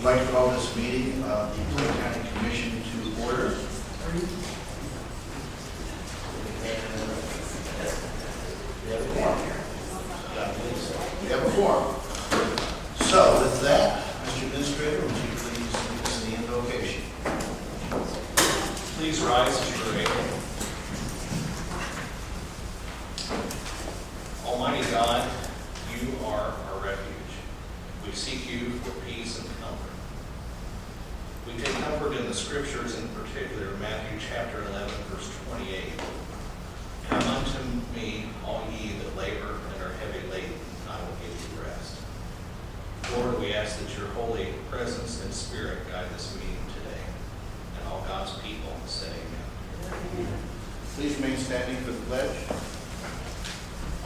I'd like to call this meeting of the Clay County Commission to order. We have a quorum. So with that, Mr. Administrator, would you please lead us in the invocation? Please rise as you are able. Almighty God, you are our refuge. We seek you for peace and comfort. We take comfort in the scriptures, in particular Matthew chapter 11, verse 28. Come unto me, all ye that labor and are heavy laden, I will give you rest. Lord, we ask that your holy presence and spirit guide this meeting today. And all God's people say amen. Please remain standing for the pledge.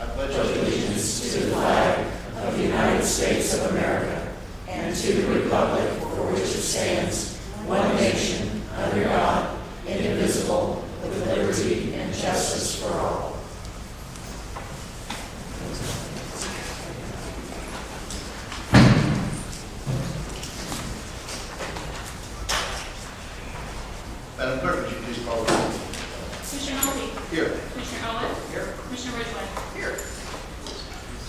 I pledge Allegiance to the flag of the United States of America and to the republic for which it stands, one nation, under God, indivisible, with liberty and justice for all. Madam Clerk, would you please call the roll? Commissioner Melby? Here. Commissioner Owens? Here. Commissioner Ridgeway? Here.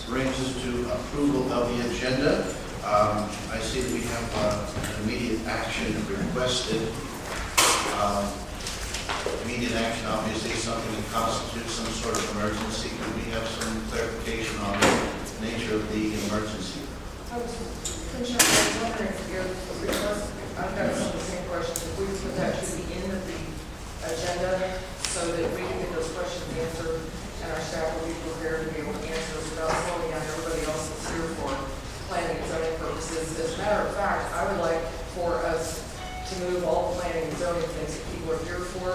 Brings us to approval of the agenda. I see that we have an immediate action requested. Immediate action, obviously, is something that constitutes some sort of emergency. Could we have some clarification on the nature of the emergency? Commissioner, I was wondering if your request, I've got some of the same questions, if we would put that to the end of the agenda so that we can get those questions answered and our staff will be prepared to be able to answer those without slowing down everybody else that's here for planning and zoning purposes. As a matter of fact, I would like for us to move all the planning and zoning things that people are here for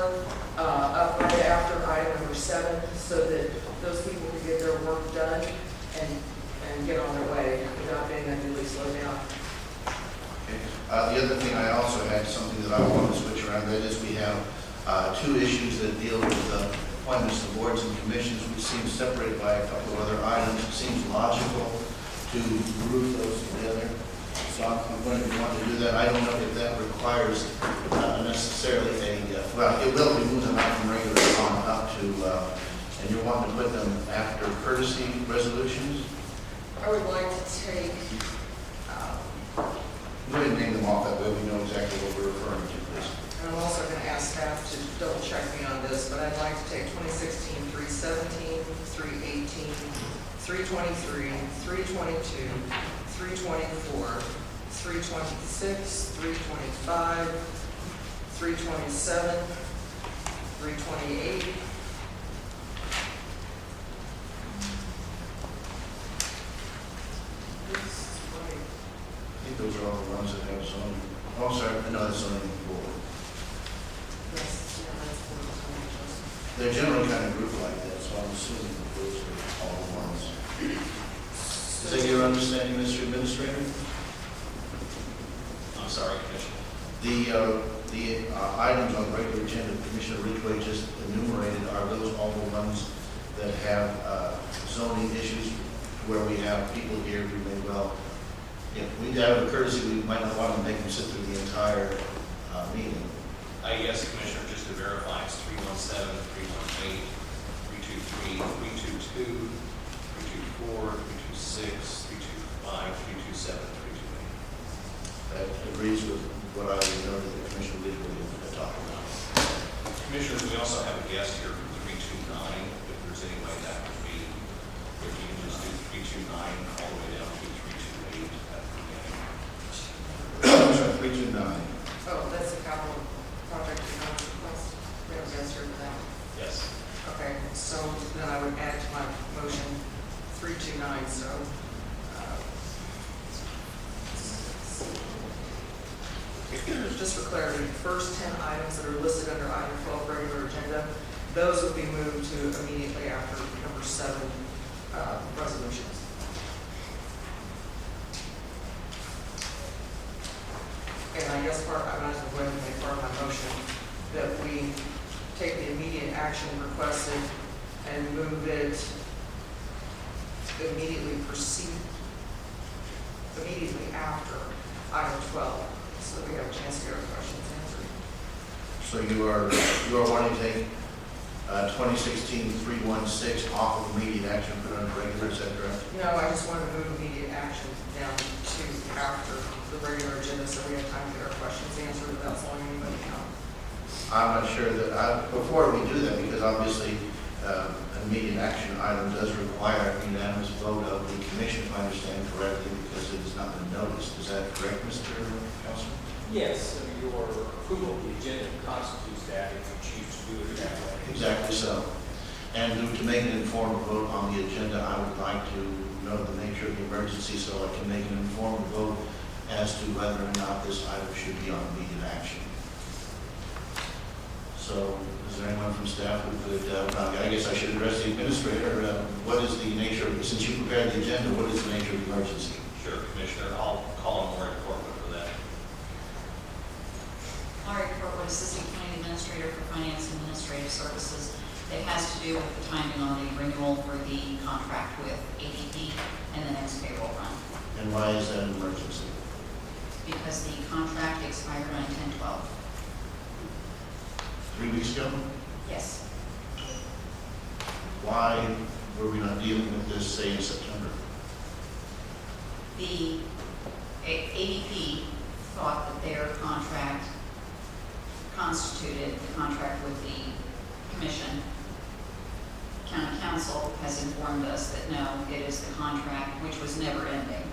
up right after item number 7 so that those people can get their work done and get on their way without being unduly slowed down. Okay. The other thing, I also had something that I want to switch around. That is, we have two issues that deal with appointments to boards and commissions, which seem separated by a couple of other items. It seems logical to group those together. So I'm going to want to do that. I don't know if that requires necessarily well, it will be moving them out from regular on up to, and you're wanting to put them after courtesy resolutions? I would like to take, Go ahead and name them off, that way we know exactly what we're referring to, please. and I'm also going to ask staff to double check me on this, but I'd like to take 2016, 317, 318, 323, 322, 324, 326, 325, 327, 328, I think those are all the ones that have zoning. Oh, sorry, no, that's zoning board. They're generally kind of grouped like that, so I'm assuming that those are all the ones. Is that your understanding, Mr. Administrator? I'm sorry, Commissioner. The items on the regular agenda Commissioner Ridgeway just enumerated, are those all the ones that have zoning issues where we have people here who may well, if we have a courtesy, we might not want to make them sit through the entire meeting. Yes, Commissioner, just to verify, it's 317, 318, 323, 322, 324, 326, 325, 327, 328. That agrees with what I know that the Commissioner Ridgeway had talked about. Commissioners, we also have a guest here from 329, if there's any way that would be, if you can just do 329 all the way down to 328 at the beginning. Sorry, 329. oh, that's a capital project request. We have an answer to that. Yes. Okay, so then I would add to my motion 329, so. Just for clarity, the first 10 items that are listed under item 12 regular agenda, those would be moved to immediately after number 7 resolutions. And I guess I might as well go ahead and make part of my motion that we take the immediate action requested and move it immediately after item 12, so that we have a chance to get our questions answered. So you are wanting to take 2016-316 off of immediate action, put on regular, et cetera? No, I just wanted to move immediate action down to after the regular agenda, so we have time to get our questions answered without slowing anybody down. I'm not sure that, before we do that, because obviously an immediate action item does require a unanimous vote of the commission, if I understand correctly, because it has not been noticed. Is that correct, Mr. Councilman? Yes, I mean, your approval of the agenda constitutes that if you choose to do it that way. Exactly so. And to make an informed vote on the agenda, I would like to know the nature of the emergency so I can make an informed vote as to whether or not this item should be on immediate action. So, is there anyone from staff who could, I guess I should address the administrator. What is the nature, since you prepared the agenda, what is the nature of the emergency? Sure, Commissioner, I'll call on Lori Corcoran for that. Laurie Cortwood, Assistant County Administrator for Finance and Administrative Services. It has to do with the timing on the renewal for the contract with ADP and the next payroll run, And why is that an emergency? because the contract expired on 10/12. 3 weeks ago? Yes. Why were we not dealing with this, say, in September? The ADP thought that their contract constituted the contract with the commission. County Council has informed us that no, it is the contract, which was never ending.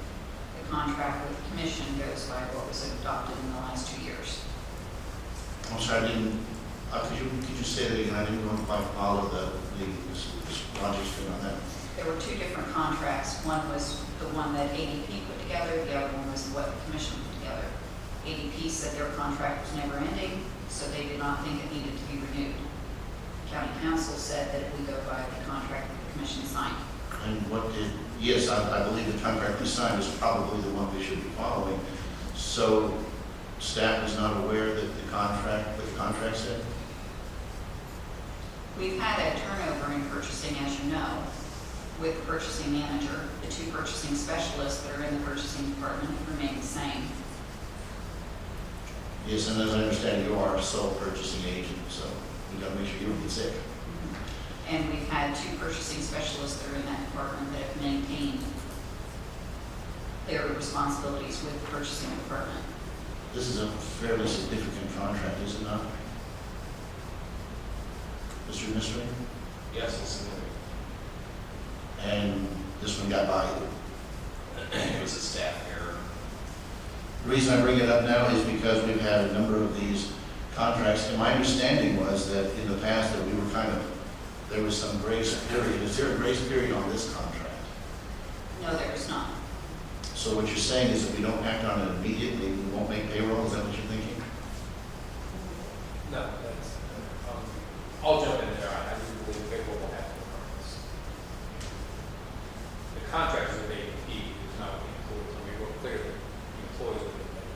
The contract with the commission goes by what was adopted in the last 2 years. I'm sorry, I didn't, could you say that again? I didn't really quite follow this logic string on that. There were two different contracts. One was the one that ADP put together, the other one was what the commission put together. ADP said their contract was never ending, so they did not think it needed to be renewed. County Council said that we go by the contract that the commission signed. And what did, yes, I believe the contract we signed is probably the one we should be following. So staff is not aware that what the contract said? We've had a turnover in purchasing, as you know, with the purchasing manager. The two purchasing specialists that are in the purchasing department remain the same. Yes, and as I understand, you are a sole purchasing agent, so we got to make sure you don't get sick. And we've had two purchasing specialists that are in that department that have maintained their responsibilities with the purchasing department. This is a fairly significant contract, is it not? Mr. Administrator? Yes, it's significant. And this one got by you. It was a staff error. The reason I bring it up now is because we've had a number of these contracts, and my understanding was that in the past that we were there was some grace period. Is there a grace period on this contract? No, there is not. So what you're saying is if we don't act on it immediately, we won't make payroll? Is that what you're thinking? No, that's, I'll jump in there. I do believe payroll will have to occur. The contract with ADP is not with the employees. I mean, we're clear that the employees will be paid,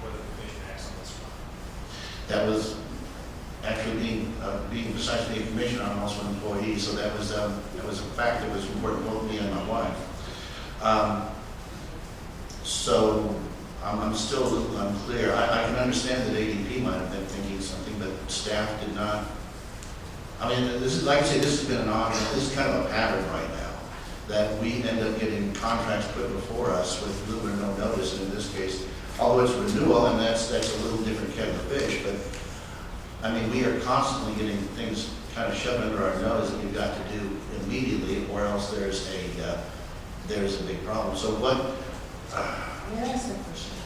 whether the commission acts on this one. That was actually being precisely a commissioner, I'm also an employee, so that was a fact that was important both to me and my wife. So I'm still a little unclear. I can understand that ADP might have been thinking something, but staff did not. I mean, this is, like I say, this has been this is kind of a pattern right now, that we end up getting contracts put before us with little or no notice, and in this case, although it's renewal, and that's a little different kettle of fish, but I mean, we are constantly getting things kind of shoved under our nose that we've got to do immediately, or else there's a big problem. So what? May I ask a question?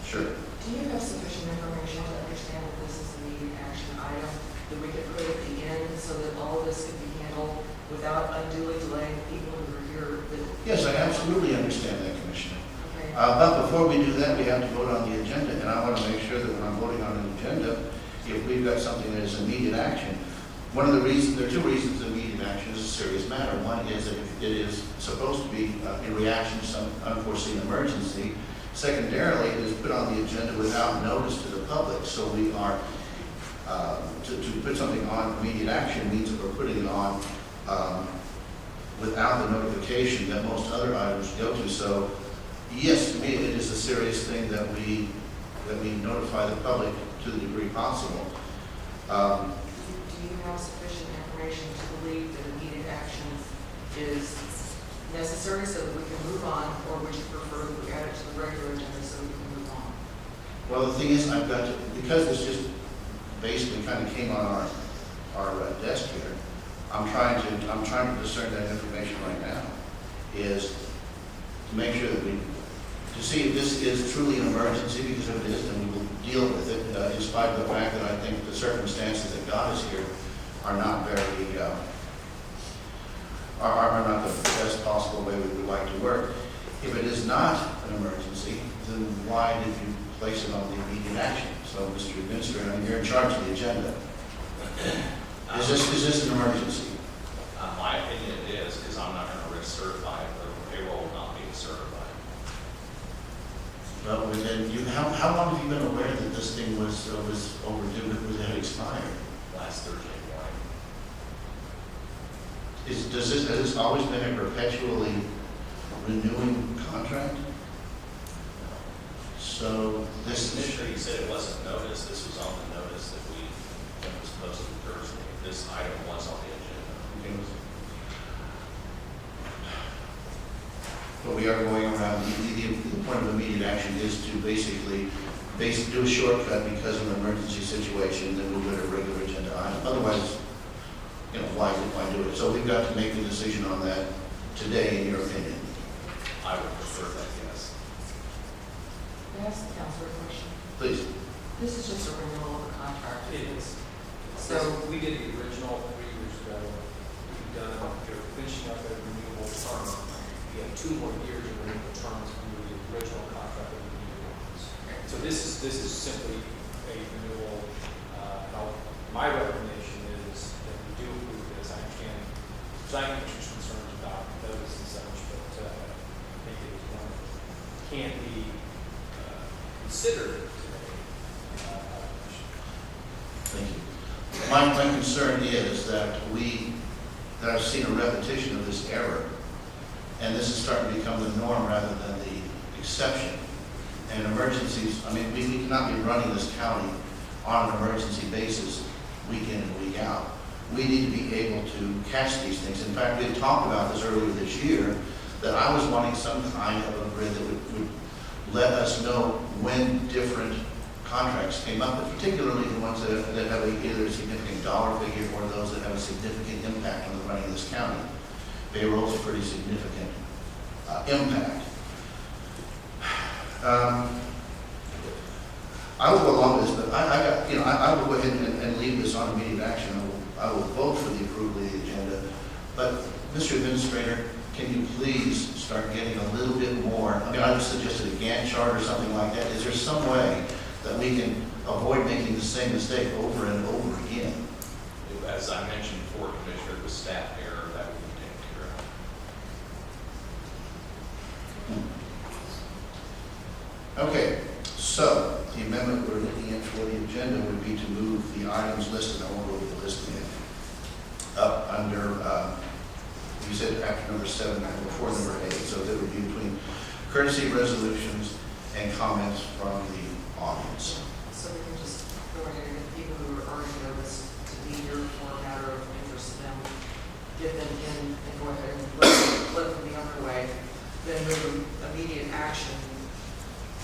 Sure. Do you have sufficient information to understand that this is an immediate action item that we could put at the end so that all of this could be handled without unduly delaying people who are here? Yes, I absolutely understand that, Commissioner. Okay. But before we do that, we have to vote on the agenda, and I want to make sure that when I'm voting on an agenda, if we've got something that is immediate action, there are two reasons immediate action is a serious matter. One is that it is supposed to be in reaction to some unforeseen emergency. Secondarily, it is put on the agenda without notice to the public. So we are, to put something on immediate action means that we're putting it on without the notification that most other items go to. So Yes, to me, it is a serious thing that we notify the public to the degree possible. Do you have sufficient information to believe that immediate action is necessary so that we can move on, or would you prefer that we add it to the regular agenda so we can move on? Well, the thing is, I've got to, because this just basically kind of came on our desk here, I'm trying to discern that information right now, is to make sure that to see if this is truly an emergency, because if it is, then we will deal with it, in spite of the fact that I think the circumstances that got us here are not very, are not the best possible way we would like to work. If it is not an emergency, then why did you place it on the immediate action? So, Mr. Administrator, I mean, you're in charge of the agenda. Is this an emergency? My opinion it is, because I'm not going to risk certifying the payroll not being certified. Well, then how long have you been aware that this thing was overdue, it had expired? Last Thursday morning. Has this always been a perpetually renewing contract? So this is, Initially, you said it wasn't noticed. This was on the notice that was posted Thursday. This item was on the agenda. but we are going around, the point of immediate action is to basically do a shortcut because of an emergency situation, then we go to a regular agenda item. Otherwise, why do it? So we've got to make the decision on that today, in your opinion. I would prefer that, yes. May I ask the counselor a question? Please. This is just a renewal of the contract. It is. So, We did the original 3 years ago. We've done, we're finishing up a renewable term. We have 2 more years of renewable terms under the original contract that we renewed. So this is simply a renewal. My recommendation is that we do approve this. I understand design commission's concerns about notice and such, but I think it is one that can be considered today. Thank you. My concern is that I've seen a repetition of this error, and this is starting to become the norm rather than the exception. And emergencies, I mean, we cannot be running this county on an emergency basis, week in and week out. We need to be able to catch these things. In fact, we had talked about this earlier this year, that I was wanting some kind of a grid that would let us know when different contracts came up, but particularly the ones that have either a significant dollar figure or those that have a significant impact on the running of this county. Payroll is a pretty significant impact. I will go along with this, but I will go ahead and leave this on immediate action. I will vote for the approval of the agenda. But, Mr. Administrator, can you please start getting a little bit more? I mean, I suggested a Gantt chart or something like that. Is there some way that we can avoid making the same mistake over and over again? As I mentioned before, Commissioner, the staff error that we can take care of. Okay, so the amendment we're looking at for the agenda would be to move the items listed. I won't go over the list again. Up under, you said after number 7, before number 8. So that would be between courtesy resolutions and comments from the audience. so we can just go ahead and get people who are already noticed to be here for a matter of interest to them, get them in and go ahead and let them be on their way. Then move immediate action,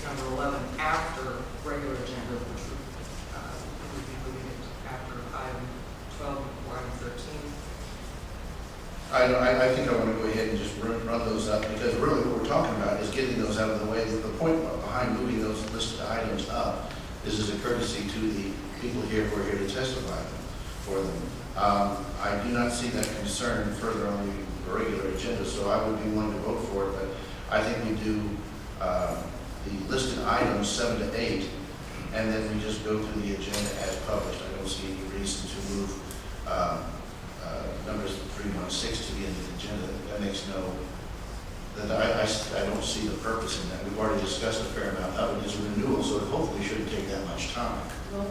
number 11, after regular agenda, which would be moving it after item 12 or item 13. I think I want to go ahead and just run those up, because really what we're talking about is getting those out of the way. The point behind moving those listed items up is as a courtesy to the people here who are here to testify for them. I do not see that concern further on the regular agenda, so I would be willing to vote for it, but I think we do the listed items 7 to 8, and then we just go through the agenda as published. I don't see any reason to move numbers 3, 1, 6 to the end of the agenda. That makes I don't see the purpose in that. We've already discussed a fair amount of it as a renewal, so it hopefully shouldn't take that much time. Well,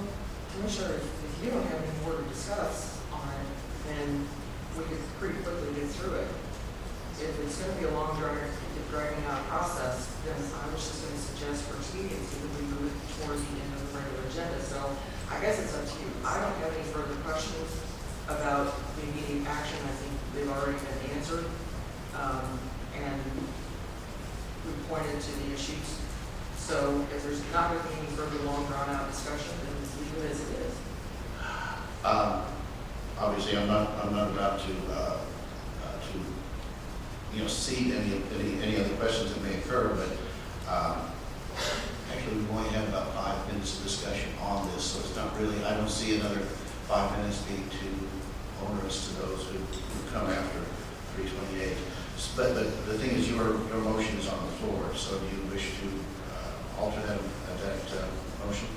Commissioner, if you don't have any more to discuss on it, then we could pretty quickly get through it. if it's gonna be a long dragging out process, then I was just gonna suggest for expediency that we move it towards the end of the regular agenda. So I guess it's up to you. I don't have any further questions about the immediate action. I think they've already been answered. And we pointed to the issues. So if there's not going to be any further long drawn out discussion, then leave it as it is. Obviously, I'm not about to cede any other questions that may occur, but actually, we've only had about 5 minutes of discussion on this, so it's not really, I don't see another 5 minutes being too onerous to those who come after 328. But the thing is, your motion is on the floor, so do you wish to alter that motion?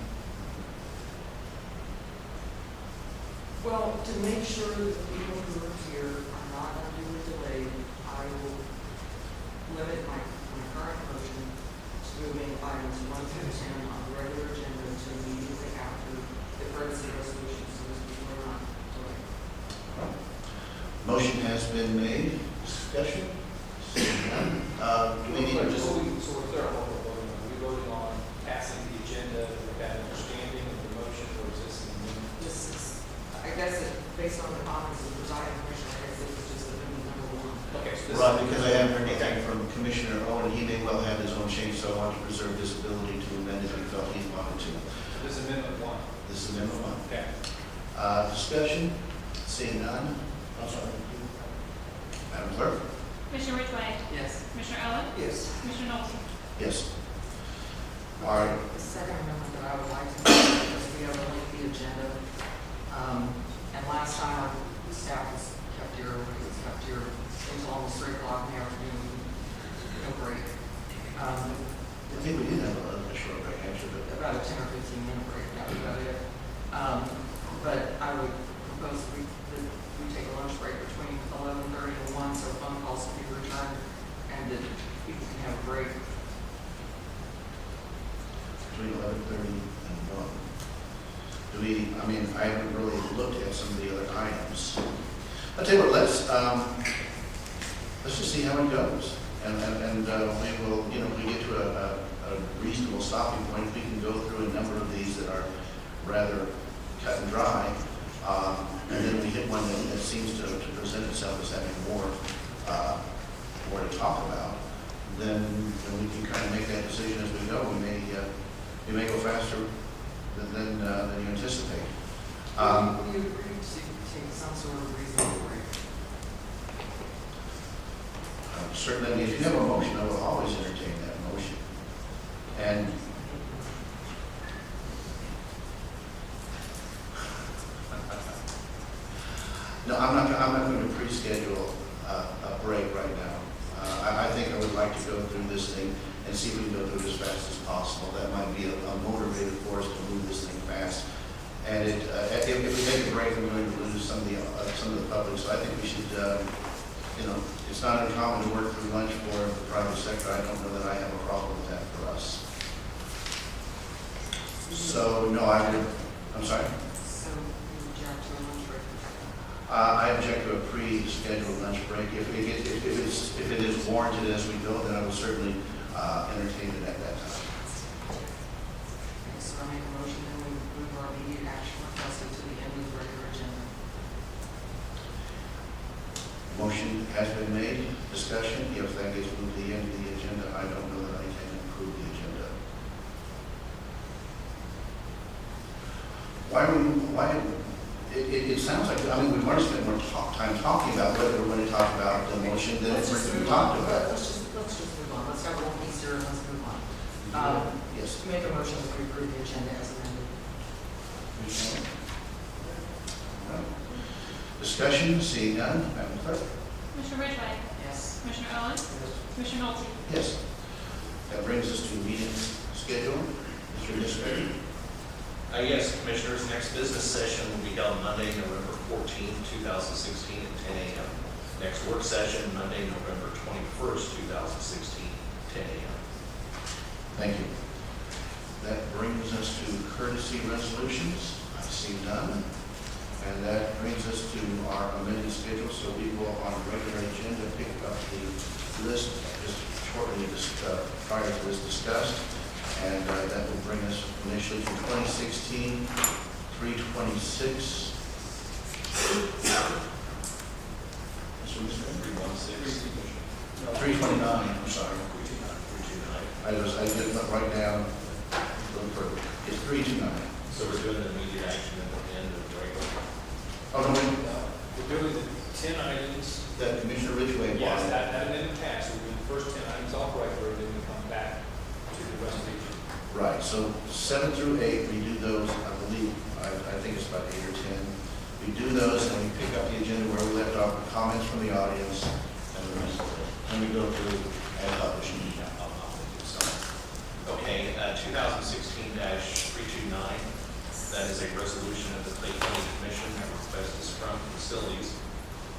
Well, to make sure that the people who are here are not unduly delayed, I will limit my current motion to moving items 1 through 10 on the regular agenda to immediately after the courtesy resolution, so as people are not delayed. Motion has been made. Discussion? Seeing none. Do we need to Just so we're clear on what we're voting on, are we voting on passing the agenda with that understanding of the motion, or is this an amendment? This is, I guess, based on the comments of the presiding commissioner, I guess this is just amendment number 1. Okay, so this Right, because I haven't heard anything from Commissioner Owen. He may well have his own change, so I want to preserve his ability to amend it if he felt he wanted to. this is amendment 1. This is amendment 1. Okay. Discussion? Seeing none. I'm sorry. Madam Clerk? Commissioner Ridgway, Yes. Commissioner Owen, Yes. Commissioner Nolte. Yes. All right. The second amendment that I would like to make, because we have a lengthy agenda, and last time our staff was kept here until almost 3 o'clock in the afternoon, no break. I think we did have a short break, actually, but About a 10 or 15 minute break, that was about it. But I would propose that we take a lunch break between 11:30 and 1, so phone calls can be returned, and that people can have a break. between 11:30 and 1. Do we, I mean, I haven't really looked at some of the other items. I'll tell you what, let's just see how it goes. And we will, if we get to a reasonable stopping point, we can go through a number of these that are rather cut and dry. And then we hit one that seems to present itself as having more to talk about. Then we can kind of make that decision as we go. We may go faster than you anticipate. Would you agree to take some sort of reasonable break? Certainly, if you have a motion, I will always entertain that motion. And no, I'm not going to pre-schedule a break right now. I think I would like to go through this thing and see if we can go through it as fast as possible. That might be a motivator for us to move this thing fast. And if we take a break, we're going to lose some of the public. So I think we should, it's not uncommon to work through lunch for the private sector. I don't know that I have a problem with that for us. So no, I'm sorry. So you object to a lunch break? I object to a pre-scheduled lunch break. If it is warranted as we go, then I will certainly entertain it at that time. Okay, so I make a motion and we move our immediate action requested to the end of the regular agenda. Motion has been made. Discussion. If that gets moved to the end of the agenda, I don't know that I can approve the agenda. It sounds like, I mean, we've already spent more time talking about whether we're going to talk about the motion than Let's just we move talked on. about. Let's just move on. Let's have one piece here and let's move on. Yes. To make a motion to approve the agenda as amended. Discussion, seeing none, Madam Clerk? Commissioner Ridgway, Yes. Commissioner Owen, Commissioner Nolte. Yes. That brings us to meeting schedule. Mr. Administrator? Yes, Commissioners, next business session will be held Monday, November 14th, 2016 at 10 a.m. Next work session, Monday, November 21st, 2016, 10 a.m. Thank you. That brings us to courtesy resolutions. I see none. And that brings us to our amended schedule, so we will, on a regular agenda, pick up the list just shortly prior to this discussed. And that will bring us initially to 2016, 326. Mr. Mr. 329, I'm sorry. I did not write down, it's 329. So we're doing the immediate action at the end of the regular. Oh, no, wait, We're doing the 10 items. that Commissioner Ridgway Yes, brought. that amendment passed. We're doing the first 10 items off regular, then we come back to the rest of the agenda. Right, so 7 through 8, we do those, I believe, I think it's about 8 or 10. We do those, and we pick up the agenda where we left off with comments from the audience, and we go through and publish. Okay, 2016-329, that is a resolution of the Clay County Commission that requests is from Facilities.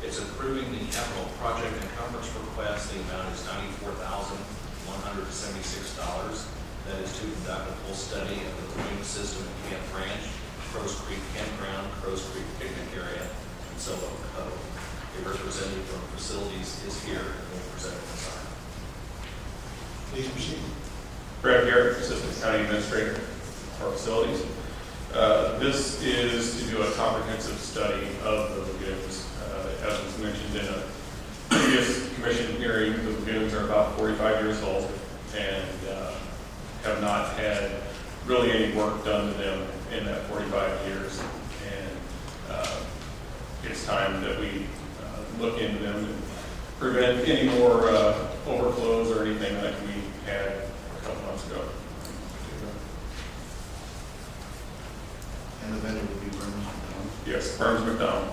It's approving the capital project encumbrance request. The amount is $94,176. That is to conduct a full study of the lagoon system at Camp Ranch, Crows Creek Campground, Crows Creek Picnic Area, and Silver Cove. A representative from Facilities is here and will present this item. Please proceed. Brad Garrett, Assistant County Administrator for Facilities. This is to do a comprehensive study of the lagoons. As was mentioned in a previous commission hearing, the lagoons are about 45 years old and have not had really any work done to them in that 45 years. And it's time that we look into them and prevent any more overflows or anything like we had a couple months ago. And the vendor will be Burns McDonald. Yes, Burns McDonald.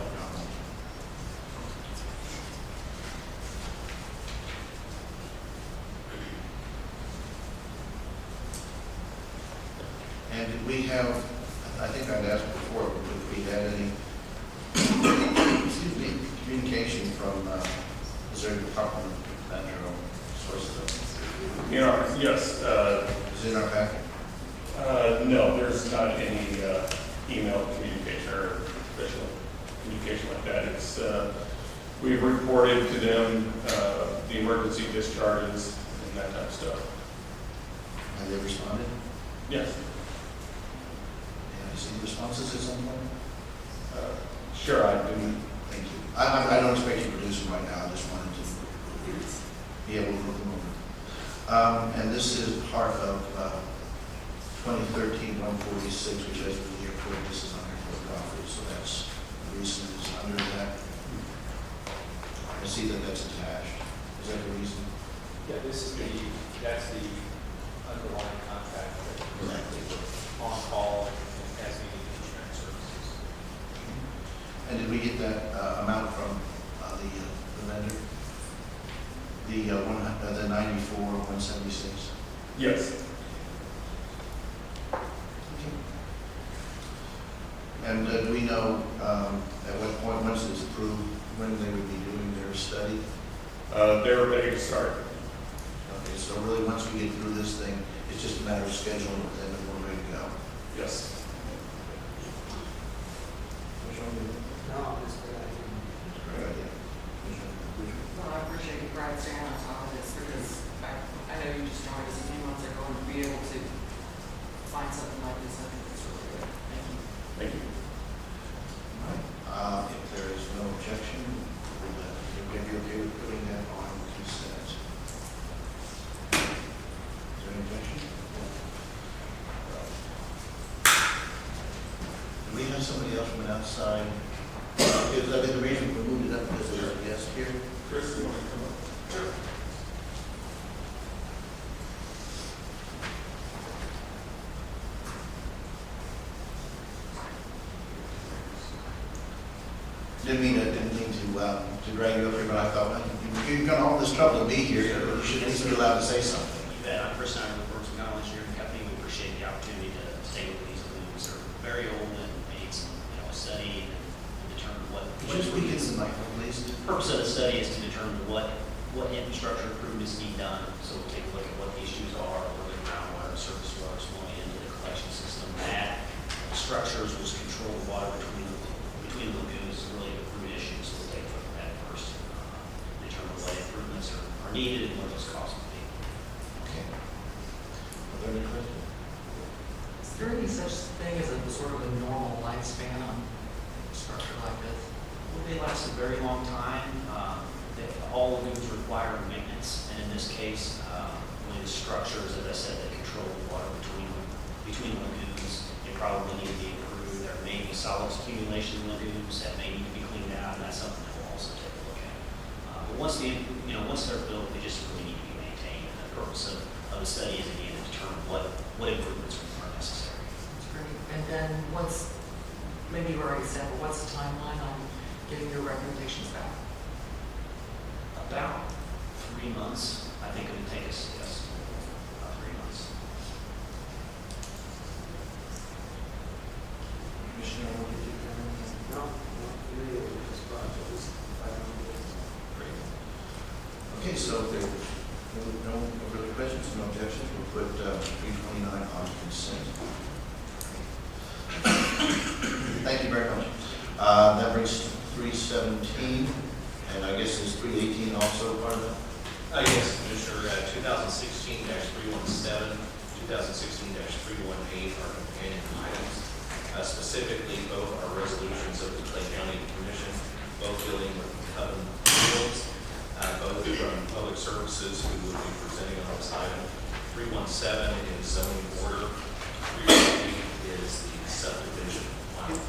And did we have, I think I'd asked before, if we had any excuse me, communication from Missouri Department of Natural Resources? Yes. Is it in our packet? No, there's not any email communication or official communication like that. It's we've reported to them the emergency discharges and that type of stuff. Have they responded? Yes. Have you seen responses at some point? Sure, I didn't. Thank you. I don't expect you to produce them right now, I just wanted to be able to look them over. And this is part of 2013-146, which has been the airport. This is on airport property, so that's the reason it's under that. I see that that's attached. Is that the reason? Yeah, that's the underlying contract that is on call and has the insurance services. And did we get that amount from the vendor? The 94,176? Yes. And do we know at what point, once it's approved, when they would be doing their study? They're ready to start. Okay, so really, once we get through this thing, it's just a matter of scheduling it, and then we're ready to go. Yes. No, it's a good idea. Great idea. Well, I appreciate you Brad staying on top of this because I know you just joined us a few months ago and to be able to find something like this, I think it's really good. Thank you. Thank you. All right. If there is no objection, would you be okay with putting that on consent? Is there any objection? Do we have somebody else from outside? Is that the reason we moved it up because there's a guest here? Chris, you want to come up? Sure. Didn't mean to drag you up here, but I thought, well, you've got all this trouble to be here, you should at least be allowed to say something. You bet. I'm Chris Snyder with Burns McDonald Engineering Company. We appreciate the opportunity to stay with these lagoons. They're very old and made some, study and determine what. Could you speak into the microphone, please? The purpose of the study is to determine what infrastructure improvements need done. So we'll take a look at what the issues are, where the groundwater, surface water is flowing into the collection system. That structures which control the water between the there any questions? Is there any such thing as a sort of a normal lifespan on a structure like this? Well, they last a very long time. All lagoons require maintenance, and in this case, when the structures, as I said, that control the water between lagoons, they probably need to be improved. There may be solids accumulation in lagoons that may need to be cleaned out, and that's something that we'll also take a look at. But once they're built, they just really need to be maintained. And the purpose of the study is again to determine what improvements are necessary. That's great. And then once, maybe you already said, but what's the timeline on getting your recommendations back? About 3 months, I think it would take us, yes, about 3 months. Commissioner, what did you have? No, really, this project is, Great. Okay, so if there are no further questions, no objections, we'll put 329 on consent. Thank you very much. That brings 317, and I guess is 318 also part of that? Yes, Commissioner, 2016-317, 2016-318 are companion items. Specifically, both are resolutions of the Clay County Commission, both dealing with McCubbin Fields, both from Public Services who will be presenting on this item. 317 is zoning order, 318 is the subdivision plan.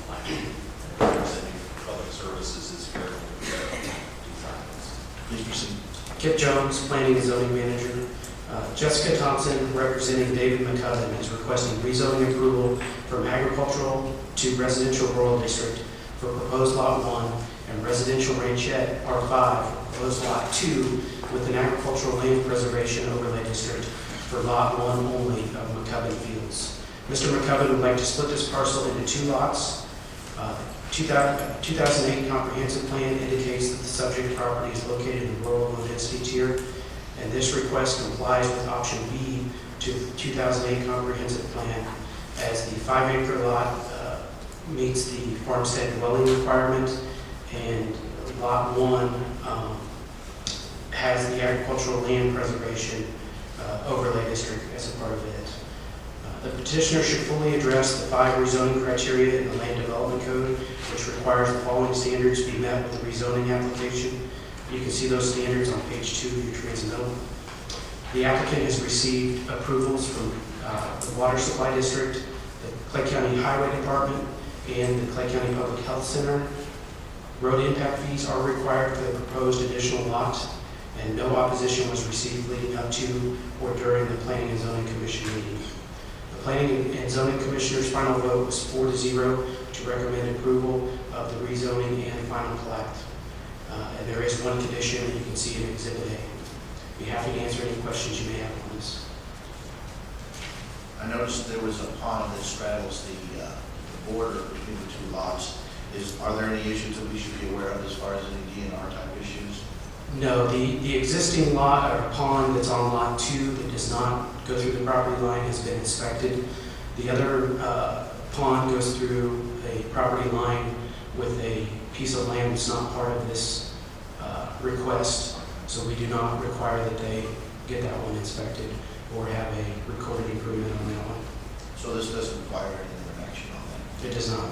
Representing Public Services is here with these items. Please proceed. Kip Jones, Planning and Zoning Manager. Jessica Thompson, representing David McCubbin, is requesting rezoning approval from agricultural to residential rural district for proposed Lot 1 and residential ranchette R5 for proposed Lot 2 with an agricultural land preservation overlay district for Lot 1 only of McCubbin Fields. Mr. McCubbin would like to split this parcel into 2 lots. 2008 comprehensive plan indicates that the subject property is located in the rural low density tier, and this request complies with option B to the 2008 comprehensive plan, as the 5-acre lot meets the farmstead dwelling requirement, and lot 1 has the agricultural land preservation overlay district as a part of it. The petitioner should fully address the 5 rezoning criteria in the Land Development Code, which requires the following standards be met with the rezoning application. You can see those standards on page 2 of your transmittal. The applicant has received approvals from the Water Supply District, the Clay County Highway Department, and the Clay County Public Health Center. Road impact fees are required for the proposed additional lot, and no opposition was received leading up to or during the Planning and Zoning Commission meeting. The Planning and Zoning Commissioner's final vote was 4-0 to recommend approval of the rezoning and final plat. And there is one condition that you can see in Exhibit A. Be happy to answer any questions you may have on this. I noticed there was a pond that straddles the border between the 2 lots. Are there any issues that we should be aware of as far as any DNR type issues? No, the existing lot or pond that's on lot 2 that does not go through the property line has been inspected. The other pond goes through a property line with a piece of land that's not part of this request, so we do not require that they get that one inspected or have a recorded improvement on that one. So this doesn't require any other action on that? It does not.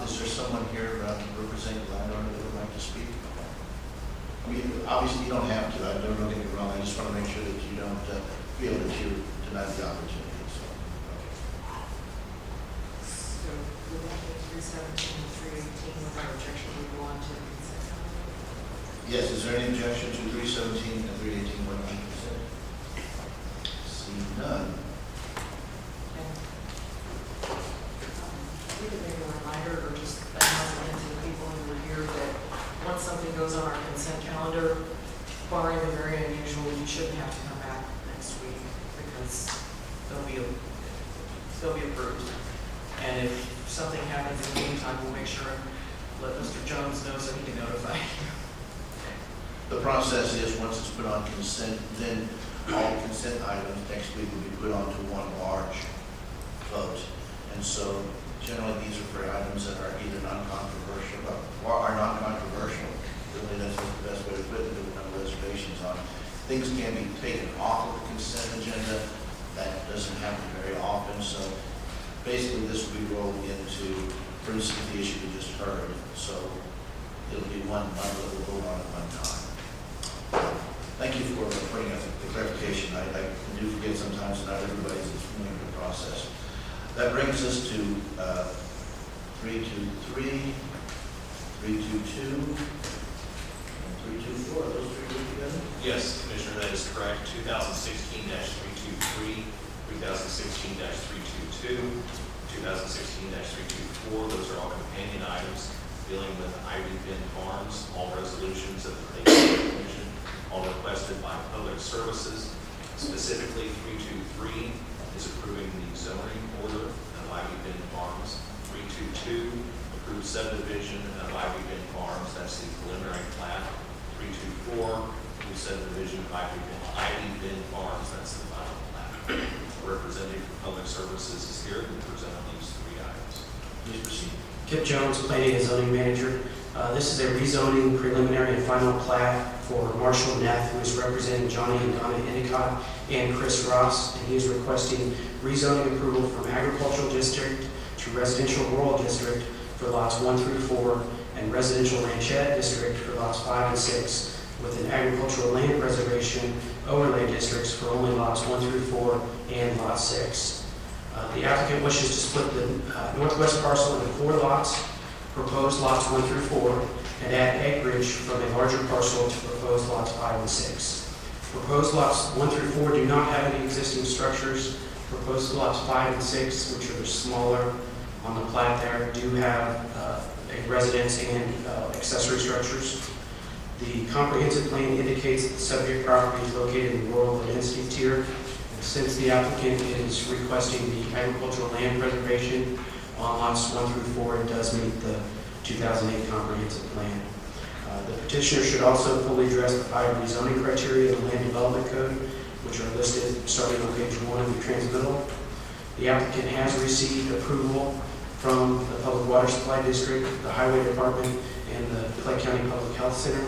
Is there someone here representing the landowner that would like to speak? I mean, obviously you don't have to. I don't get me wrong. I just want to make sure that you don't feel that you're denied the opportunity. So, So we're looking at 317 and 318 without objection, we go on to the consent calendar. yes. Is there any objection to 317 and 318 going on consent? See none. And we could make a reminder or just announcement to the people who were here that once something goes on our consent calendar, barring the very unusual, you shouldn't have to come back next week because they'll be approved. And if something happens in the meantime, we'll make sure and let Mr. Jones know so he can notify you. The process is, once it's put on consent, then all consent items next week will be put onto one large vote. And so generally these are for items that are either non-controversial or are non-controversial. Really, that's the best way to put it, with no reservations on. Things can be taken off of the consent agenda. That doesn't happen very often, so basically this will be rolled into, for instance, the issue we just heard. So it'll be one bundle that we'll vote on at one time. Thank you for bringing up the clarification. I do forget sometimes that not everybody's as familiar with the process. That brings us to 323, 322, and 324. Are those three good together? Yes, Commissioner, that is correct. 2016-323, 2016-322, 2016-324, those are all companion items dealing with Ivy Bend Farms, all resolutions of the Clay County Commission, all requested by Public Services. Specifically, 323 is approving the zoning order of Ivy Bend Farms. 322, approved subdivision of Ivy Bend Farms, that's the preliminary plat. 324, approved subdivision of Ivy Bend Farms, that's the final plat. Representative from Public Services is here to present on these three items. Please proceed. Kip Jones, Planning and Zoning Manager. This is a rezoning preliminary and final plat for Marshall Neff, who is representing Johnny and Donna Endicott and Chris Ross, and he is requesting rezoning approval from agricultural district to residential rural district for lots 1 through 4 and residential ranchette district for lots 5 and 6, with an agricultural land preservation overlay districts for only lots 1 through 4 and lot 6. The applicant wishes to split the northwest parcel into 4 lots, proposed lots 1 through 4, and add acreage from a larger parcel to proposed lots 5 and 6. Proposed lots 1 through 4 do not have any existing structures. Proposed lots 5 and 6, which are smaller on the plat there, do have a residence and accessory structures. The comprehensive plan indicates that the subject property is located in the rural density tier. Since the applicant is requesting the agricultural land preservation on lots 1 through 4, it does meet the 2008 comprehensive plan. The petitioner should also fully address the 5 rezoning criteria of the Land Development Code, which are listed starting on page 1 of the transmittal. The applicant has received approval from the Public Water Supply District, the Highway Department, and the Clay County Public Health Center.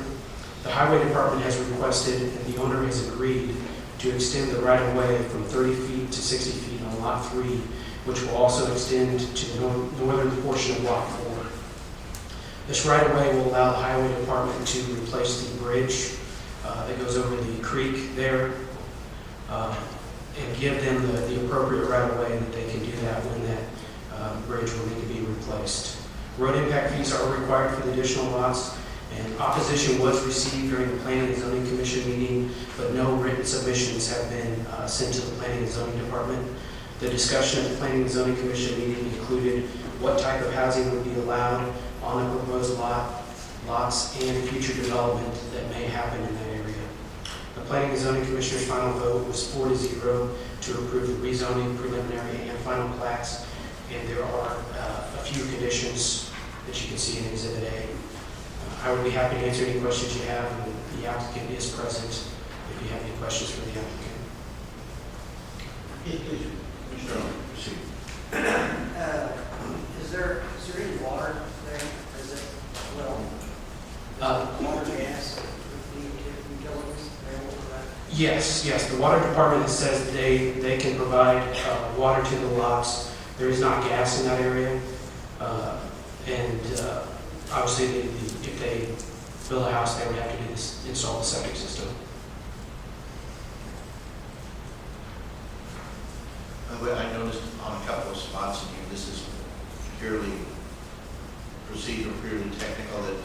The Highway Department has requested, and the owner has agreed, to extend the right-of-way from 30 feet to 60 feet on Lot 3, which will also extend to the northern portion of Lot 4. This right-of-way will allow the Highway Department to replace the bridge that goes over the creek there, and give them the appropriate right-of-way that they can do that when that bridge will need to be replaced. Road impact fees are required for the additional lots, and opposition was received during the Planning and Zoning Commission meeting, but no written submissions have been sent to the Planning and Zoning Department. The discussion at the Planning and Zoning Commission meeting included what type of housing would be allowed on the proposed lots and future development that may happen in that area. The Planning and Zoning Commissioner's final vote was 4-0 to approve the rezoning preliminary and final plats, and there are a few conditions that you can see in Exhibit A. I would be happy to answer any questions you have, and the applicant is present if you have any questions for the applicant. Yes, please. Commissioner Arnold, proceed. Is there any water there? Is it, well, water, gas, utilities available for that? Yes. The water department says that they can provide water to the lots. There is not gas in that area, and obviously, if they build a house, they would have to install the septic system. I noticed on a couple of spots in here, this is purely procedural, purely technical, that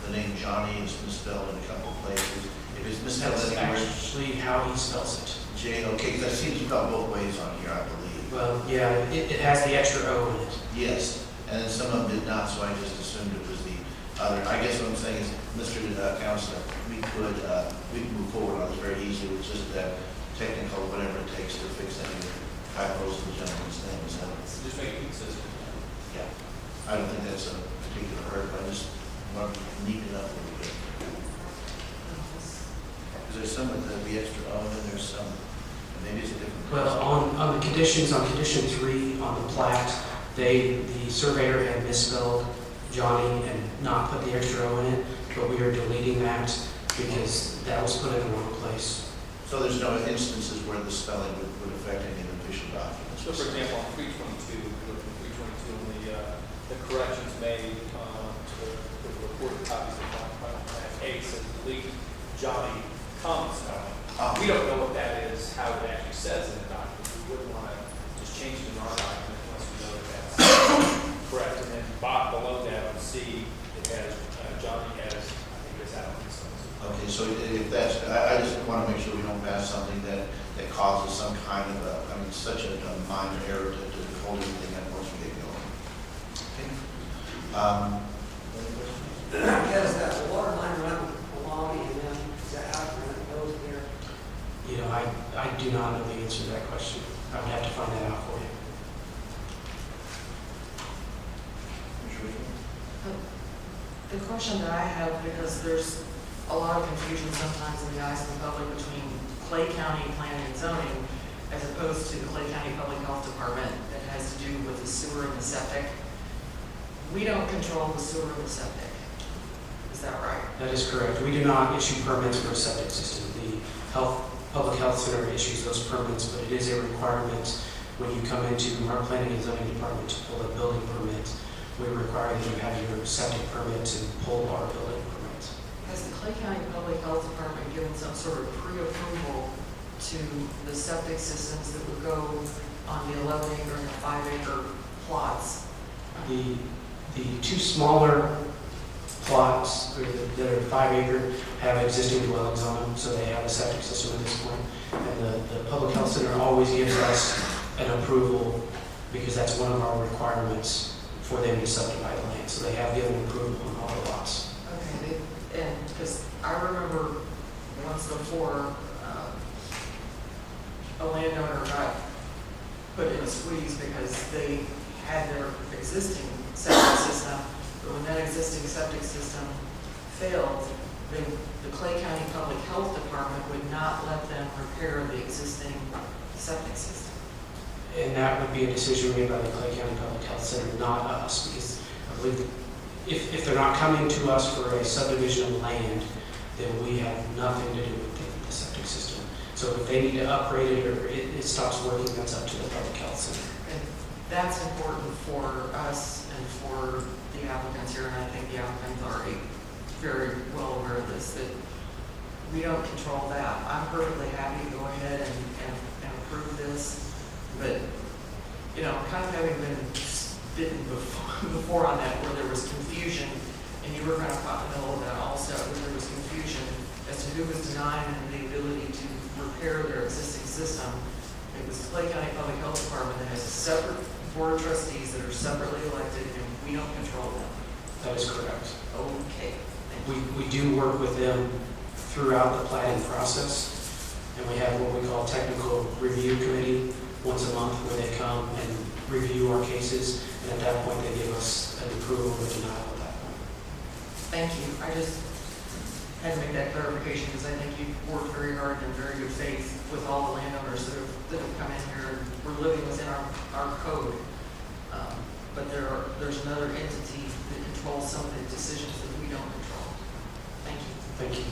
the name Johnny is misspelled in a couple of places. If it's misspelled That's anywhere, actually how he spells it. Jane, okay, because I've seen it spelled both ways on here, I believe. Well, yeah, it has the extra O in it. Yes, and then some of them did not, so I just assumed it was the other. I guess what I'm saying is, Mr. Counselor, we can move forward on this very easily. It's just that technical, whatever it takes to fix any typos in the gentleman's name. So, Just make it consistent. yeah, I don't think that's a particular hurt, but I just want to neaten it up a little bit. Because there's some with the extra O, and there's some, maybe it's a different. Well, on the conditions, on condition 3 on the plat, The surveyor had misspelled Johnny and not put the extra O in it, but we are deleting that because that was put in the wrong place. So there's no instances where the spelling would affect any of the official documents? So for example, on 322, if you look at 322, the corrections made to the recorded copies of the final plan A says delete Johnny, comma spelling. We don't know what that is, how it actually says in the document. We wouldn't want to just change it in our document unless we know that that's correct. And then below that on C, it has Johnny as, I think it's Alan. Okay, so if that's, I just want to make sure we don't pass something that causes some kind of a, I mean, such a minor error to hold anything up once we get going. Okay. Does that water line run along and then is that out and it goes there? You know, I do not know the answer to that question. I would have to find that out for you. The question that I have, because there's a lot of confusion sometimes in the eyes of the public between Clay County Planning and Zoning as opposed to the Clay County Public Health Department that has to do with the sewer and the septic. We don't control the sewer and the septic. Is that right? That is correct. We do not issue permits for a septic system. The Public Health Center issues those permits, but it is a requirement when you come into our planning and zoning department to pull a building permit. We require that you have your septic permit to pull our building permit. Has the Clay County Public Health Department given some sort of pre-approval to the septic systems that would go on the 11-acre and the 5-acre plots? The two smaller plots that are 5-acre have existing dwellings on them, so they have a septic system at this point. And the Public Health Center always gives us an approval because that's one of our requirements for them to subdivide the land. So they have given approval on all the lots. Okay, and because I remember once before, a landowner got put in a squeeze because they had their existing septic system, but when that existing septic system failed, then the Clay County Public Health Department would not let them repair the existing septic system. And that would be a decision made by the Clay County Public Health Center, not us, because I believe if they're not coming to us for a subdivision of land, then we have nothing to do with the septic system. So if they need to upgrade it or it stops working, that's up to the Public Health Center. And that's important for us and for the applicants here, and I think the applicants are very well aware of this, that we don't control that. I'm perfectly happy to go ahead and approve this, but, you know, kind of having been bitten before on that, where there was confusion, and you were kind of caught in the middle of that also, where there was confusion as to who was denying them the ability to repair their existing system. It was the Clay County Public Health Department that has a separate board of trustees that are separately elected, and we don't control them. That is correct. Okay. We do work with them throughout the planning process, and we have what we call technical review committee once a month where they come and review our cases, and at that point they give us an approval or denial at that point. Thank you. I just had to make that clarification because I think you've worked very hard and in very good faith with all the landowners that have come in here. We're living within our code, but there's another entity that controls some of the decisions that we don't control. Thank you. Thank you.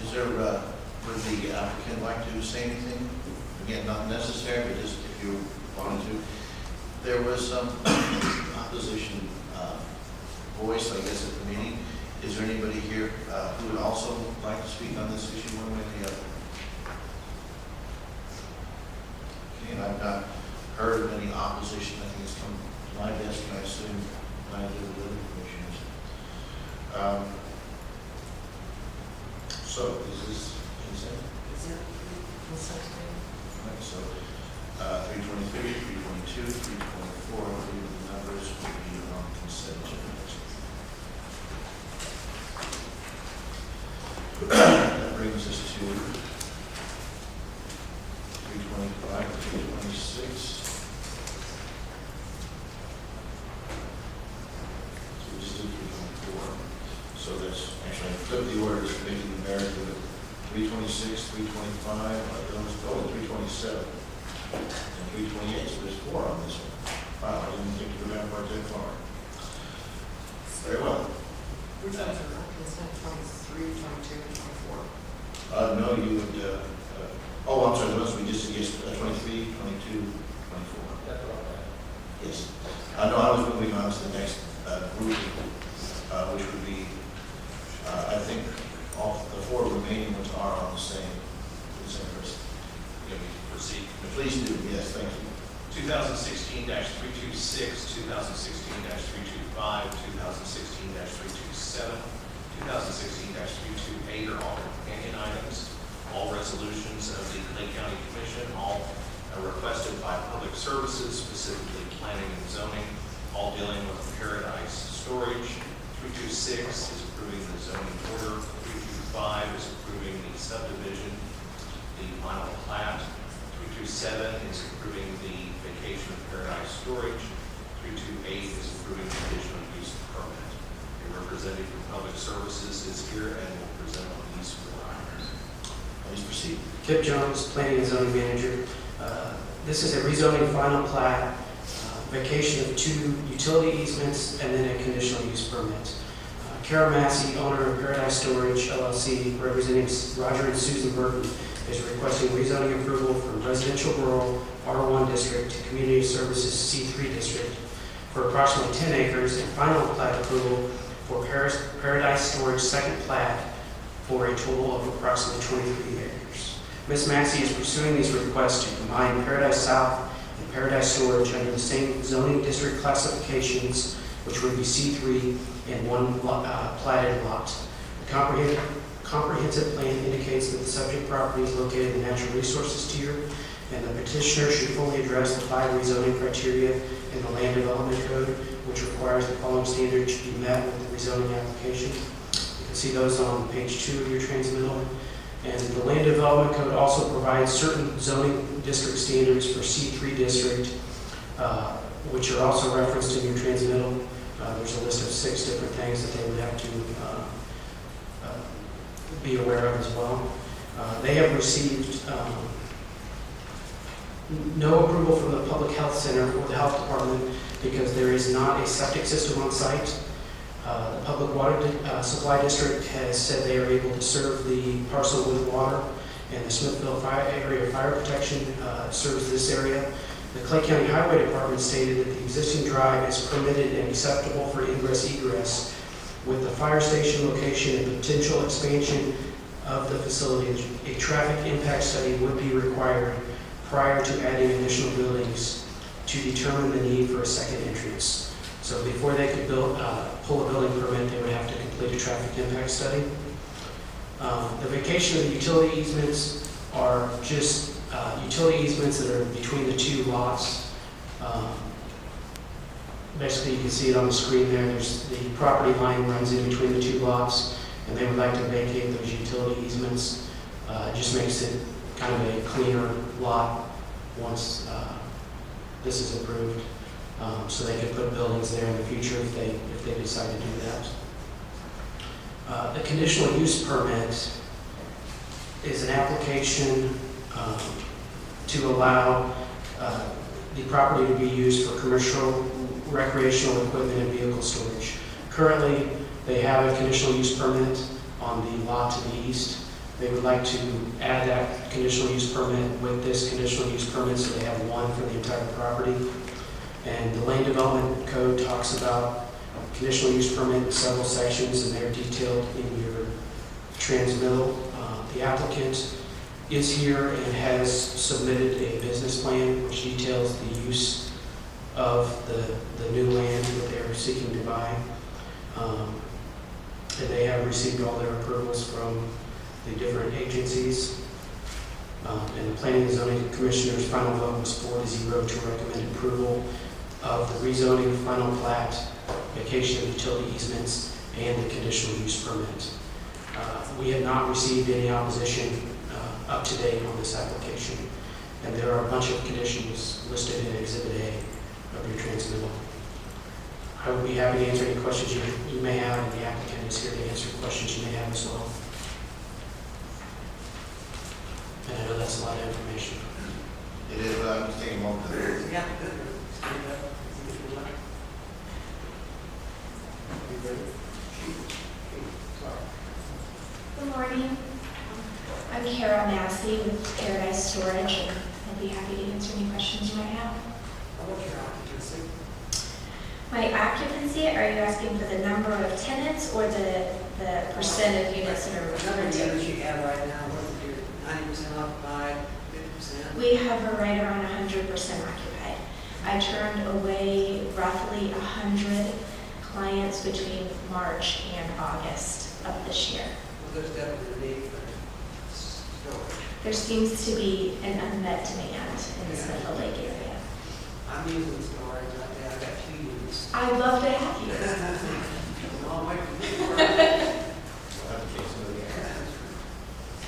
Is there, would the applicant like to say anything? Again, not necessary, but just if you wanted to. There was some opposition voiced, I guess, at the meeting. Is there anybody here who would also like to speak on this issue one way or the other? Okay, and I've not heard of any opposition. I think it's come to my desk, and I assume I do with the other commissioners. So, is this consent? Right, so, 323, 322, 324, the numbers will be on consent agenda. That brings us to 325, 326. So we just did 324. So that's, actually, I flipped the order, just making the merit with 326, 325, those, 327. And 328, so there's 4 on this one. Wow, I didn't think you were that far, that far. Very well. Which ones are, it's not 23, 22, and 24? No, you would, oh, I'm sorry, the ones we just, yes, 23, 22, 24. That's what I had. Yes. No, I was moving on to the next group, which would be, I think, all the 4 remaining ones are on the same person. You want me to proceed? Please do, yes, thank you. 2016-326, 2016-325, 2016-327, 2016-328 are all companion items, all resolutions of the Clay County Commission, all requested by Public Services, specifically Planning and Zoning, all dealing with Paradise Storage. 326 is approving the zoning order. 325 is approving the subdivision, the final plat. 327 is approving the vacation of Paradise Storage. 328 is approving the conditional use permit. A representative from Public Services is here and will present on these 4 items. Please proceed. Kip Jones, Planning and Zoning Manager. This is a rezoning final plat, vacation of 2 utility easements, and then a conditional use permit. Kara Massey, owner of Paradise Storage LLC, representing Roger and Susan Burton, is requesting rezoning approval from residential rural R1 district to community services C3 district for approximately 10 acres and final plat approval for Paradise Storage second plat for a total of approximately 23 acres. Ms. Massey is pursuing these requests to combine Paradise South and Paradise Storage under the same zoning district classifications, which would be C3 and 1 platted lot. The comprehensive plan indicates that the subject property is located in the natural resources tier, and the petitioner should fully address the 5 rezoning criteria in the land development code, which requires the following standards to be met with the rezoning application. You can see those on page 2 of your transmittal. And the land development code also provides certain zoning district standards for C3 district, which are also referenced in your transmittal. There's a list of 6 different things that they would have to be aware of as well. They have received no approval from the Public Health Center or the Health Department because there is not a septic system on site. The Public Water Supply District has said they are able to serve the parcel with water, and the Smithville Area Fire Protection serves this area. The Clay County Highway Department stated that the existing drive is permitted and acceptable for ingress-egress. With the fire station location and potential expansion of the facility, a traffic impact study would be required prior to adding additional buildings to determine the need for a second entrance. So before they could pull a building permit, they would have to complete a traffic impact study. The vacation of the utility easements are just utility easements that are between the 2 lots. Basically, you can see it on the screen there. There's the property line runs in between the 2 lots, and they would like to vacate those utility easements. It just makes it kind of a cleaner lot once this is approved. So they could put buildings there in the future if they decide to do that. The conditional use permit is an application to allow the property to be used for commercial, recreational equipment and vehicle storage. Currently, they have a conditional use permit on the lot to the east. They would like to add that conditional use permit with this conditional use permit so they have 1 for the entire property. And the land development code talks about conditional use permit in several sections, and they're detailed in your transmittal. The applicant is here and has submitted a business plan which details the use of the new land that they're seeking to buy. And they have received all their approvals from the different agencies. And the Planning and Zoning Commissioner's final vote was 4-0 to recommend approval of the rezoning final plat, vacation of utility easements, and the conditional use permit. We have not received any opposition up to date on this application, and there are a bunch of conditions listed in Exhibit A of your transmittal. I would be happy to answer any questions you may have, and the applicant is here to answer questions you may have as well. And I know that's a lot of information. It is, but I'm just taking a moment. Yeah, good. Stand up. If you like. You ready? Sorry. Good morning. I'm Carol Massey with Paradise Storage, and I'd be happy to answer any questions you might have. What's your occupancy? My occupancy, are you asking for the number of tenants or the percent of units that are What number of rented? units you have right now, what is your 90% occupied, 50%? We hover right around 100% occupied. I turned away roughly 100 clients between March and August of this year. Well, there's definitely a need for storage. There seems to be an unmet demand in the Smithville Lake area. I'm using storage right now, I got 2 units. I'd love to have you. A long way from here. We'll have to take some of the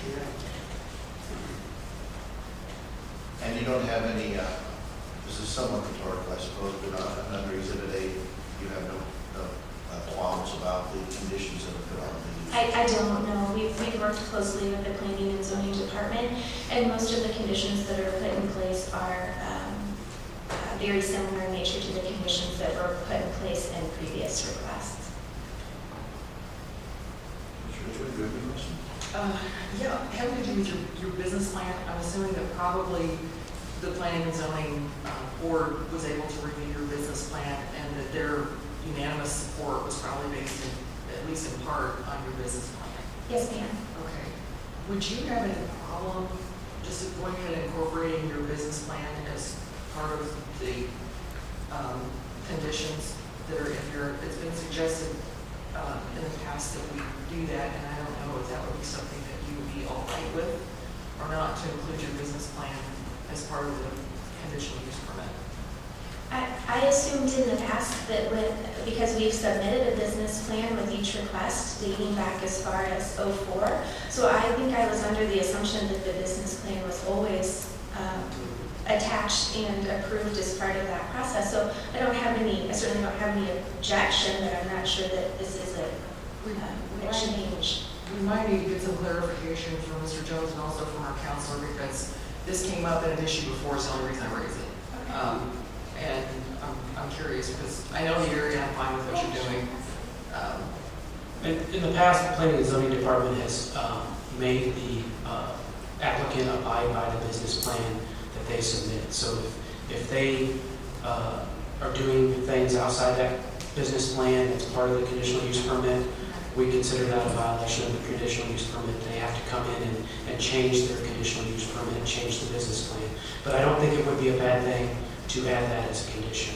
Yeah. And you don't have any, this is somewhat rhetorical, I suppose, but under Exhibit A, you have no qualms about the conditions that are put on the use? I don't know. We've worked closely with the planning and zoning department, and most of the conditions that are put in place are very similar in nature to the conditions that were put in place in previous requests. Mr. Richard, do you have any questions? Yeah, having to do with your business plan, I'm assuming that probably the planning and zoning board was able to review your business plan and that their unanimous support was probably based in, at least in part, on your business plan. Yes, ma'am. Okay. Would you have any problem just going ahead and incorporating your business plan as part of the conditions that are in your, it's been suggested in the past that we do that, and I don't know if that would be something that you would be all right with or not, to include your business plan as part of the conditional use permit. I assumed in the past that because we've submitted a business plan with each request dating back as far as '04, so I think I was under the assumption that the business plan was always attached and approved as part of that process. So I certainly don't have any objection, but I'm not sure that this is a change. We might need to get some clarification from Mr. Jones and also from our counselor, because this came up in an issue before, so the only reason I raised it. And I'm curious, because I know the area, I'm fine with what you're doing. In the past, the planning and zoning department has made the applicant abide by the business plan that they submit. So if they are doing things outside that business plan that's part of the conditional use permit, we consider that a violation of the conditional use permit. They have to come in and change their conditional use permit, change the business plan. But I don't think it would be a bad thing to add that as a condition,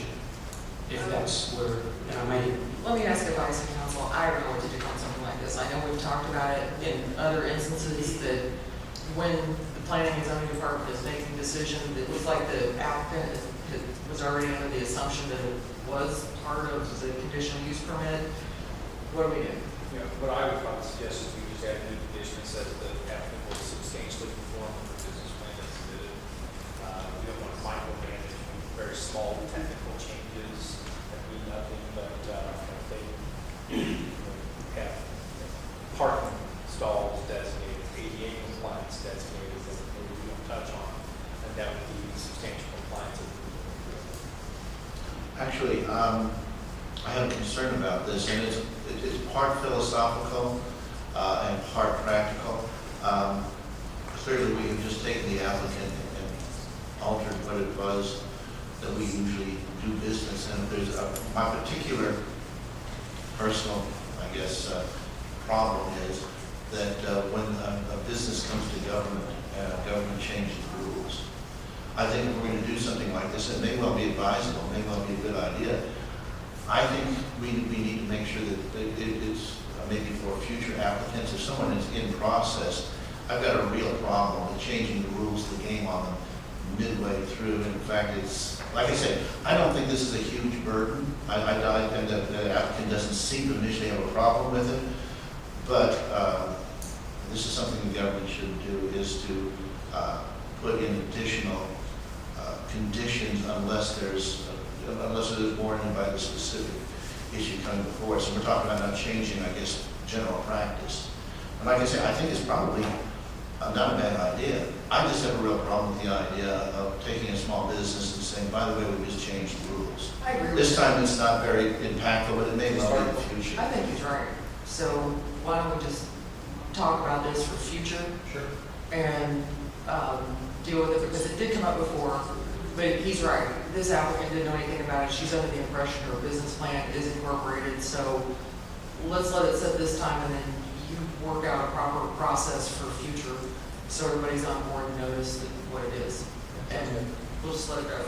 if that's where, and I may. Let me ask advice of counsel. I don't know what to do on something like this. I know we've talked about it in other instances that when the planning and zoning department is making a decision, it looks like the applicant was already under the assumption that it was part of the conditional use permit. What do we do? Yeah, what I would probably suggest is we just add a new condition that says the applicant will substantially conform with the business plan that's submitted. We don't want to micromanage very small technical changes that mean nothing, but if they have parking stalls designated, ADA compliance designated, that maybe we don't touch on, and that would be substantial compliance. Actually, I have a concern about this, and it's part philosophical and part practical. Clearly, we have just taken the applicant and altered what it was that we usually do business, and there's my particular personal, I guess, problem is that when a business comes to government, government changes the rules. I think if we're going to do something like this, it may well be advisable, may well be a good idea. I think we need to make sure that it's maybe for future applicants, if someone is in process, I've got a real problem with changing the rules of the game on them midway through. In fact, it's, like I said, I don't think this is a huge burden. And the applicant doesn't seem to initially have a problem with it, but this is something the government should do, is to put in additional conditions unless there's warranted by the specific issue coming before us. And we're talking about not changing, I guess, general practice. And like I said, I think it's probably not a bad idea. I just have a real problem with the idea of taking a small business and saying, by the way, we just changed the rules. I agree with This you. time it's not very impactful, but it may well be in the future. I think he's right. So why don't we just talk about this for future? Sure. And deal with it, because it did come up before, but he's right. This applicant didn't know anything about it. She's under the impression her business plan is incorporated, so let's let it sit this time, and then you work out a proper process for future, so everybody's on board and knows that what it is. And we'll just let it go.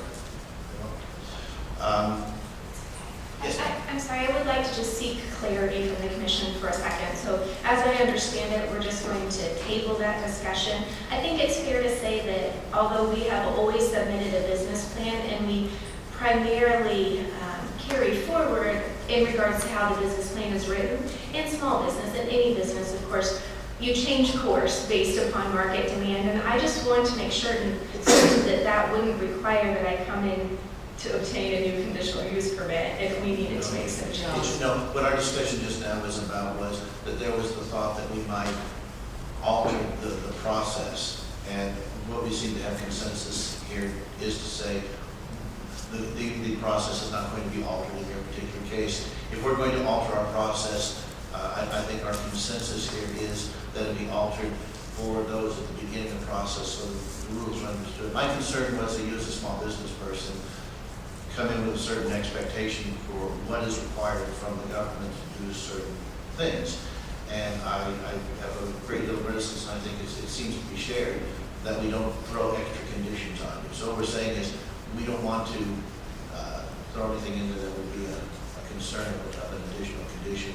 Yes, ma'am. I'm sorry, I would like to just seek clarity from the commission for a second. So as I understand it, we're just going to table that discussion. I think it's fair to say that although we have always submitted a business plan and we primarily carry forward in regards to how the business plan is written, in small business, in any business, of course, you change course based upon market demand. And I just want to make certain that that wouldn't require that I come in to obtain a new conditional use permit if we needed to make some changes. No, what our discussion just now was about was that there was the thought that we might alter the process. And what we seem to have consensus here is to say the process is not going to be altered in your particular case. If we're going to alter our process, I think our consensus here is that it be altered for those at the beginning of the process so the rules are understood. My concern was that you as a small business person come in with a certain expectation for what is required from the government to do certain things. And I have a great deal of reticence, and I think it seems to be shared, that we don't throw extra conditions on you. So what we're saying is we don't want to throw anything in there that would be a concern of an additional condition.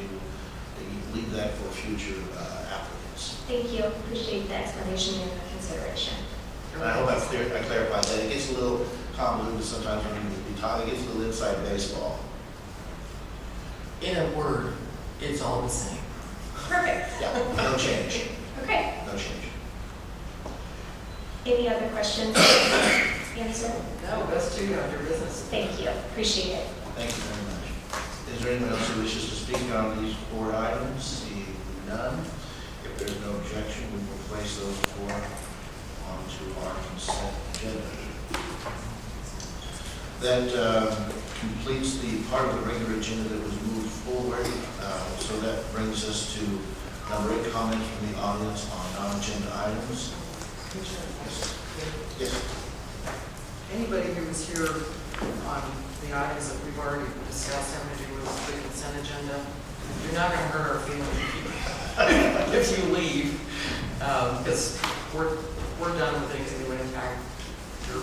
You leave that for future applicants. Thank you. Appreciate the explanation and the consideration. And I hope I clarified that. It gets a little convoluted sometimes when we talk. It gets a little inside baseball. In a word, it's all the same. Perfect. Yeah, no change. Okay. No change. Any other questions? Answer? No, best to you on your business. Thank you. Appreciate it. Thank you very much. Is there anyone else who wishes to speak on these 4 items? Seeing none, if there's no objection, we will place those 4 onto our consent agenda. That completes the part of the regular agenda that was moved forward. So that brings us to number 8, comments from the audience on non-agenda items. Yes. Anybody who was here on the items that we've already discussed having to do with the consent agenda, you're not going to hurt our feelings if you leave, because we're done with things that would impact your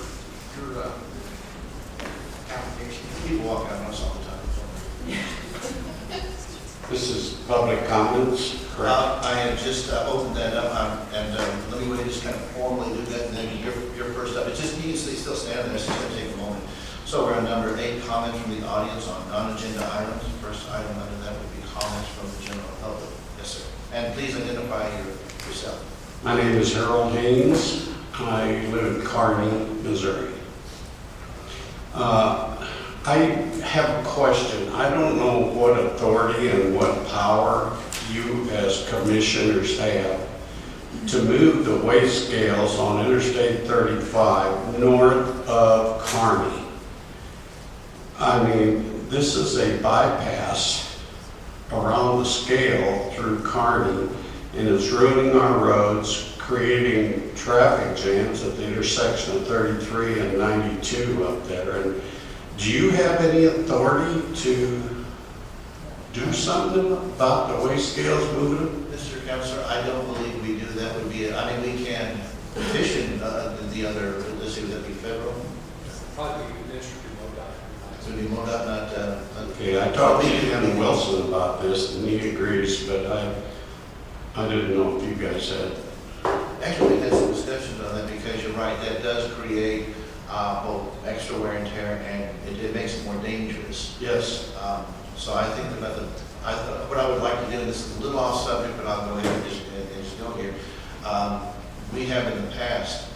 application. People walk out on us all the time. This is public comments, correct? I have just opened that up, and let me just kind of formally do that, and then you're first up. It's just, you can still stand there, so it's going to take a moment. So we're on number 8, comments from the audience on non-agenda items. First item under that would be comments from the general public. Yes, sir. And please identify yourself. My name is Harold Haynes. I live in Kearney, Missouri. I have a question. I don't know what authority and what power you as commissioners have to move the weigh scales on Interstate 35 north of Kearney. I mean, this is a bypass around the scale through Kearney, and it's ruining our roads, creating traffic jams at the intersection of 33 and 92 up there. And do you have any authority to do something about the weigh scales moving? Mr. Counselor, I don't believe we do. That would be, I mean, we can petition the other, let's see, would that be federal? Probably administrative MoDOT. It would be MoDOT, not. Okay, I talked to Ken Wilson about this, and he agrees, but I didn't know if you guys had. Actually, we had some discussions on that, because you're right, that does create both extra wear and tear, and it makes it more dangerous. Yes. So I think about what I would like to do, and this is a little off subject, but I'll go ahead and just go here. We have in the past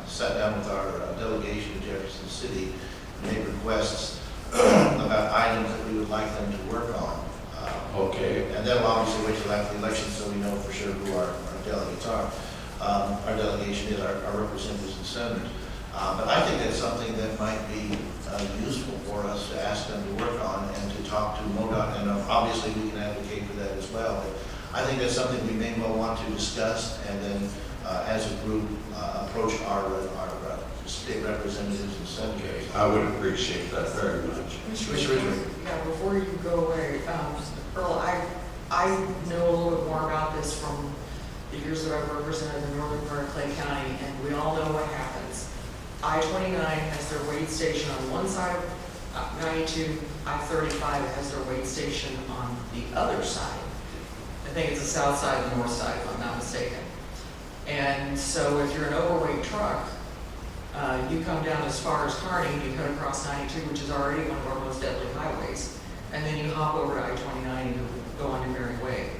sat down with our delegation to Jefferson City, and made requests about items that we would like them to work on. Okay. And then we'll obviously wait till after the election so we know for sure who our delegates are. our delegation is, our representatives and senators. But I think that's something that might be useful for us to ask them to work on and to talk to MoDOT, and obviously we can advocate for that as well. But I think that's something we may well want to discuss, and then as a group approach our state representatives and senators. I would appreciate that very much. Commissioner Ridgway. Yeah, before you go away, Earl, I know a little bit more about this from the years that I've represented the northern part of Clay County, and we all know what happens. I-29 has their weigh station on one side of 92, I-35 has their weigh station on the other side. I think it's the south side and the north side, if I'm not mistaken. And so if you're an overweight truck, you come down as far as Kearney, you cut across 92, which is already one of our most deadly highways, and then you hop over to I-29 and you go onto Mary Way.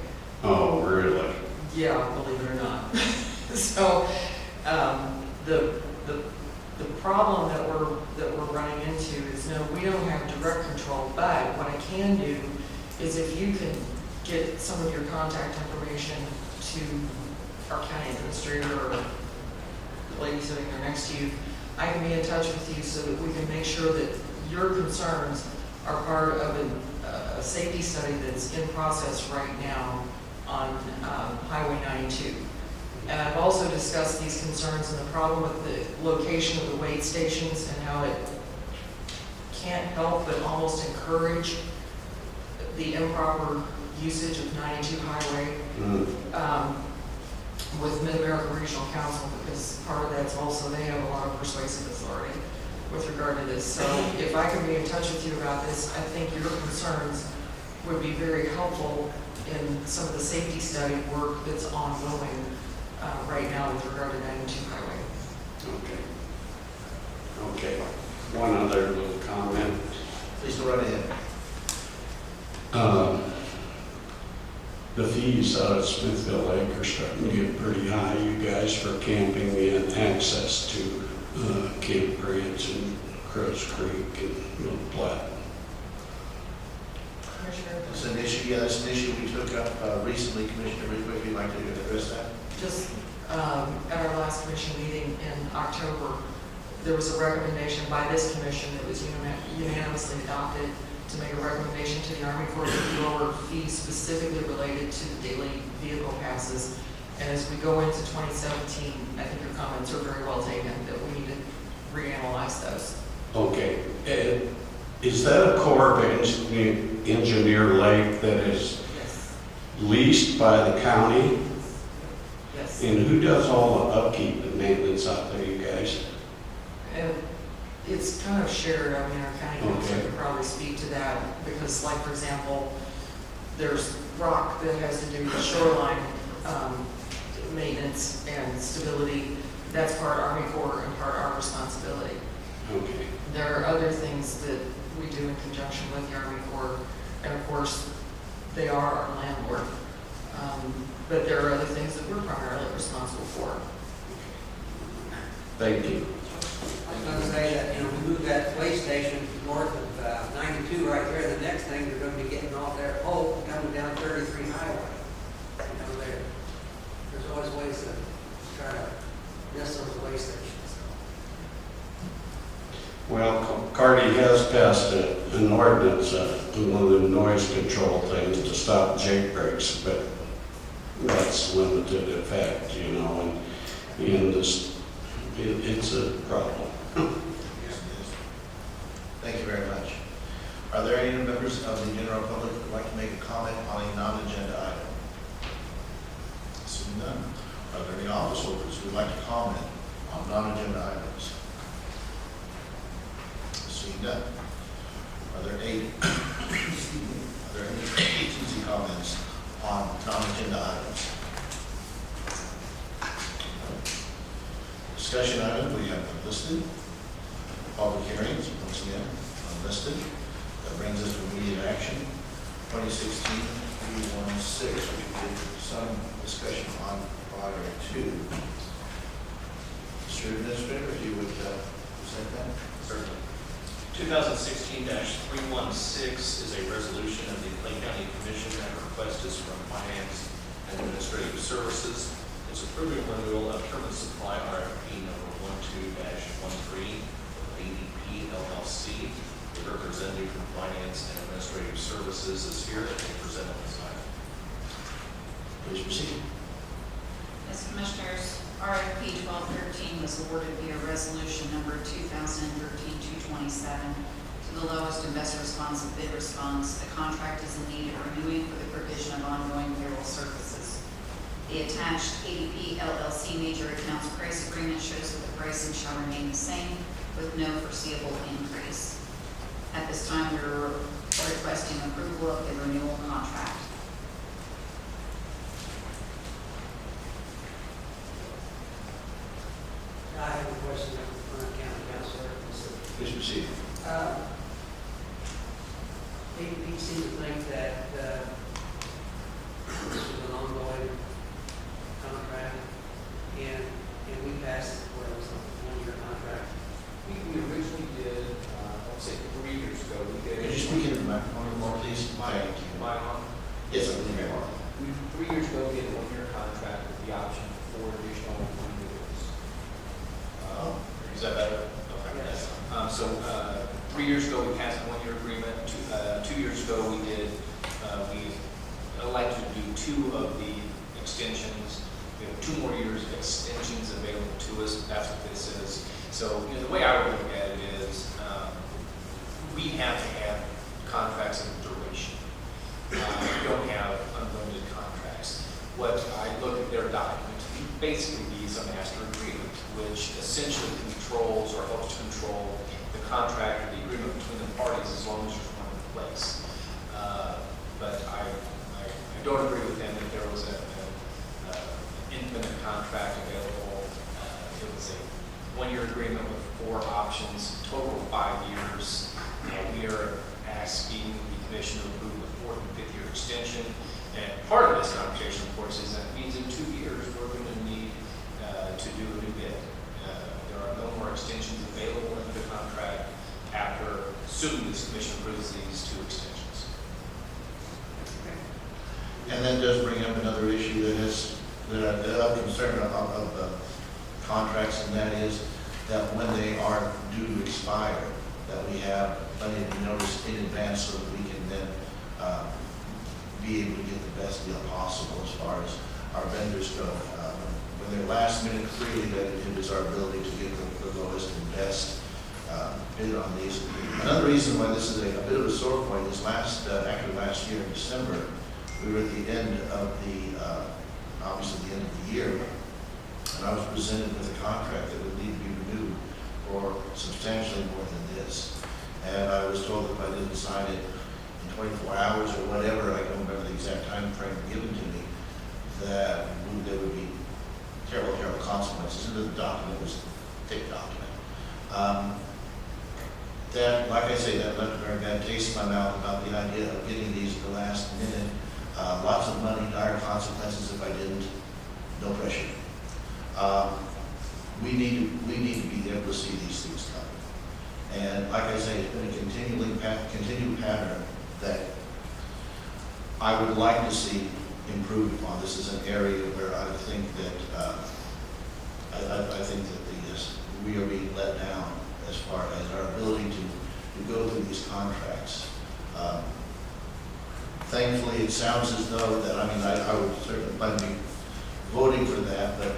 Oh, really? Yeah, believe it or not. So, the problem that we're running into is, no, we don't have direct control, but what I can do is if you can get some of your contact information to our county administrator or the lady sitting there next to you, I can be in touch with you so that we can make sure that your concerns are part of a safety study that's in process right now on Highway 92. And I've also discussed these concerns and the problem with the location of the weigh stations and how it can't help but almost encourage the improper usage of 92 Highway with Mid-America Regional Council, because part of that's also, they have a lot of persuasive authority with regard to this. So if I can be in touch with you about this, I think your concerns would be very helpful in some of the safety study work that's ongoing right now with regard to 92 Highway. Okay. One other little comment. Please go right ahead. The fees out at Smithville Lake are starting to get pretty high, you guys, for camping and access to campgrounds in Crows Creek and Little Platte. Commissioner? It's an issue, yeah, that's an issue we took up recently. Commissioner Ridgway, if you'd like to address that. Just at our last commission meeting in October, there was a recommendation by this commission that was unanimously adopted to make a recommendation to the Army Corps to lower fees specifically related to the daily vehicle passes. And as we go into 2017, I think your comments are very well taken, that we need to reanalyze those. Okay. Is that a Corps of Engineer lake that is Yes. leased by the county? Yes. And who does all the upkeep and maintenance out there, you guys? And it's kind of shared. I mean, our county council Okay. could probably speak to that, because like, for example, there's rock that has to do with shoreline maintenance and stability. That's part Army Corps and part our responsibility. Okay. There are other things that we do in conjunction with the Army Corps, and of course, they are our landlord. But there are other things that we're primarily responsible for. Thank you. I was gonna say that, you know, we moved that weigh station north of 92 right there. The next thing, they're gonna be getting off there at Hope, coming down 33 Highway. You know, there's always ways to try to miss those weigh stations. Well, Carty has passed an ordinance, one of the noise control things to stop jake brakes, but that's limited effect, you know, and this, it's a problem. Thank you very much. Are there any members of the general public who would like to make a comment on a non-agenda item? Seeing none. Are there any office holders who would like to comment on non-agenda items? Seeing none. Are there any agency comments on non-agenda items? Discussion item, we have listed. Public hearings, once again, unlisted. That brings us to immediate action. 2016-316, which we did some discussion on prior to. Mr. Administrator, if you would present that. Certainly. 2016-316 is a resolution of the Clay County Commission. That request is from Finance and Administrative Services. is approving renewal of Terminal Supply RFP number 12-13 with ADP LLC. The representative from Finance and Administrative Services is here and will present on this item. Please proceed. As Commissioners, RFP 1213 was awarded via resolution number 2013-227 to the lowest and best responsive bid response. The contract is in need of renewing for the provision of ongoing payroll services. The attached ADP LLC major accounts price agreement shows that the pricing shall remain the same with no foreseeable increase. At this time, we are requesting approval of the renewal contract. I have a question for the county councilor. Please proceed. ADP seems to think that this is an ongoing contract, and we passed, what was it, a one-year contract. We originally did, I'll say 3 years ago, we did. Could you speak into the microphone more, please? Thank you. Am I on? Yes, I believe you are. 3 years ago, we did a one-year contract with the option for 4 additional renewals. Is that better? Okay. Yes. 3 years ago, we passed a one-year agreement. 2 years ago, we elected to do 2 of the extensions. We have 2 more years of extensions available to us. That's what this is. So, the way I would look at it is, we have to have contracts of duration. We don't have unlimited contracts. What I look at their document, basically is a master agreement, which essentially controls or helps to control the contract or the agreement between the parties as long as there's one in place. But I don't agree with them that there was an infinite contract available. It was a one-year agreement with 4 options, total of 5 years. We are asking the commission to approve the 4th and 5th year extension. And part of this conversation, of course, is that means in 2 years, we're going to need to do a new bid. There are no more extensions available under the contract after, assuming this commission approves these 2 extensions. And that does bring up another issue that I'm concerned of the contracts, and that is that when they are due to expire, that we have plenty of notice in advance so that we can then be able to get the best deal possible as far as our vendors go. When they're last minute, clearly that inhibits our ability to get the lowest and best bid on these. Another reason why this is a bit of a sore point is after last year in December, we were at the end of obviously the end of the year, and I was presented with a contract that would need to be renewed for substantially more than this. And I was told that if I didn't sign it in 24 hours or whatever, I don't remember the exact time frame given to me, that there would be terrible, terrible consequences. And the document was a thick document. That, like I say, that left a very bad taste in my mouth about the idea of getting these at the last minute. Lots of money, dire consequences if I didn't, no pressure. We need to be able to see these things coming. And like I say, it's been a continued pattern that I would like to see improved upon. This is an area where I think that we are being let down as far as our ability to go through these contracts. Thankfully, it sounds as though that, I would certainly plan to be voting for that, but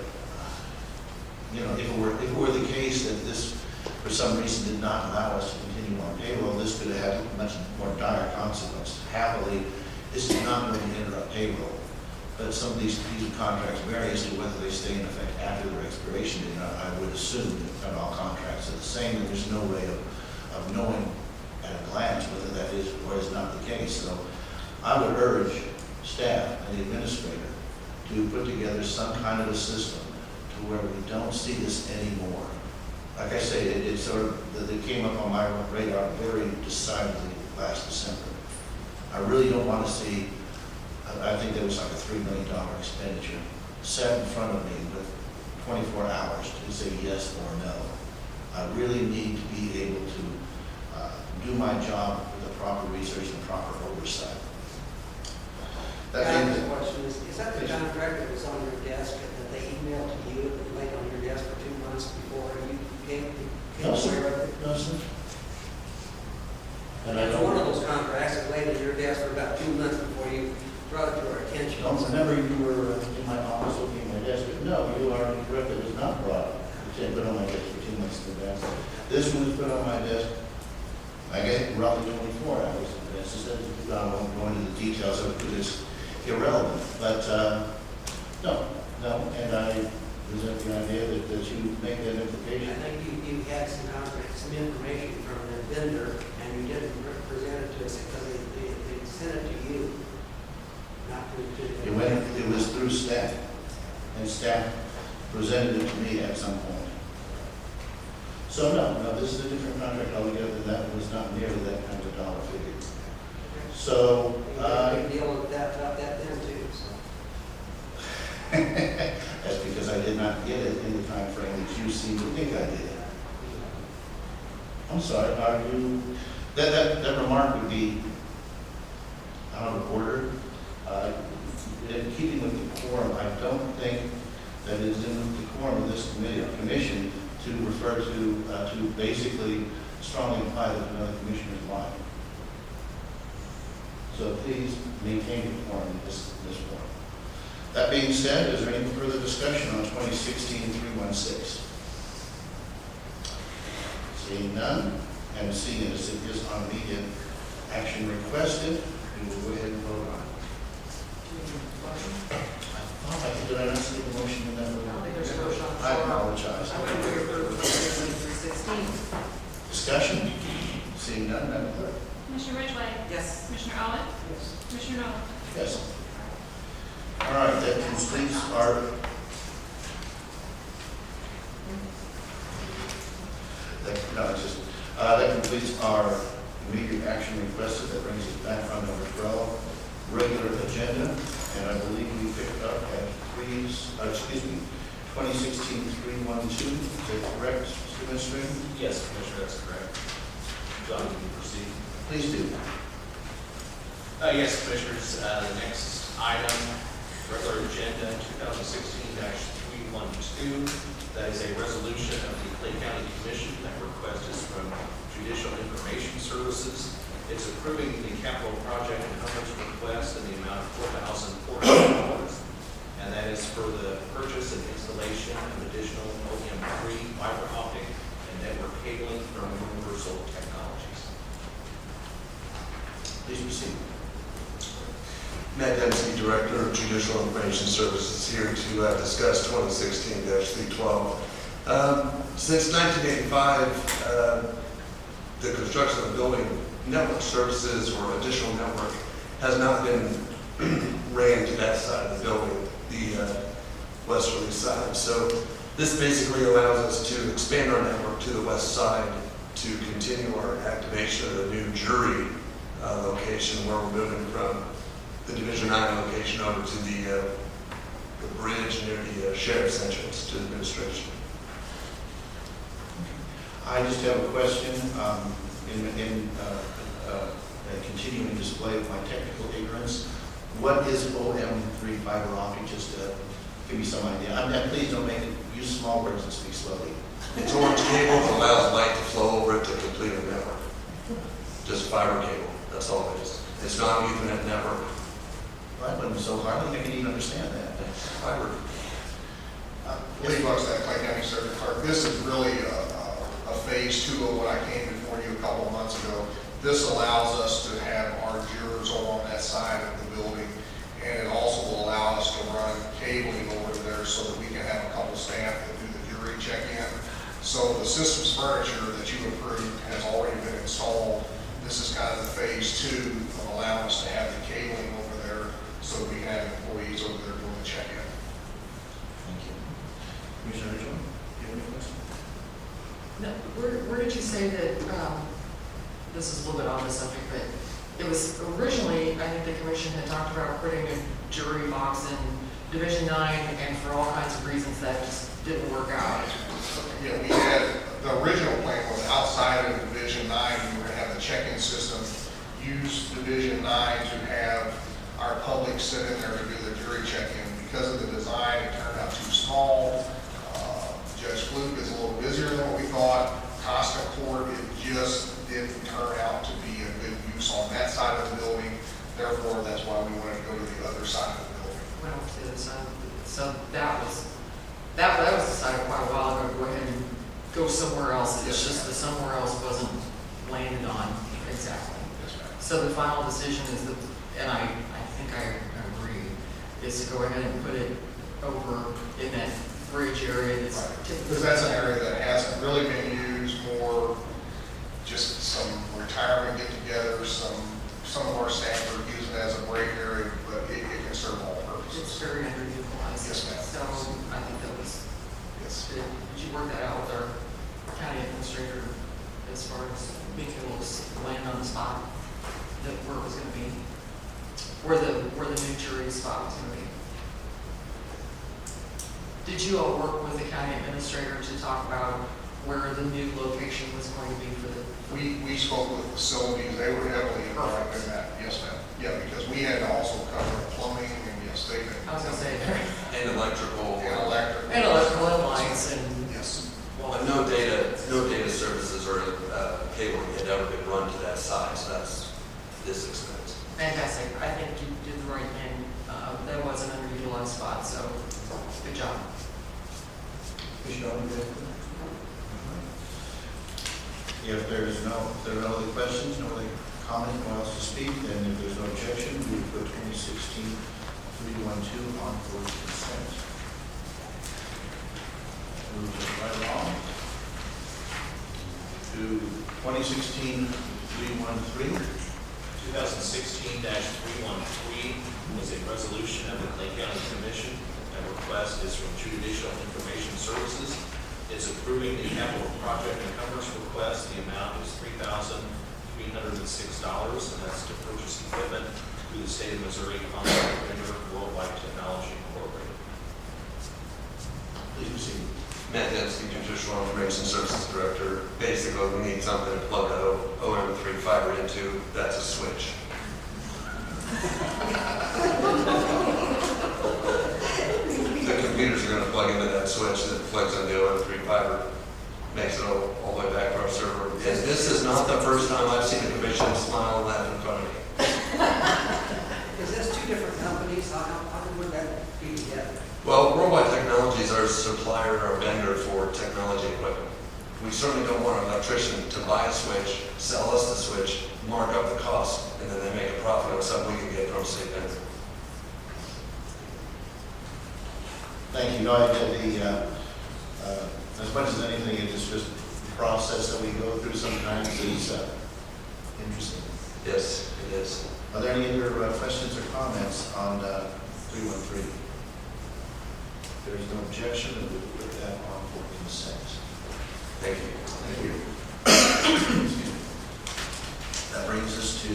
if it were the case that this, for some reason, did not allow us to continue on payroll, this could have had much more dire consequences. Happily, this is not going to interrupt payroll, but some of these contracts vary as to whether they stay in effect after their expiration date. I would assume that not all contracts are the same, and there's no way of knowing at a glance whether that is or is not the case. So I would urge staff and the administrator to put together some kind of a system to where we don't see this anymore. Like I say, it came up on my radar very decidedly last December. I really don't want to see, I think there was like a $3 million expenditure set in front of me with 24 hours to say yes or no. I really need to be able to do my job with the proper research and proper oversight. That I being, have a question. Is that the contract that was on your desk and that they emailed to you and laid on your desk for 2 months before you came No, sir. aware of it? no, sir. And I It's don't. one of those contracts that laid on your desk for about 2 months before you brought it to our attention. Don't remember you were in my office looking at my desk, but no, you are incorrect, it was not brought. It had been on my desk for 2 months in advance. This one was put on my desk, I guess, roughly 24 hours in advance. Instead of, I won't go into the details of it, because it's irrelevant. But, no, and I present the idea that you make that I implication. think you had some contract, some information from the vendor and you didn't present it to us because they sent it to you, not to the. It was through staff, and staff presented it to me at some point. So no, this is a different contract altogether, that was not nearly that kind of dollar figure. So, You had a big deal with that, about that then too, so. that's because I did not get it in the time frame that you seem to think I did. I'm sorry, are you, that remark would be out of order. In keeping with the quorum, I don't think that it is in the quorum of this committee or commission to refer to basically strongly imply that another commissioner is lying. So please maintain the quorum in this forum. That being said, is there any further discussion on 2016-316? Seeing none, and seeing as it is on immediate action requested, we will go ahead and vote on it. Did I not see the motion in that? I don't think there's a motion on the I floor. apologize. I would we approve 2016. Discussion? Seeing none, Madam Clerk? Commissioner Ridgway? Yes. Commissioner Arlen? Yes. Commissioner Nolan? Yes. All right, that completes our... That completes our immediate action requested. That brings us back on number 12, regular agenda. And I believe we picked up at 2016-312. Is that correct, Mr. Administrator? Yes, Commissioner, that's correct. John, you can proceed. Please do. Yes, Commissioners, the next item, regular agenda 2016-312. That is a resolution of the Clay County Commission. That request is from Judicial Information Services. It's approving the capital project encumbrance request in the amount of $4,400. And that is for the purchase and installation of additional OM3 fiber optic and network cabling from Universal Technologies. Please proceed. Matt Dempsey, Director of Judicial Information Services, here to discuss 2016-312. Since 1985, the construction of the building network services or additional network has not been ran to that side of the building, the westerly side. So this basically allows us to expand our network to the west side to continue our activation of the new jury location where we're moving from the Division 9 location over to the bridge near the sheriff's entrance to the administration. I just have a question in a continuing display of my technical ignorance. What is OM3 fiber optic? Just to give me some idea. And please don't make it, use small words and speak slowly. It's orange cable that allows light to flow over it to complete a network. Just fiber cable, that's all it is. It's not an Ethernet network. That wasn't so hard. I don't think I can even understand that. Fiber. Lee Bucks, that Clay County Circuit Clerk. This is really a phase 2 of what I came before you a couple of months ago. This allows us to have our jurors along that side of the building, and it also will allow us to run cabling over there so that we can have a couple staff that do the jury check-in. So the systems furniture that you approved has already been installed. This is kind of the phase 2 of allowing us to have the cabling over there so that we can have employees over there doing the check-in. Thank you. Commissioner Ridgway, do you have any questions? No, where did you say that, this is a little bit on the subject, but it was originally, I think the commission had talked about putting a jury box in Division 9, and for all kinds of reasons that just didn't work out. Yeah, we had, the original plan was outside of Division 9, we were going to have the check-in system use Division 9 to have our public sit in there to do their jury check-in. Because of the design, it turned out too small. Judge Fluke is a little busier than what we thought. Costa Court, it just didn't turn out to be a good use on that side of the building. Therefore, that's why we wanted to go to the other side of the building. Well, so that was decided quite a while ago, to go ahead and go somewhere else. It's Yes, just ma'am. that somewhere else wasn't landed on exactly. Yes, ma'am. So the final decision is that, and I think I agree, is to go ahead and put it over in that bridge area that's Right. typically. Because that's an area that hasn't really been used, more just some retirement get-togethers, some of our staff are using it as a break area, but it can serve all It's purposes. very underutilized. Yes, ma'am. So I think that was, Yes. did you work that out with our county administrator as far as being able to land on the spot that where it was gonna be? Where the new jury spot was gonna be? Did you all work with the county administrator to talk about where the new location was going to be for the? We spoke with facilities, they were heavily involved in that, yes, ma'am. Yeah, because we had to also cover plumbing and, yes, they did. I was gonna say, And electrical. And electric. and electrical and lights and. Yes. But no data services or cabling had ever been run to that size, that's this expense. Fantastic. I think you did the right thing. That was an underutilized spot, so good job. If there are no other questions, no other comment, no one else to speak, then if there's no objection, we put 2016-312 on for consent. Move it right along to 2016-313. 2016-313 was a resolution of the Clay County Commission. That request is from Judicial Information Services. It's approving the capital project encumbrance request. The amount is $3,306, and that's to purchase equipment through the state of Missouri contract vendor Worldwide Technology Incorporated. Please proceed. Matt Dembski, Judicial Information Services Director. Basically, we need something to plug that OM3 fiber into. That's a switch. The computers are going to plug into that switch that plugs into the OM3 fiber, makes it all the way back to our server. And this is not the first time I've seen the commission smile and laugh in front of me. Is this two different companies? How would that be together? Well, Worldwide Technology is our supplier, our vendor for technology equipment. We certainly don't want an electrician to buy a switch, sell us the switch, mark up the cost, and then they make a profit on something we can get from a state vendor. Thank you. No, as much as anything, it's just the process that we go through sometimes is interesting. Yes, it is. Are there any other questions or comments on 313? There is no objection, and we will put that on for consent. Thank you. Thank you. Excuse me. That brings us to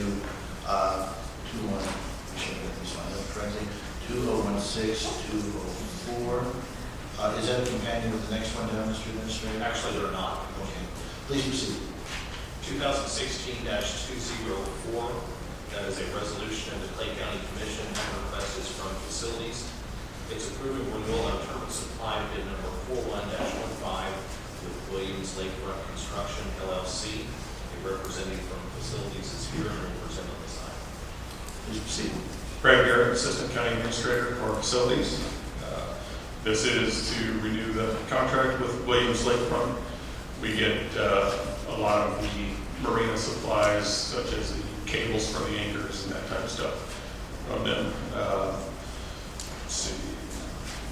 216, correctly, 2016-204. Is that a companion with the next one down, Mr. Administrator? Actually, they're not. Okay. Please proceed. 2016-204, that is a resolution of the Clay County Commission. That request is from Facilities. It's approving renewal of term and supply bid number 41-15 with Williams Lakefront Construction LLC. A representative from Facilities is here and will present on this item. Please proceed. Brad Garrett, Assistant County Administrator for Facilities. This is to renew the contract with Williams Lakefront. We get a lot of the marina supplies, such as the cables for the anchors and that type of stuff from them. Let's see,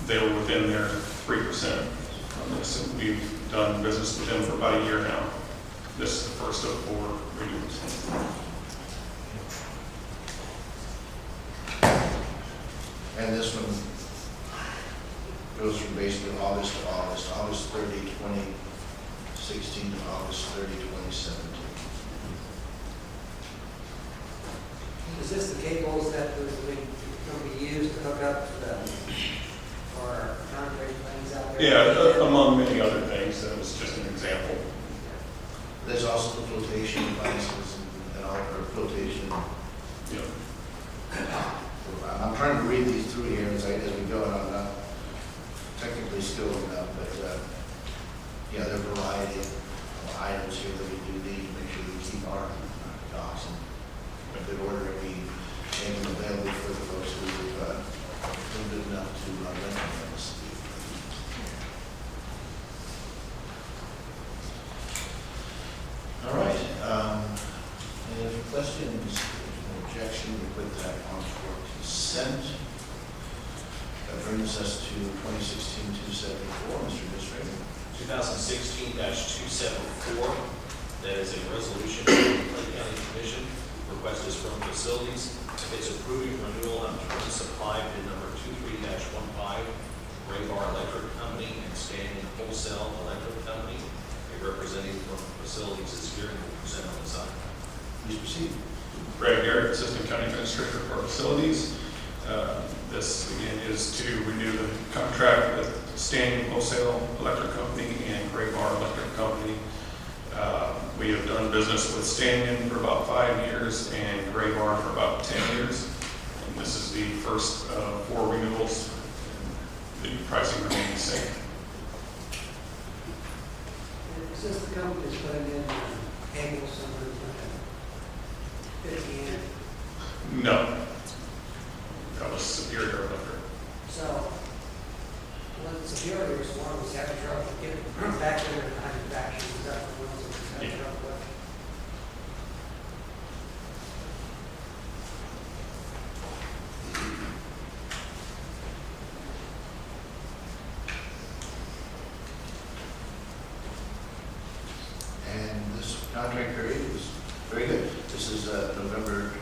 they were within their 3% on this, and we've done business with them for about a year now. This is the first of 4 renewals. And this one goes from basically August to August, August 30, 2016 to August 30, 2017. Is this the cables that will be used to hook up to the, or concrete things out there? Yeah, among many other things. That was just an example. There's also the flotation devices and all, or flotation Yeah. for read these through here as we go, and I'm not technically skilled enough, but, yeah, there are a variety of items here that we do need to make sure we keep our docks in good order, and we make them available for the folks who have been good enough to rent them from us. All right, any other questions? No objection, we put that on for consent. That brings us to 2016-274, Mr. Administrator. 2016-274, that is a resolution of the Clay County Commission. Request is from Facilities. It's approving renewal on term supply bid number 23-15, Raybar Electric Company and Standing Wholesale Electric Company. A representative from Facilities is here and will present on this item. Please proceed. Brad Garrett, Assistant County Administrator for Facilities. This, again, is to renew the contract with Standing Wholesale Electric Company and Graybar Electric Company. We have done business with Standing for about 5 years and Graybar for about 10 years. And this is the first 4 renewals. The pricing remains the same. Since the company's putting in cables, somebody's going to fit in. No. That was Superior Electric. So, when Superior's one was having trouble getting back to their manufacturing, is that the ones that was having Yeah. trouble with? And this contract period is very good. This is November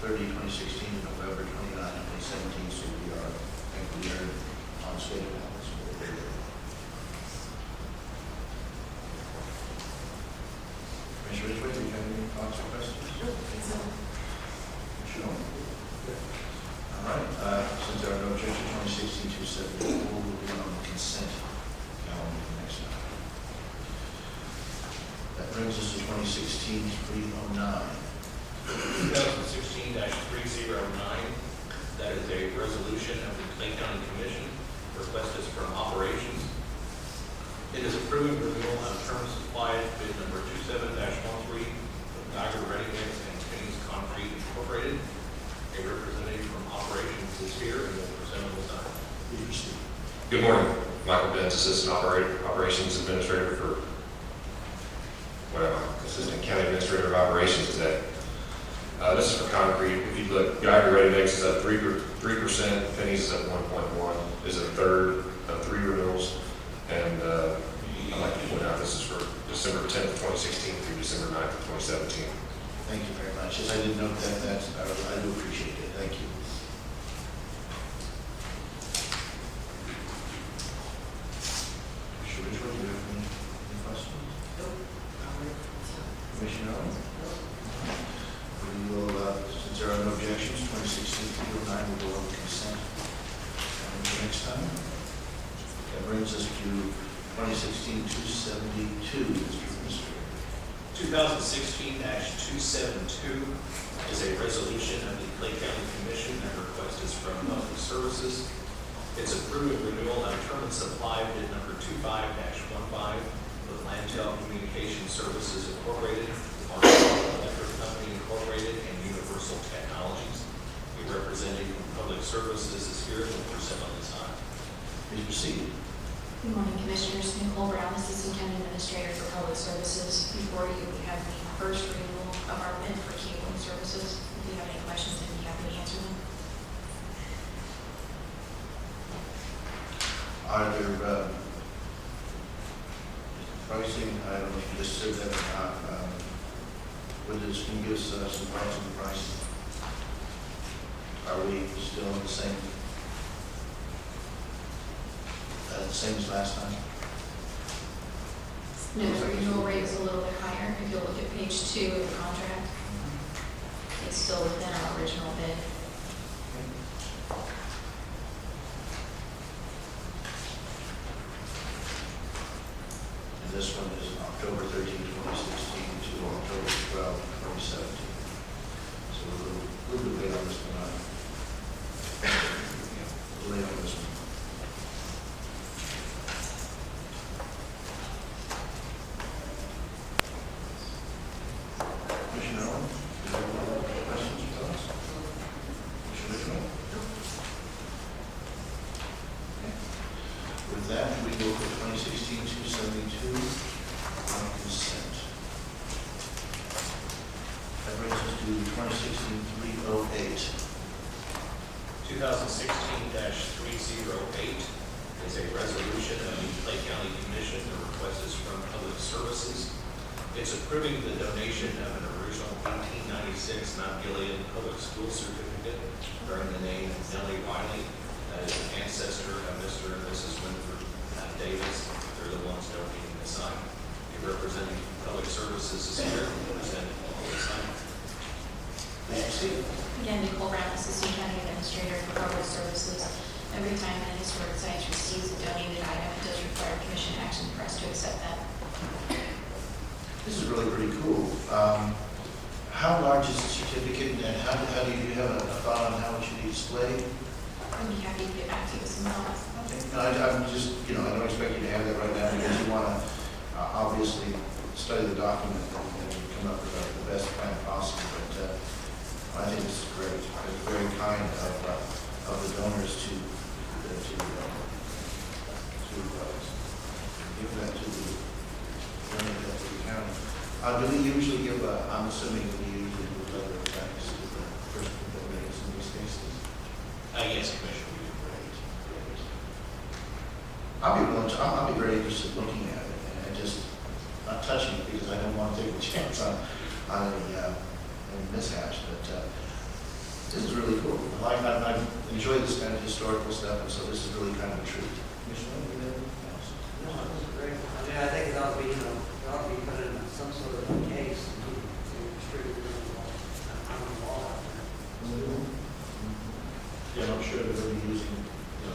30, 2016, and November 29, 2017, so we are, I think we are on schedule now. So we're very good. Commissioner Ridgway, do you have any thoughts or questions? Sure. All right, since there are no objections, 2016-274 will be on the consent calendar for next time. That brings us to 2016-309. 2016-309, that is a resolution of the Clay County Commission. Request is from Operations. It is approving renewal on term supply bid number 27-13 with Geiger Ready Mix and Kenny's Concrete Incorporated. A representative from Operations is here and will present on this item. Please proceed. Good morning, Michael Benz, Assistant Operations Administrator for, Assistant County Administrator of Operations today. This is for concrete. If you look, Geiger Ready Mix is at 3%, Penny's is at 1.1, is a third of 3 renewals. And I'd like to point out this is for December 10th, 2016 through December 9th, 2017. Thank you very much. Yes, I did note that. I do appreciate it. Thank you. Commissioner Ridgway, do you have any questions? Commissioner Owen? We will, since there are no objections, 2016-309 will go on consent. And next time, that brings us to 2016-272, Mr. Administrator. 2016-272 is a resolution of the Clay County Commission and request is from Public Services. It's approving renewal on term and supply bid number 25-15 with Lantel Communication Services Incorporated, Arkansas Electric Company Incorporated, and Universal Technologies. A representative from Public Services is here and will present on this item. Please proceed. Good morning, Commissioners. Nicole Brown, Assistant County Administrator for Public Services. Before you, we have the first renewal of our bid for cabling services. If you have any questions, I'd be happy to answer them. Are there pricing, I don't know if you just said that or not, can you give us some thoughts on the pricing? Are we still in the same as last time? No, the renewal rate is a little bit higher. If you'll look at page 2 of the contract, it's still within our original bid. And this one is October 13, 2016 to October 12, 2017. So we're a little bit late on this one. 2016-308. 2016-308 is a resolution of the Clay County Commission. The request is from Public Services. It's approving the donation of an original 1896 Mount Gilead Public School certificate bearing the name Nellie Wiley. That is an ancestor of Mr. and Mrs. Winford Davis. They're the ones donating the sign. Representing Public Services is here, representing all the sign. Please proceed. Again, Nicole Brown, Assistant County Administrator for Public Services. Every time an historic site receives a donated item, it does require commission action for us to accept that. This is really pretty cool. How large is the certificate, and how do you have a thought on how it should be displayed? I'd be happy to get back to you with some thoughts. No, I'm just, I don't expect you to have that right now, because you want to obviously study the document and come up with the best plan possible, but I think this is great. It's very kind of the donors to give that to the county. Do we usually give, I'm assuming that we usually do a letter of thanks to the person who donates in these cases? Yes, Commissioner. I'll be very interested in looking at it and just not touching it because I don't want to take a chance on any mishaps. But this is really cool. I enjoy this kind of historical stuff, and so this is really kind of a treat. Commissioner, do you have anything else? No, this is great. I mean, I think it ought to be, it ought to be put in some sort of case to distribute it on the wall out there. Yeah, I'm sure that they'll be using, the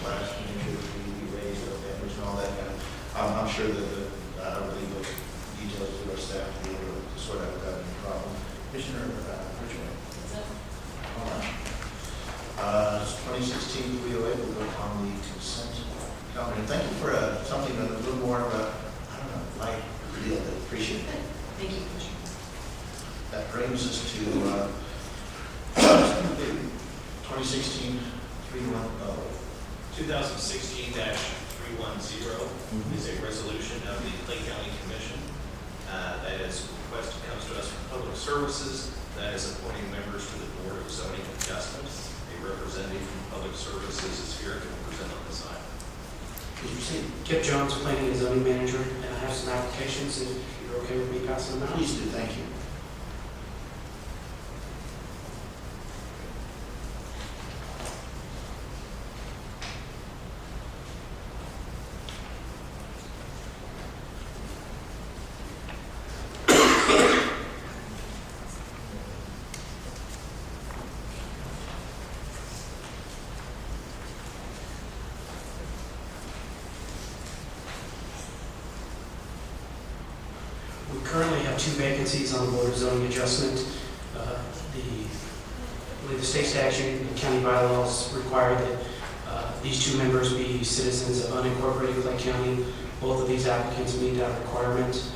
flash to make sure that we erase the damage and all that kind of. I'm sure that the legal details to our staff to be able to sort out without any problem. Commissioner Ridgway. All right. 2016-308 will go on the consent calendar. And thank you for something a little more of a, light deal. I appreciate it. Thank you, Commissioner. That brings us to 2016-310. 2016-310 is a resolution of the Clay County Commission. That is, request comes to us from Public Services. That is appointing members to the Board of Zoning Adjustment. A representative from Public Services is here to present on this item. Did you see Kip Jones, Planning and Zoning Manager, and I have some applications, if you're okay with me passing them out? Please do, thank you. We currently have 2 vacancies on the Board of Zoning Adjustment. I believe the state statute and county bylaws require that these 2 members be citizens of unincorporated Clay County. Both of these applicants meet that requirement.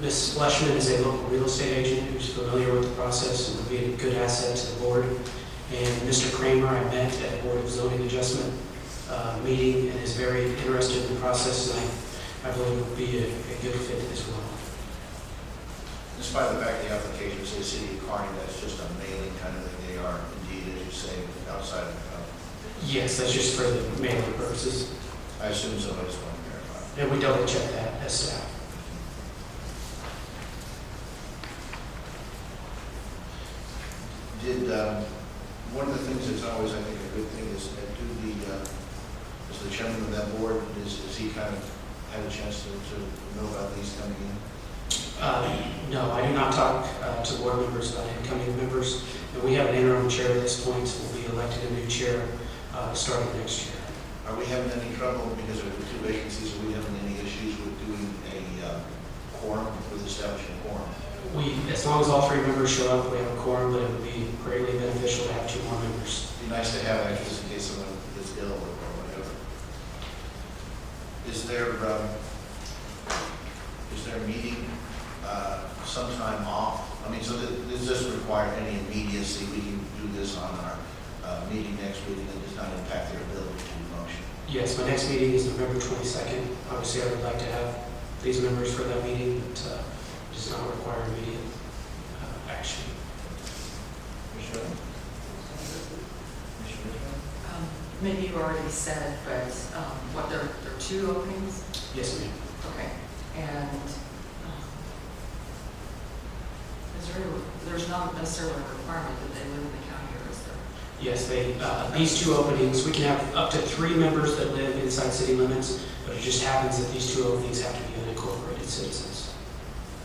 Ms. Fleshman is a local real estate agent who's familiar with the process and will be a good asset to the board. And Mr. Kramer, I met at the Board of Zoning Adjustment meeting and is very interested in the process, and I believe will be a good fit as well. Despite the fact the application says City of Kearney, that's just a mailing kind of thing. They are indeed, as you say, outside of the county. Yes, that's just for the mailing purposes. I assume so, I just want to verify. And we double check that as staff. Did, one of the things that's always, I think, a good thing is that is the chairman of that board, is he kind of had a chance to know about these coming in? No, I do not talk to board members about incoming members. And we have an interim chair at this point, so we'll be elected a new chair starting next year. Are we having any trouble, because of the 2 vacancies, are we having any issues with doing a quorum, with establishing a quorum? As long as all 3 members show up, we have a quorum, but it would be greatly beneficial to have 2 more members. It'd be nice to have that, just in case someone is ill or whatever. Is there a meeting sometime off? I mean, so does this require any immediacy? We can do this on our meeting next week, and it does not impact their ability to function. Yes, my next meeting is November 22nd. Obviously, I would like to have these members for that meeting, but does not require immediate action. maybe you already said, but what, there are 2 openings? Yes, ma'am. Okay, and there's not necessarily a requirement that they live in the county, or is there? Yes, these 2 openings, we can have up to 3 members that live inside city limits, but it just happens that these 2 openings have to be unincorporated citizens.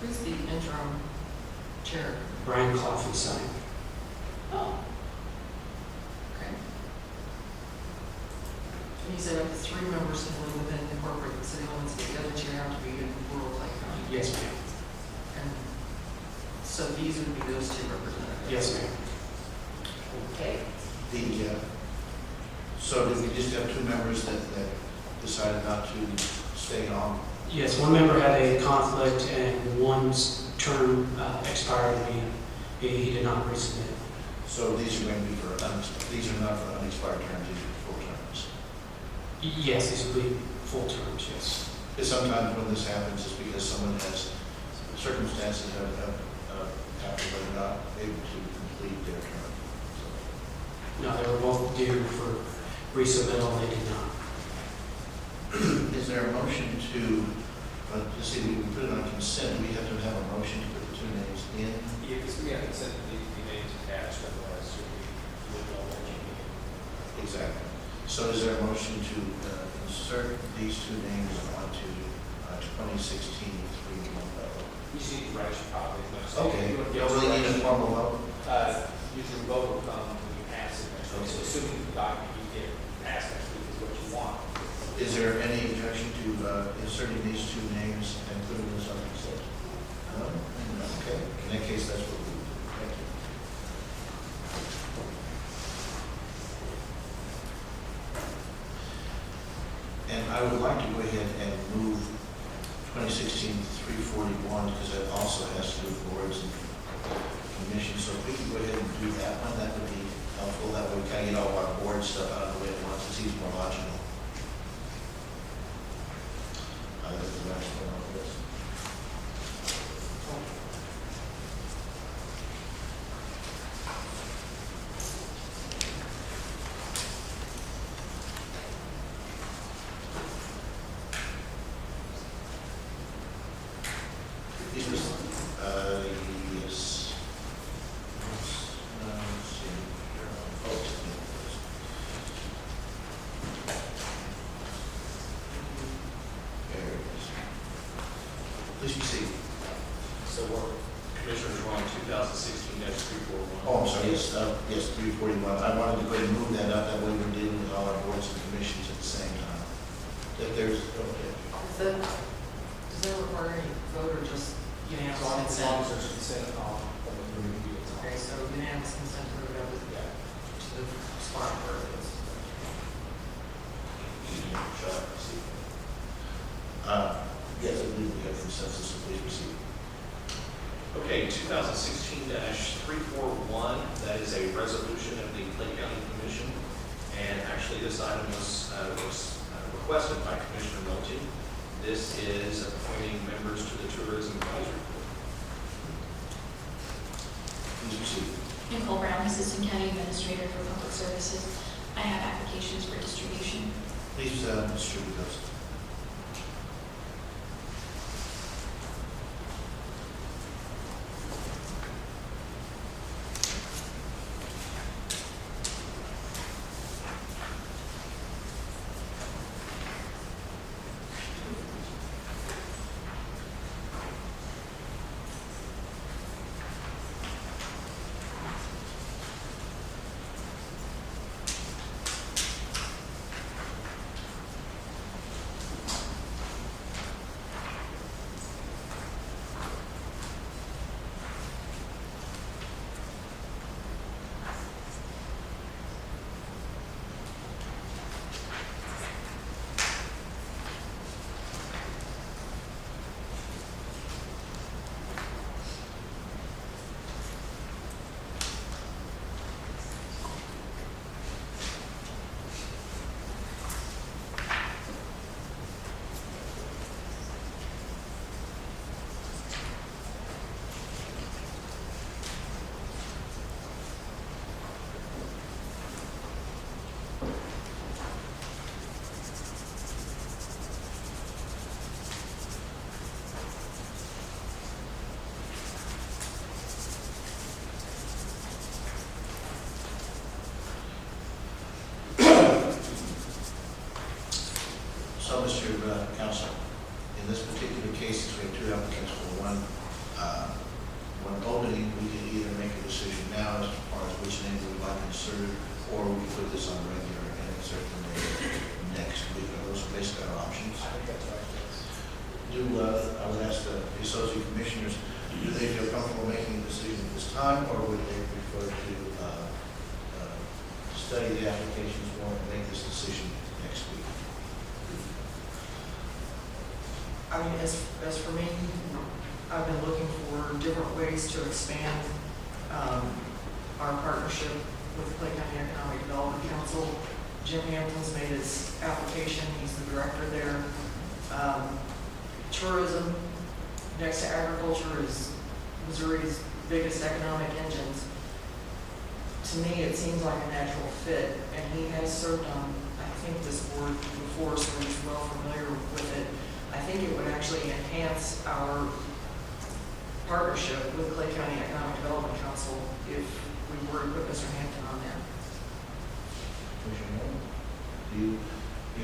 Who's the interim chair? Brian Klopfenstein. Oh. Okay. And you said up to 3 members can live within the incorporated city limits, but the other 2 have to be in rural Clay County. Yes, ma'am. And so these would be those 2 representatives? Yes, ma'am. Okay. So did we just have 2 members that decided not to stay on? Yes, one member had a conflict and one's term expired and he did not resubmit. So these are going to be these are not for unexpired terms, these are full terms. Yes, these will be full terms, yes. Because sometimes when this happens, it's because someone has circumstances have happened, but they're not able to complete their term. No, they were both due for resubmittal and they did not. Is there a motion to, let's see, we put it on consent, we have to have a motion to put the 2 names in? Yeah, because we have consent to the names attached, otherwise we would all Exactly. So is there a motion to insert these 2 names onto 2016-310? You just need to write your copy. Okay, you don't really need a formal vote? Usually vote will come when you pass it next week, so assuming the document you get passed next week is what you want. Is there any objection to inserting these 2 names and putting this on consent? No? Okay, in that case, that's what we will do. Thank you. And I would like to go ahead and move 2016-341, because that also has to do with boards and commissions. So if we could go ahead and do that one, that would be helpful. That way we kind of get all our board stuff out of the way at once. It seems more logical. That's the next one on this. These was, yes. Let's see. Folks. There it is. Please proceed. So we're, Commissioners, we're on 2016-341. Oh, I'm sorry, yes, yes, 341. I wanted to go ahead and move that up, that way we're dealing with all our boards and commissions at the same time. If there's, okay. Does that require any vote or just unanimous As long as consent? there's consent on the review. Okay, so unanimous consent to move it up to the spot where it is. Yes, I believe we have consensus, so please proceed. Okay, 2016-341, that is a resolution of the Clay County Commission. And actually, this item was requested by Commissioner Milton. This is appointing members to the Tourism Advisory Board. Please proceed. Nicole Brown, Assistant County Administrator for Public Services. I have applications for distribution. Please distribute those. which name we would like inserted, or we put this on regular and insert the name next week. Those are basically our options. I think that's right, yes. I would ask the associate commissioners, do they feel comfortable making a decision at this time, or would they prefer to study the applications more and make this decision next week? I mean, as for me, I've been looking for different ways to expand our partnership with the Clay County Economic Development Council. Jim Hamlin's made his application, he's the director there. Tourism, next to agriculture, is Missouri's biggest economic engines. To me, it seems like a natural fit, and he has served on, I think, this board before, so he's well familiar with it. I think it would actually enhance our partnership with Clay County Economic Development Council if we were to put Mr. Hampton on there. Commissioner Moore, do you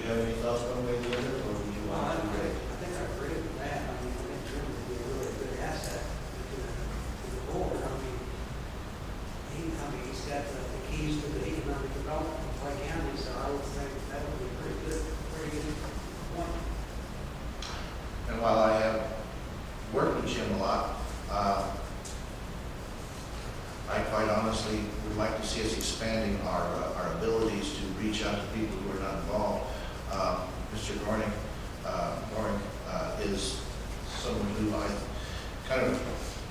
have any thoughts one way or the other, or would you Well, want I to? think I agree with that. I mean, I think Jim would be a really good asset to the board. I mean, he's got the keys to the economic development of Clay County, so I would think that would be a pretty good point. And while I have worked with Jim a lot, I quite honestly would like to see us expanding our abilities to reach out to people who are not involved. Mr. Gornick is someone who I kind of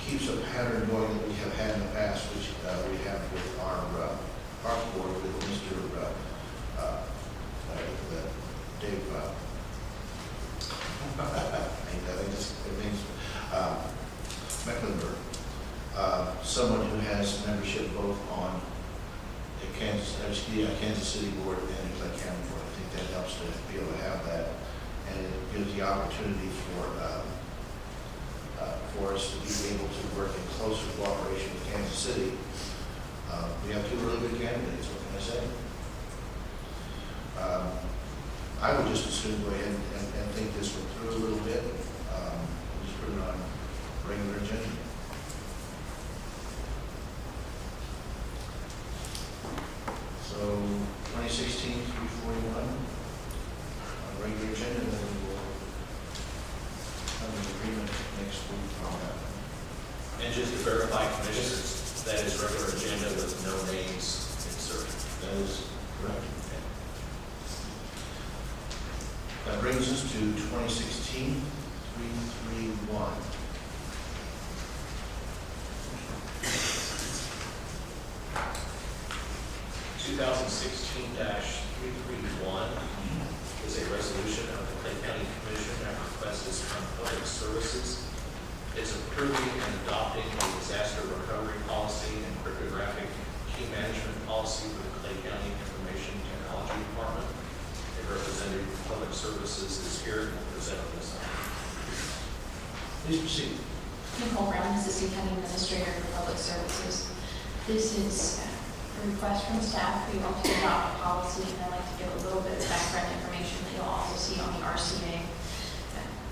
keeps a pattern going that we have had in the past, which we have with our park board with Mr. Dave. Mecklenburg, someone who has membership both on the Kansas City board and the Clay County board. I think that helps to be able to have that, and it gives the opportunity for us to be able to work in closer cooperation with Kansas City. We have two really good candidates. What can I say? I would just as soon go ahead and think this one through a little bit. Just put it on regular agenda. So 2016-341 on regular agenda, and then we will have an agreement next week on that. And just to verify, commissioners, that is regular agenda with no names inserted. That is correct. That brings us to 2016-331. 2016-331 is a resolution of the Clay County Commission that requests from Public Services. It's approving and adopting a disaster recovery policy and cryptographic key management policy for the Clay County Information Technology Department. A representative from Public Services is here to present this. Please proceed. Nicole Brown, Assistant County Administrator for Public Services. This is a request from staff. We want to adopt a policy, and I'd like to give a little bit of background information that you'll also see on the RCA.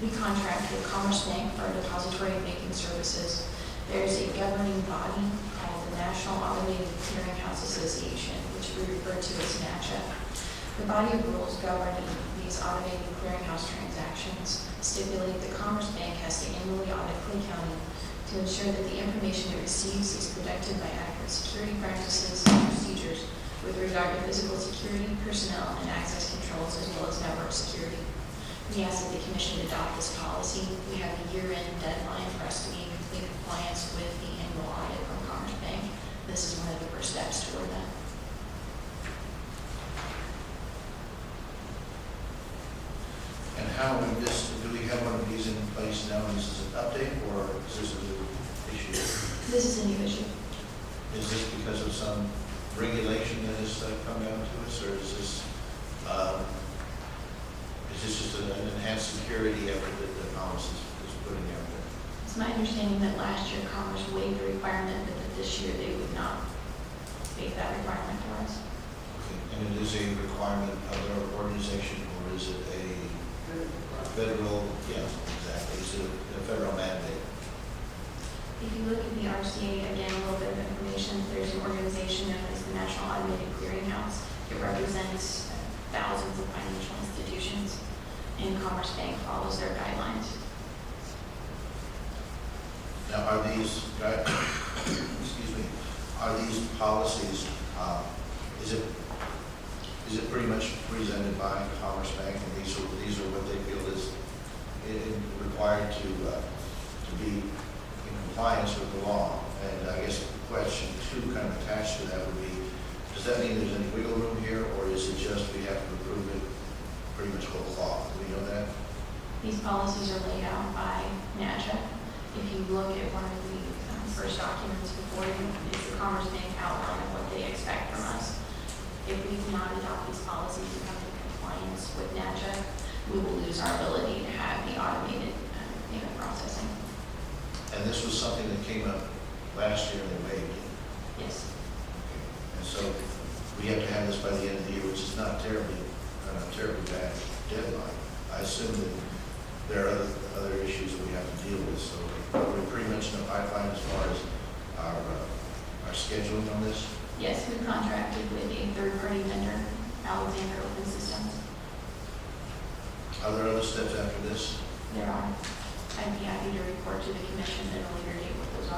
We contract with Commerce Bank for depository banking services. There's a governing body called the National Automated Clearinghouse Association, which we refer to as NACHA. The body of rules governing these automated clearinghouse transactions stipulate that Commerce Bank has to annually audit Clay County to ensure that the information it receives is protected by adequate security practices and procedures with regard to physical security, personnel, and access controls, as well as network security. We ask that the Commission adopt this policy. We have a year-end deadline for us to be in complete compliance with the annual audit from Commerce Bank. This is one of the first steps toward that. And how would this, do we have one of these in place now? Is this an update, or is this a new issue? This is a new issue. Is this because of some regulation that has come down to us, or is this just an enhanced security effort that the Commerce is putting out there? It's my understanding that last year Commerce waived the requirement, but that this year they would not make that requirement for us. Okay. And it is a requirement of their organization, or is it a federal, yeah, exactly, is it a federal mandate? If you look at the RCA, again, a little bit of information, there's an organization automated clearinghouse. It represents thousands of financial institutions, and Commerce Bank follows their guidelines. Now, are these, excuse me, are these policies, is it pretty much presented by Commerce Bank, and these are what they feel is required to be in compliance with the law? And I guess question 2 kind of attached to that would be, does that mean there's any wiggle room here, or is it just we have to approve it pretty much whole cloth? Do we know that? These policies are laid out by NACHA. If you look at one of the first documents before you, it's the Commerce Bank outline of what they expect from us. If we do not adopt these policies and come into compliance with NACHA, we will lose our ability to have the automated payment processing. And this was something that came up last year and they waived it. Yes. And so we have to have this by the end of the year, which is not terribly bad deadline. I assume that there are other issues that we have to deal with, so we're pretty much in the pipeline as far as our scheduling on this. Yes, we contracted with a third-party vendor, Alexander Open Systems. Are there other steps after this? There are. I'd be happy to report to the commission at a later date what those are.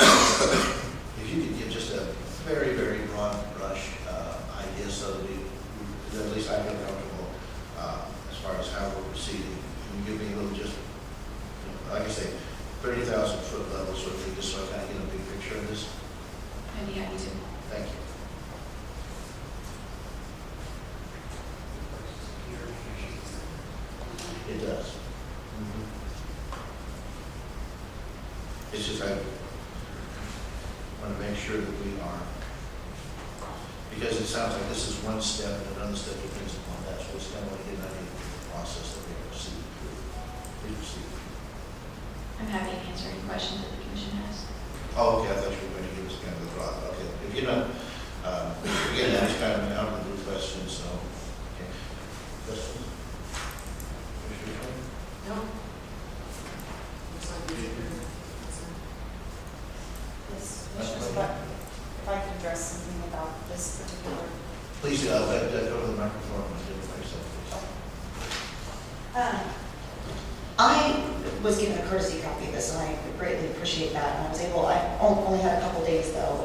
If you could give just a very, very broad brush idea so that at least I feel comfortable as far as how we're proceeding. Can you give me a little just, like I say, 30,000 foot level sort of thing, just so I kind of get a big picture of this? I'd be happy to. Thank you. It does. It's just I want to make sure that we are, because it sounds like this is one step and another step depends upon that. So it's kind of like getting an idea of the process that we proceed through. Please proceed. I'm happy to answer any questions that the commission has. Oh, okay, I thought you were going to give us kind of the thought. Okay, if you're not, again, that's kind of an out of the blue question, so, okay. Questions? Commissioner Shea? No? Looks like we should. Yes, Commissioner Scott, if I could address something about this particular. Please, go to the microphone and identify yourself, please. I was given a courtesy copy of this, and I greatly appreciate that. And I was able, I only had a couple days though,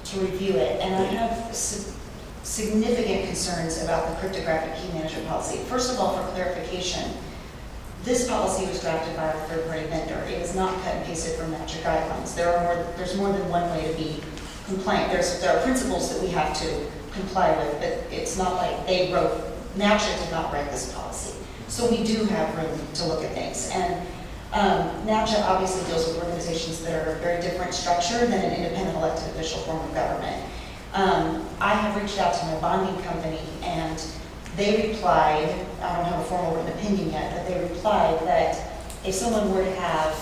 to review it, and I have significant concerns about the cryptographic key management policy. First of all, for clarification, this policy was drafted by a third-party vendor. It is not cut and pasted from NACHA guidelines. There's more than one way to be compliant. There are principles that we have to comply with, but it's not like they wrote, NACHA did not write this policy. So we do have room to look at things. And NACHA obviously deals with organizations that are a very different structure than an independent elected official form of government. I have reached out to my bonding company, and they replied, I don't have a formal written opinion yet, but they replied that if someone were to have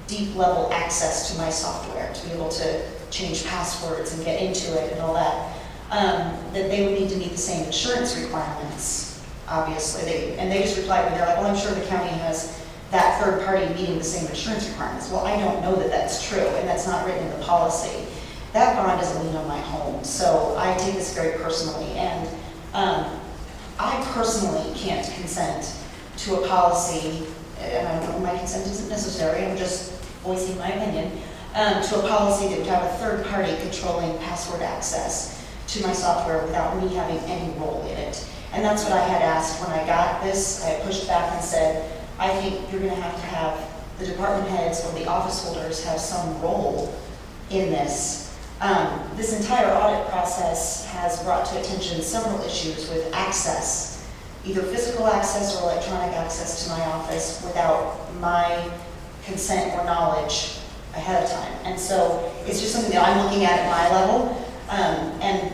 deep level access to my software, to be able to change passwords and get into it and all that, that they would need to meet the same insurance requirements, obviously. They just replied to me, they're like, well, I'm sure the county has that third party meeting the same insurance requirements. Well, I don't know that that's true, and that's not written in the policy. That bond is a lien on my home, so I take this very personally. And I personally can't consent to a policy, and I don't know, my consent isn't necessary, I'm just voicing my opinion, to a policy that would have a third party controlling password access to my software without me having any role in it. And that's what I had asked when I got this. I pushed back and said, I think you're going to have the department heads or the office holders have some role in this. This entire audit process has brought to attention several issues with access, either physical access or electronic access to my office without my consent or knowledge ahead of time. And so it's just something that I'm looking at my level, and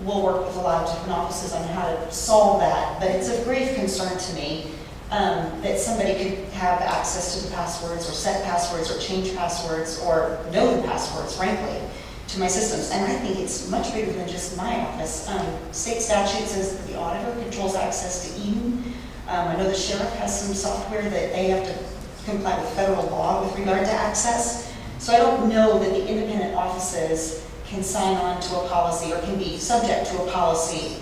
we'll work with a lot of different offices on how to solve that. But it's of grave concern to me that somebody could have access to the passwords or set passwords or change passwords or know the passwords, frankly, to my systems. And I think it's much bigger than just my office. State statute says that the auditor controls access to Eden. I know the sheriff has some software that they have to comply with federal law with regard to access. So I don't know that the independent offices can sign on to a policy or can be subject to a policy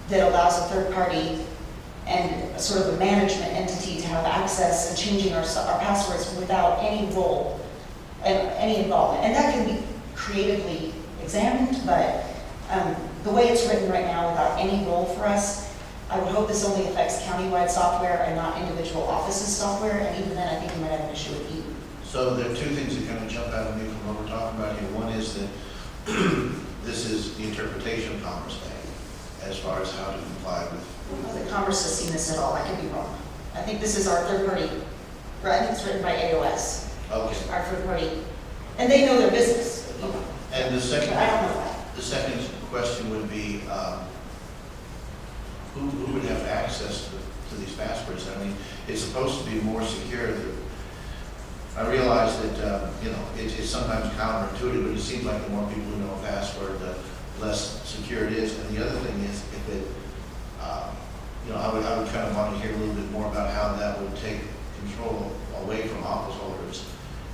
that allows a third party and sort of a management entity to have access and changing our passwords without any role and any involvement. And that can be creatively examined, but the way it's written right now, without any role for us, I would hope this only affects countywide software and not individual offices software, and even then, I think we might have an issue with Eaton. So there are two things that kind of jump out at me from what we're talking about here. One is that this is the interpretation of Commerce Bank as far as how to comply with. I don't know that Commerce has seen this at all, I could be wrong. I think this is our third party, right, I think it's written by AOS, Okay. our third party, and they know their business. And the second, I don't know that. the second question would be, who would have access to these passwords? I mean, it's supposed to be more secure. I realize that, it's sometimes counterintuitive, but it seems like the more people who know a password, the less secure it is. And the other thing is, if it, I would kind of want to hear a little bit more about how that would take control away from office holders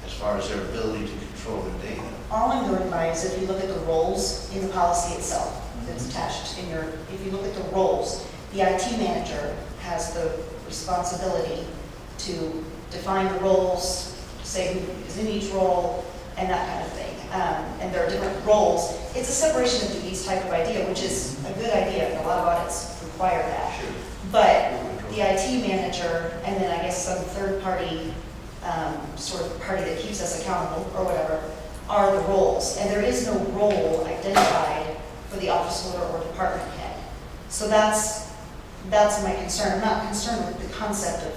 as far as their ability to control their data. All I'm going by is if you look at the roles in the policy itself that's attached in your, if you look at the roles, the IT manager has the responsibility to define the roles, say who is in each role, and that kind of thing. And there are different roles. It's a separation of duties type of idea, which is a good idea, and a lot of audits require that. Sure. But the IT manager, and then I guess some third party, sort of party that keeps us accountable or whatever, are the roles. And there is no role identified for the office holder or department head. So that's my concern. I'm not concerned with the concept of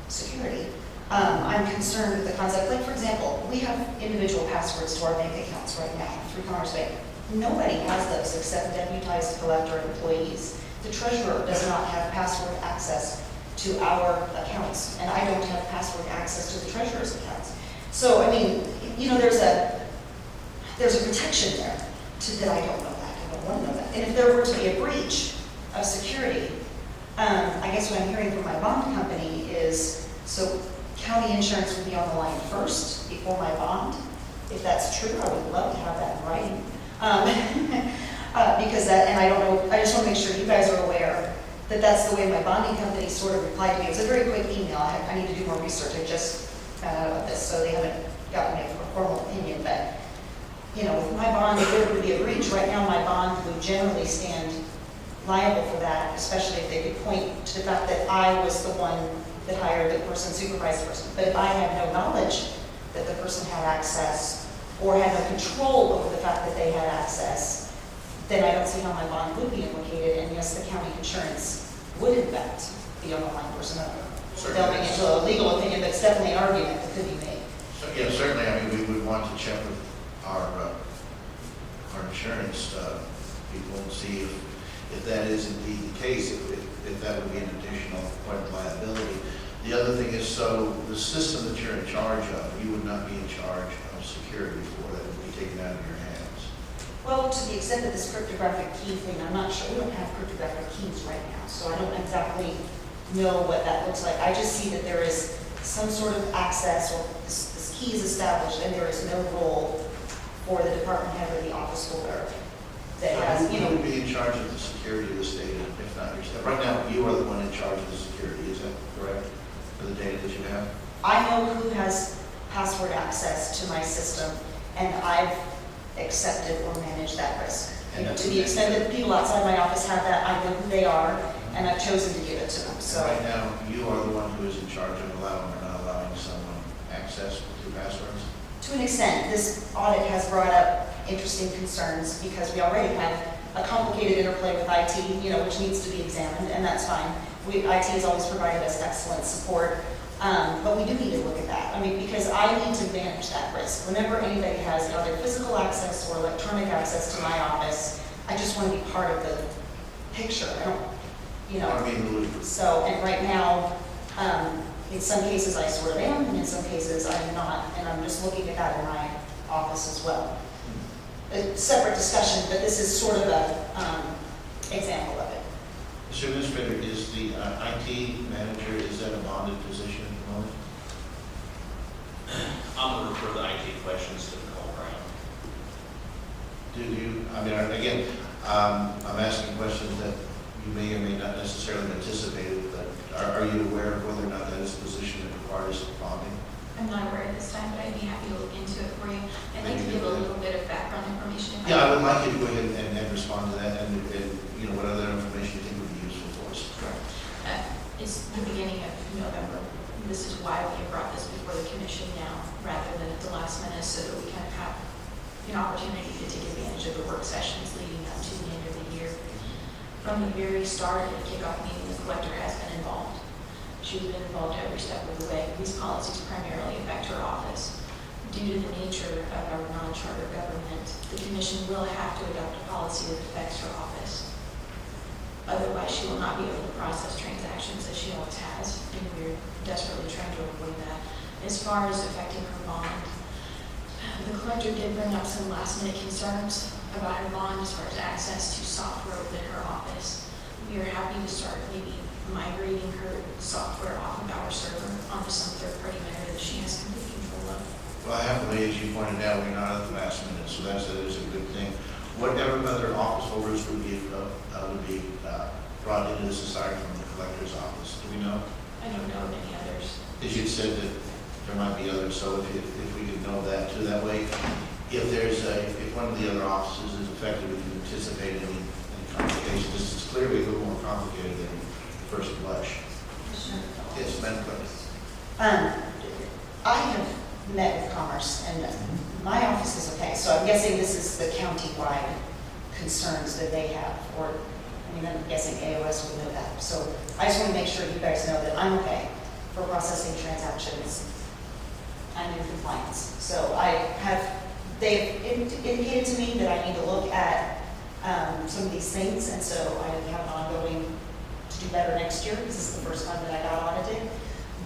security. I'm concerned with the concept, like for example, we have individual passwords to our bank accounts right now through Commerce Bank. Nobody has those except deputized collector employees. The treasurer does not have password access to our accounts, and I don't have password access to the treasurer's accounts. So, I mean, there's a protection there that I don't know that, I don't want to know that. And if there were to be a breach of security, I guess what I'm hearing from my bond company is, so county insurance would be on the line first before my bond. If that's true, I would love to have that in writing. Because that, and I don't know, I just want to make sure you guys are aware that that's the way my bonding company sort of replied to me. It was a very quick email. I need to do more research. I just found out about this, so they haven't gotten me a formal opinion. But, with my bond, if there would be a breach, right now my bond would generally stand liable for that, especially if they could point to the fact that I was the one that hired the person, supervised the person. But if I had no knowledge that the person had access or had no control over the fact that they had access, then I don't see how my bond would be implicated, and yes, the county insurance would in fact be on the line for some delving into a legal opinion, but it's definitely an argument that could be made. So, yeah, certainly, I mean, we would want to check with our insurance people and see if that is indeed the case, if that would be an additional point of liability. The other thing is, so the system that you're in charge of, you would not be in charge of security for, that would be taken out of your hands. Well, to the extent of this cryptographic key thing, I'm not sure, we don't have cryptographic keys right now, so I don't exactly know what that looks like. I just see that there is some sort of access, or this key is established, and there is no role for the department head or the office holder that has, Who would be in charge of the security of this data, if not yourself? Right now, you are the one in charge of the security, is that correct, for the data that you have? I know who has password access to my system, and I've accepted or managed that risk. And To the extent that people outside my office have that, I know who they are, and I've chosen to give it to them, And so. right now, you are the one who is in charge of allowing or not allowing someone access to passwords? To an extent, this audit has brought up interesting concerns because we already have a complicated interplay with IT, which needs to be examined, and that's fine. IT has always provided us excellent support, but we do need to look at that. I mean, because I need to manage that risk. Whenever anybody has either physical access or electronic access to my office, I just want to be part of the picture. I don't, Want to be in the loop. So, and right now, in some cases I sort of am, and in some cases I'm not, and I'm just looking at that in my office as well. A separate discussion, but this is sort of a example of it. Mr. Administrator, is the IT manager, is that a bonded position at the moment? I'm going to refer the IT questions to Nicole Brown. Do you, I mean, again, I'm asking questions that you may or may not necessarily anticipate, but are you aware of whether or not that is a position that requires bonding? I'm not aware at this time, but I'd be happy to look into it for you. I'd like to give a little bit of background information. If Yeah, I would like you to go ahead and respond to that, and, you know, what other information you think would be useful for us. It's the beginning of November. This is why we have brought this before the commission now, rather than at the last minute, so that we can have an opportunity to take advantage of the work sessions leading up to the end of the year. From the very start of the kickoff meeting, the collector has been involved. She's been involved every step of the way. These policies primarily affect her office. Due to the nature of our non-charter government, the commission will have to adopt a policy that affects her office. Otherwise, she will not be able to process transactions as she always has, and we're desperately trying to avoid that. As far as affecting her bond, the collector did bring up some last-minute concerns about her bond as far as access to software within her office. We are happy to start maybe migrating her software off of our server onto some third-party vendor that she has complete control of. Well, happily, as you pointed out, we're not at the last minute, so that is a good thing. Whatever other office holders would be brought into this aside from the collector's office, do we know? I don't know of any others. As you said that there might be others, so if we could know that too, that way, if one of the other offices is affected, we can anticipate any complications. This is clearly a little more complicated than first blush. Yes, Madam Clerk. I have met with Commerce, and my office is okay, so I'm guessing this is the county-wide concerns that they have, or, I mean, I'm guessing AOS would know that. So I just want to make sure you guys know that I'm okay for processing transactions. I'm in compliance. So they've indicated to me that I need to look at some of these things, and so I have an ongoing to do better next year. This is the first time that I got audited.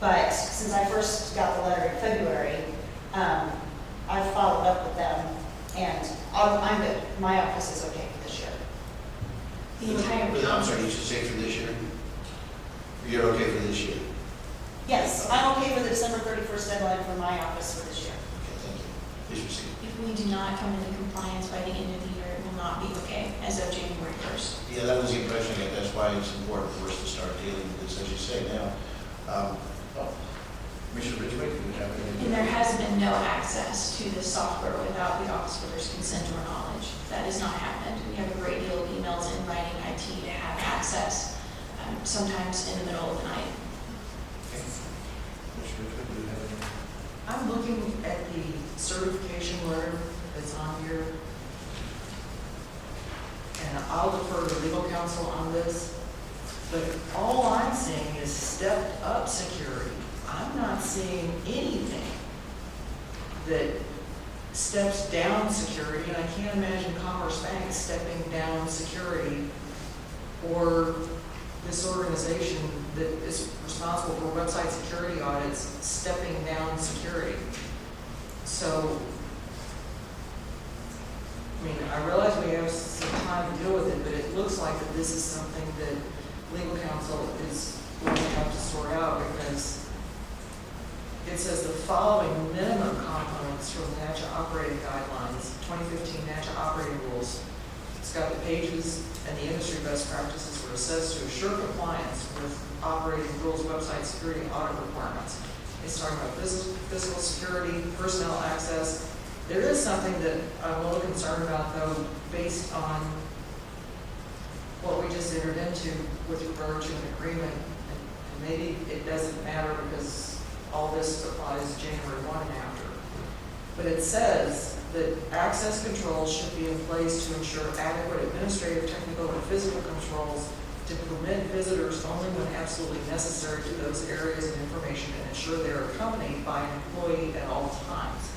But since I first got the letter in February, I've followed up with them, and I'm good. My office is okay for this year. The entire I'm sorry, you should say for this year? You're okay for this year? Yes, I'm okay for the December 31st deadline for my office for this year. Okay, thank you. Please proceed. If we do not come into compliance by the end of the year, it will not be okay as of January 1st. Yeah, that was the impression I got. That's why it's important for us to start dealing with this, as you say now. Commissioner Ridgway, do you have anything? And there has been no access to this software without the officer's consent or knowledge. That has not happened. We have a great deal of emails inviting IT to have access, sometimes in the middle of the night. Commissioner Ridgway, do you have anything? I'm looking at the certification letter that's on here. And I'll defer to legal counsel on this, but all I'm seeing is stepped up security. I'm not seeing anything that steps down security, and I can't imagine Commerce Bank stepping down security or this organization that is responsible for website security audits stepping down security. So, I mean, I realize we have some time to deal with it, but it looks like that this is something that legal counsel is going to have to sort out, because it says the following minimum components from the NACHA operating guidelines, 2015 NACHA operating rules. It's got the pages and the industry best practices were assessed to assure compliance with operating rules, website security, and audit requirements. It's talking about physical security, personnel access. There is something that I'm a little concerned about, though, based on what we just entered into with regard to an agreement. And maybe it doesn't matter because all this applies January 1 and after. But it says that access controls should be in place to ensure adequate administrative, technical, and physical controls to permit visitors only when absolutely necessary to those areas of information and ensure they are accompanied by an employee at all times.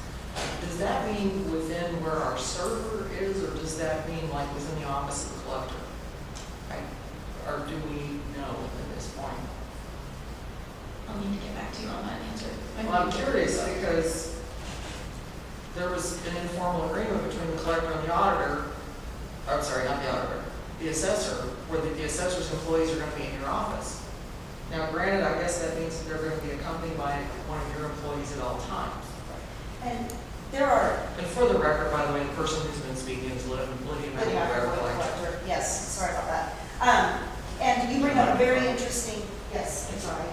Does that mean within where our server is, or does that mean like within the office of the collector? Right? Or do we know at this point? I'll need to get back to you on that answer. Well, I'm curious because there was an informal agreement between the collector and the auditor, I'm sorry, not the auditor, the assessor, where the assessor's employees are going to be in your office. Now, granted, I guess that means that they're going to be accompanied by one of your employees at all times. And There are, And for the record, by the way, the person who's been speaking is Lydia Lydia McElroy. Collector, yes, sorry about that. And you bring up a very interesting, yes, I'm sorry.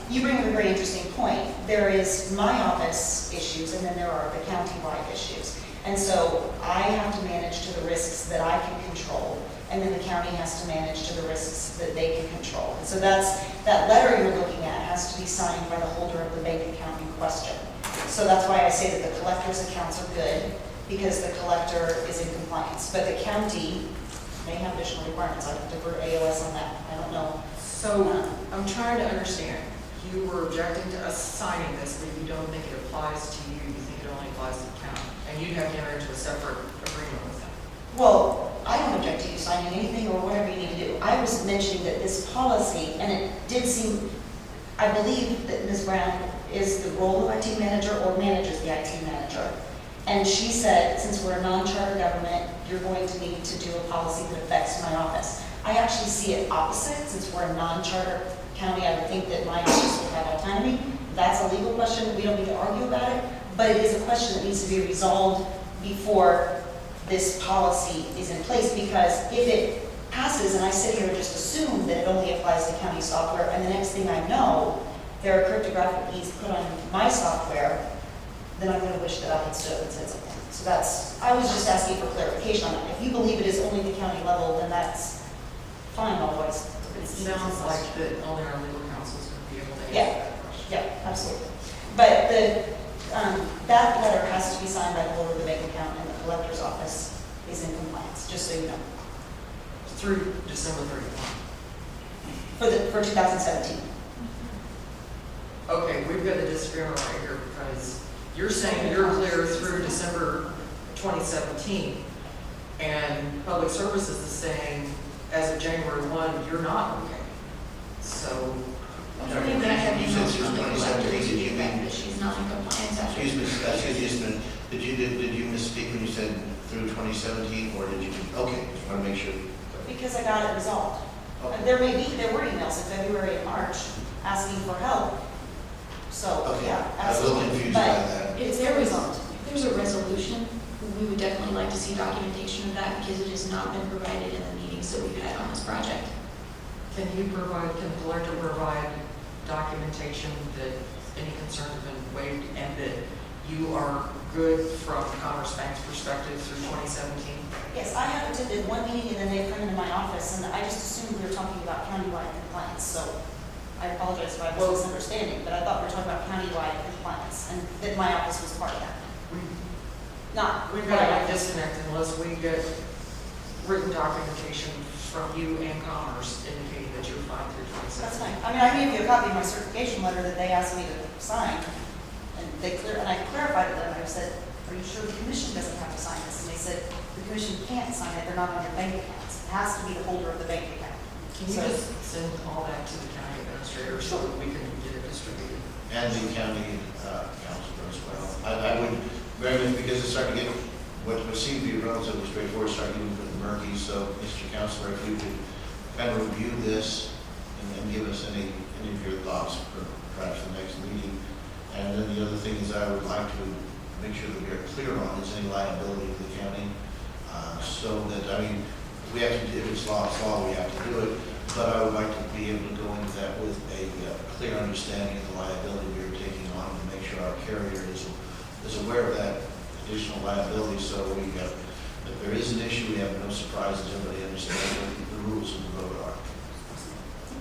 You bring up a very interesting point. There is my office issues, and then there are the county-wide issues. And so I have to manage to the risks that I can control, and then the county has to manage to the risks that they can control. And so that letter you're looking at has to be signed by the holder of the bank account in question. So that's why I say that the collector's accounts are good, because the collector is in compliance. But the county may have additional requirements. I would defer to AOS on that. I don't know. So I'm trying to understand. You were objecting to us signing this, but you don't think it applies to you. You think it only applies to the county. And you'd have to enter into a separate agreement with them. Well, I don't object to you signing anything or whatever you need to do. I was mentioning that this policy, and it did seem, I believe that Ms. Brown is the role of IT manager or manages the IT manager. And she said, since we're a non-charter government, you're going to need to do a policy that affects my office. I actually see it opposite. Since we're a non-charter county, I would think that my office would have autonomy. That's a legal question. We don't need to argue about it. But it is a question that needs to be resolved before this policy is in place, because if it passes and I sit here and just assume that it only applies to county software, and the next thing I know, there are cryptographic keys put on my software, then I'm going to wish that I had stood up and said something. So I was just asking for clarification on that. If you believe it is only the county level, then that's fine, otherwise. It sounds like that only our legal counsel is going to be able to answer that question. Yeah, absolutely. But that letter has to be signed by the holder of the bank account, and the collector's office is in compliance, just so you know, Through December 31. for 2017. Okay, we've got a disagreement right here, because you're saying you're clear through December 2017, and Public Services is saying, as of January 1, you're not okay. So, You said through 2017, did you mean? That she's not in compliance after. Excuse me, did you misspeak when you said through 2017, or did you, okay, just want to make sure. Because I got it resolved. Okay. There were emails in February and March asking for help. So, Okay, yeah, I was a little absolutely. confused by But that. it's If there was, resolved. if there's a resolution, we would definitely like to see documentation of that because it has not been provided in the meetings that we've had on this project. can the collector provide documentation that any concerns have been waived, and that you are good from Commerce Bank's perspective through 2017? Yes, I have attended one meeting, and then they come into my office, and I just assumed we were talking about countywide compliance. So I apologize if I was misunderstanding, but I thought we were talking about countywide compliance, and that my office was part of that. Not. We've got a disconnect unless we get written documentation from you and Commerce indicating that you're fine through 2017. That's fine. I mean, I gave you a copy of my certification letter that they asked me to sign, and I clarified it, and I said, are you sure the commission doesn't have to sign this? And they said, the commission can't sign it, they're not on your bank accounts. It has to be the holder of the bank account. Can you just send all that to the county administrator so that we can get it distributed? And the county council as well. I would, very much, because it's starting to get, what seemed to be relatively straightforward, starting to get a bit murky. So, Mr. Counselor, if you could kind of review this and give us any of your thoughts for perhaps the next meeting. And then the other thing is I would like to make sure that we're clear on is any liability of the county. So that, I mean, we have to, if it's law, we have to do it. But I would like to be able to go into that with a clear understanding of the liability we are taking on to make sure our carrier is aware of that additional liability. So if there is an issue, we have no surprises. Everybody understands what the rules of the road are.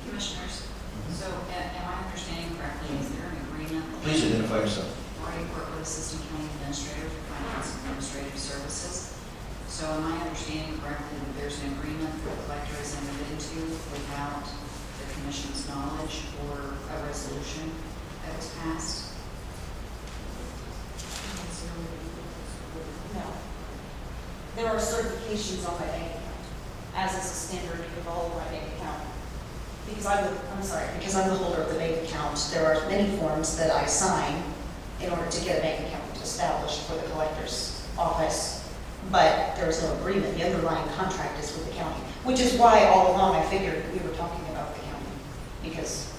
Commissioners, so am I understanding correctly, is there an agreement? Please identify yourself. Marty Portwood, Assistant County Administrator for Finance and Administrative Services. So am I understanding correctly that there's an agreement that the collector has entered into without the commission's knowledge or a resolution that was passed? No. There are certifications on my bank account, as is a standard of all of my bank account. Because I'm the holder of the bank account, there are many forms that I sign in order to get a bank account established for the collector's office. But there is no agreement. The underlying contract is with the county, which is why all along I figured we were talking about the county. Because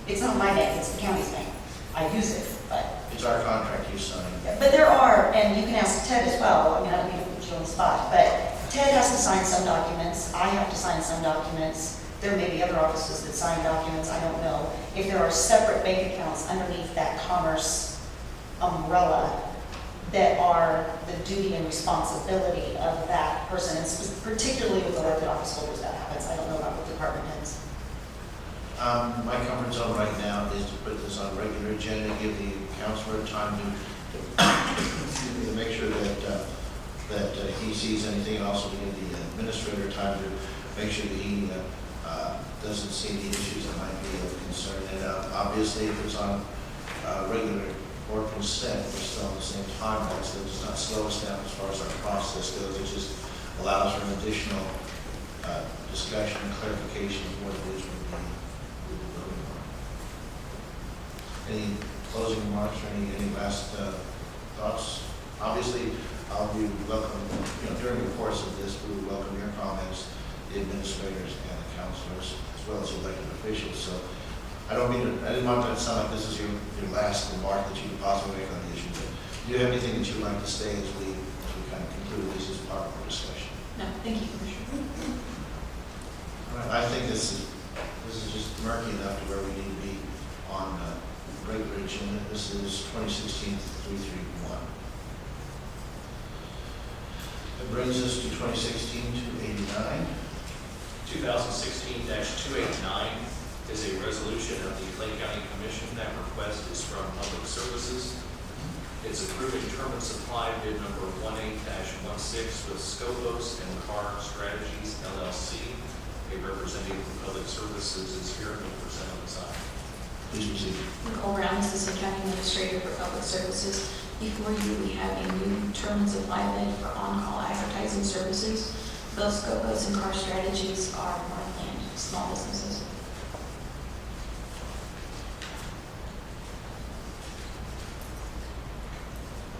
it's not my bank, it's the county's bank. I use it, but. It's our contract you signed. But there are, and you can ask Ted as well, I mean, I don't mean to put you on the spot, but Ted has to sign some documents, I have to sign some documents, there may be other offices that sign documents, I don't know. If there are separate bank accounts underneath that commerce umbrella that are the duty and responsibility of that person, and particularly with elected office holders that happens, I don't know about what department heads. My comfort zone right now is to put this on regular agenda, give the counselor time to make sure that he sees anything, and also to give the administrator time to make sure that he doesn't see any issues that might be of concern. And obviously, if it's on regular board consent, we're still on the same timeline, so it does not slow us down as far as our process goes. It just allows for an additional discussion and clarification of what it is we're voting on. Any closing remarks or any last thoughts? Obviously, we welcome, during the course of this, we would welcome your comments, the administrators and the counselors, as well as elected officials. So I didn't want that to sound like this is your last remark that you could possibly make on the issue, but do you have anything that you'd like to say as we kind of conclude this as part of our discussion? No, thank you, Commissioner. All right, I think this is just murky enough to where we need to be on regular agenda. This is 2016-331. That brings us to 2016-289. 2016-289 is a resolution of the Clay County Commission. That request is from Public Services. It's approving term and supply bid number 18-16 with Scopos and Car Strategies LLC. A representative from Public Services is here and will present on this item. Please proceed. Nicole Brown, Assistant County Administrator for Public Services. Before you, we have a new term and supply bid for on-call advertising services. Both Scopos and Car Strategies are Northland small businesses.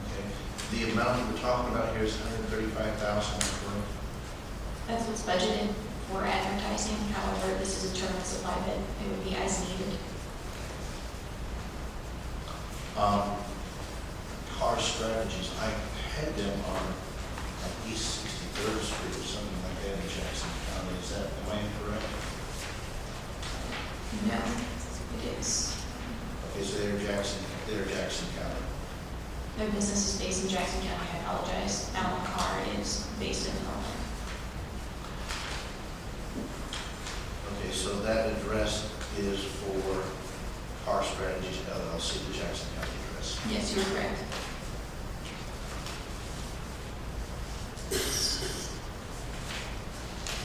Okay. The amount that we're talking about here is $135,000. That's what's budgeted for advertising. However, this is a term and supply bid. It would be as needed. Car Strategies, I had them on East 63rd Street or something like that in Jackson County. Am I incorrect? No, it is. Okay, so they're Jackson County. Their business is based in Jackson County. I apologize. Alan Carr is based in Northland. Okay, so that address is for Car Strategies LLC, the Jackson County address. Yes, you're correct.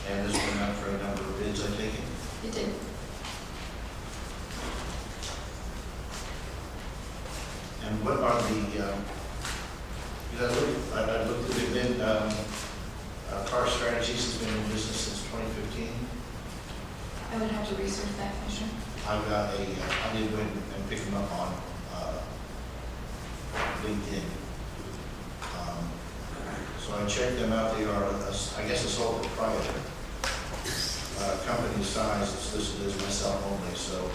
And this went out for a number of bids, I take it? It did. And what are the, I looked at the bid, Car Strategies has been in business since 2015. I would have to research that, Commissioner. I did go ahead and pick them up on LinkedIn. So I checked them out. They are, I guess, a sole proprietor. Company size, it's listed as myself only, so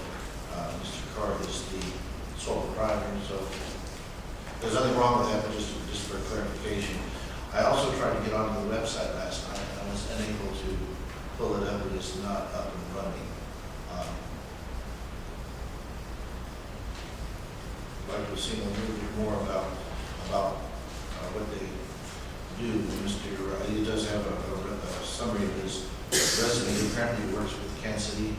Mr. Carr is the sole proprietor, so there's nothing wrong with that, but just for clarification. I also tried to get onto the website last night, and I was unable to pull it up. It is not up and running. I'd like to see a little bit more about what they do. He does have a summary of his resume. He apparently works with Kansas City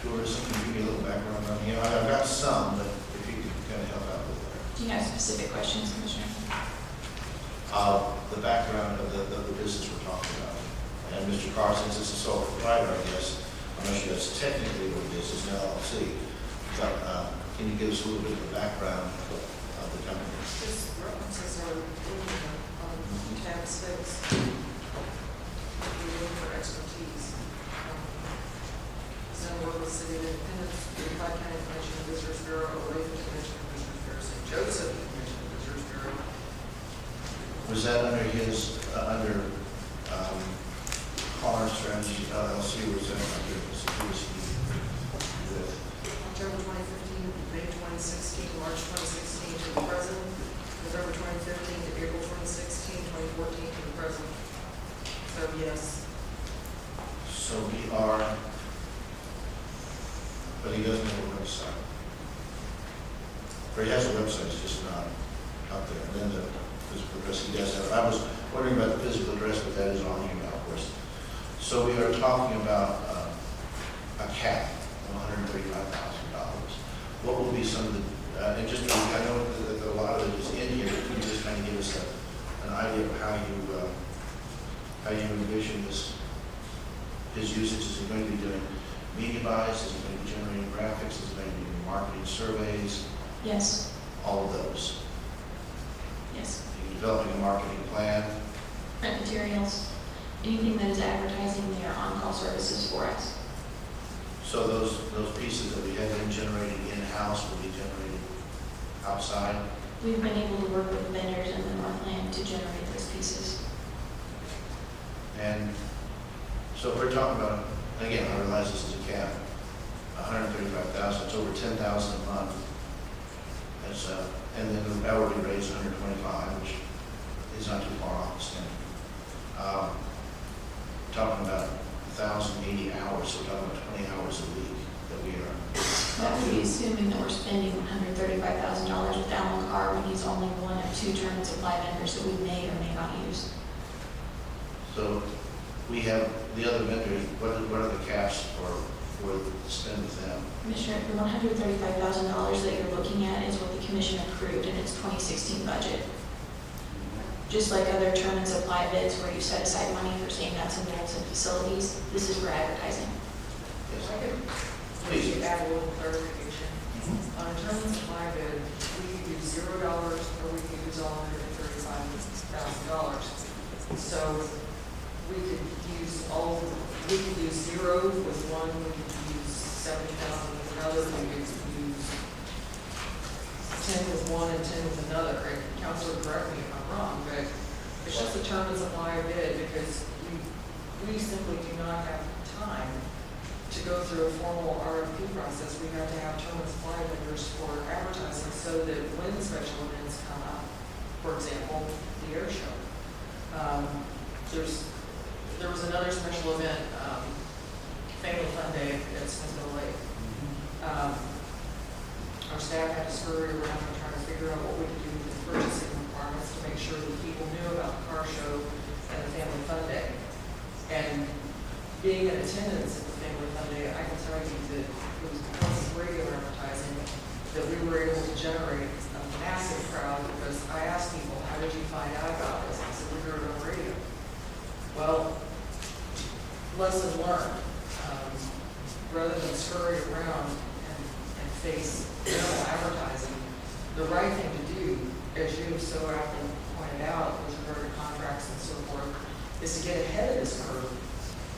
Tourism. Can you give me a little background on him? I've got some, but if you could kind of help out with that. Do you have specific questions, Commissioner? The background of the business we're talking about. And Mr. Carr, since it's a sole proprietor, I guess, I'm not sure that's technically what it is, it's an LLC. But can you give us a little bit of the background of the company? His references are on tab 6. We're looking for expertise. He's work with City of Independence, the Clay County Convention and Visitors Bureau, Olathe Convention and Visitors Bureau, St. Joseph Convention and Visitors Bureau. Was that under his, Car Strategy LLC, or was that under his with? October 2015, May 2016. yes. So we are, but he doesn't have a website. Or he has a website, it's just not out there. And then the physical address, he does have, I was wondering about the physical address, but that is on here now, of course. So we are talking about a cap of $135,000. What will be some of the, and just, I know that a lot of it is in here, but can you just kind of give us an idea of how you envision this, his usage? Is he going to be doing media buys? Is he going to be generating graphics? Is he going to be doing marketing surveys? Yes, All of those. yes. Are you developing a marketing plan? Print materials, anything that is advertising their on-call services for us. So those pieces that we have been generated in-house will be generated outside? We've been able to work with vendors in the Northland to generate those pieces. And so if we're talking about, again, I realize this is a cap, $135,000, it's over $10,000 a month. That's, and then the hourly rate is $125, which is not too far off the standard. Talking about 1,080 hours, so we're talking about 20 hours a week that we are. That would be assuming that we're spending $135,000 with Alan Carr when he's only one of 2 term and supply vendors that we may or may not use. So we have the other vendors, what are the caps for spend with them? Commissioner, the $135,000 that you're looking at is what the commission approved in its 2016 budget. Just like other term and supply bids where you set aside money for saying nuts and bolts and facilities, this is for advertising. Yes. I could Please. add a little clarification. On a term and supply bid, we could use $0 or we could use all $135,000. So we could use zero with one, we could use 70,000 with another, we could use 10 with one and 10 with another. And Counselor, correct me if I'm wrong, but it's just a term and supply bid because we simply do not have time to go through a formal RFP process. We have to have term and supply vendors for advertising so that when special events come up, for example, the air show, there was another special event, Family Fun Day at Smithville Lake. Our staff had to scurry around and try to figure out what we could do with the purchasing requirements to make sure that people knew about the car show and the Family Fun Day. And being in attendance at the Family Fun Day, I can tell you that it was because of radio advertising that we were able to generate a massive crowd because I asked people, how did you find out about this? I said, we heard it on radio. Well, lesson learned. Rather than scurry around and face minimal advertising, the right thing to do, as you have so aptly pointed out with regard to contracts and so forth, is to get ahead of this curve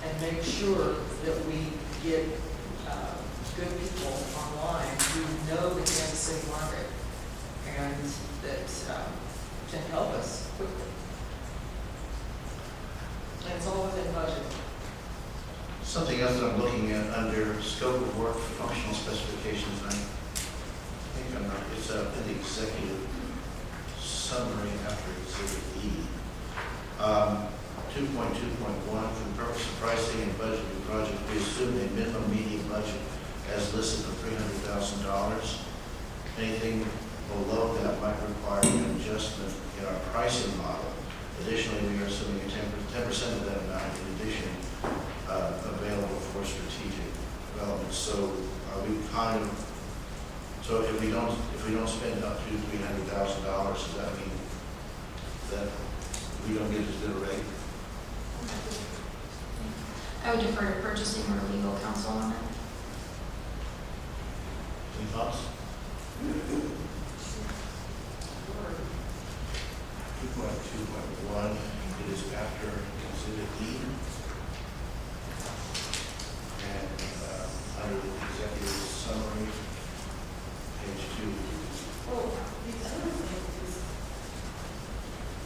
and make sure that we get good people online who know the Kansas City market and that can help us quickly. And it's all within budget. Something else that I'm looking at under scope of work, functional specifications, I think I'm not, it's in the executive summary after Exhibit E. 2.2.1, for the purpose of pricing and budgeting project, we assume a minimum median budget as listed of $300,000. Anything below that might require an adjustment in our pricing model. Additionally, we are assuming a 10% of that amount in addition available for strategic development. So are we kind of, so if we don't spend up to $300,000, does that mean that we don't get as good a rate? I would defer to purchasing or legal counsel on that. Any thoughts? 2.2.1, it is after Exhibit E. And under the executive summary, page 2. Well, the other thing is,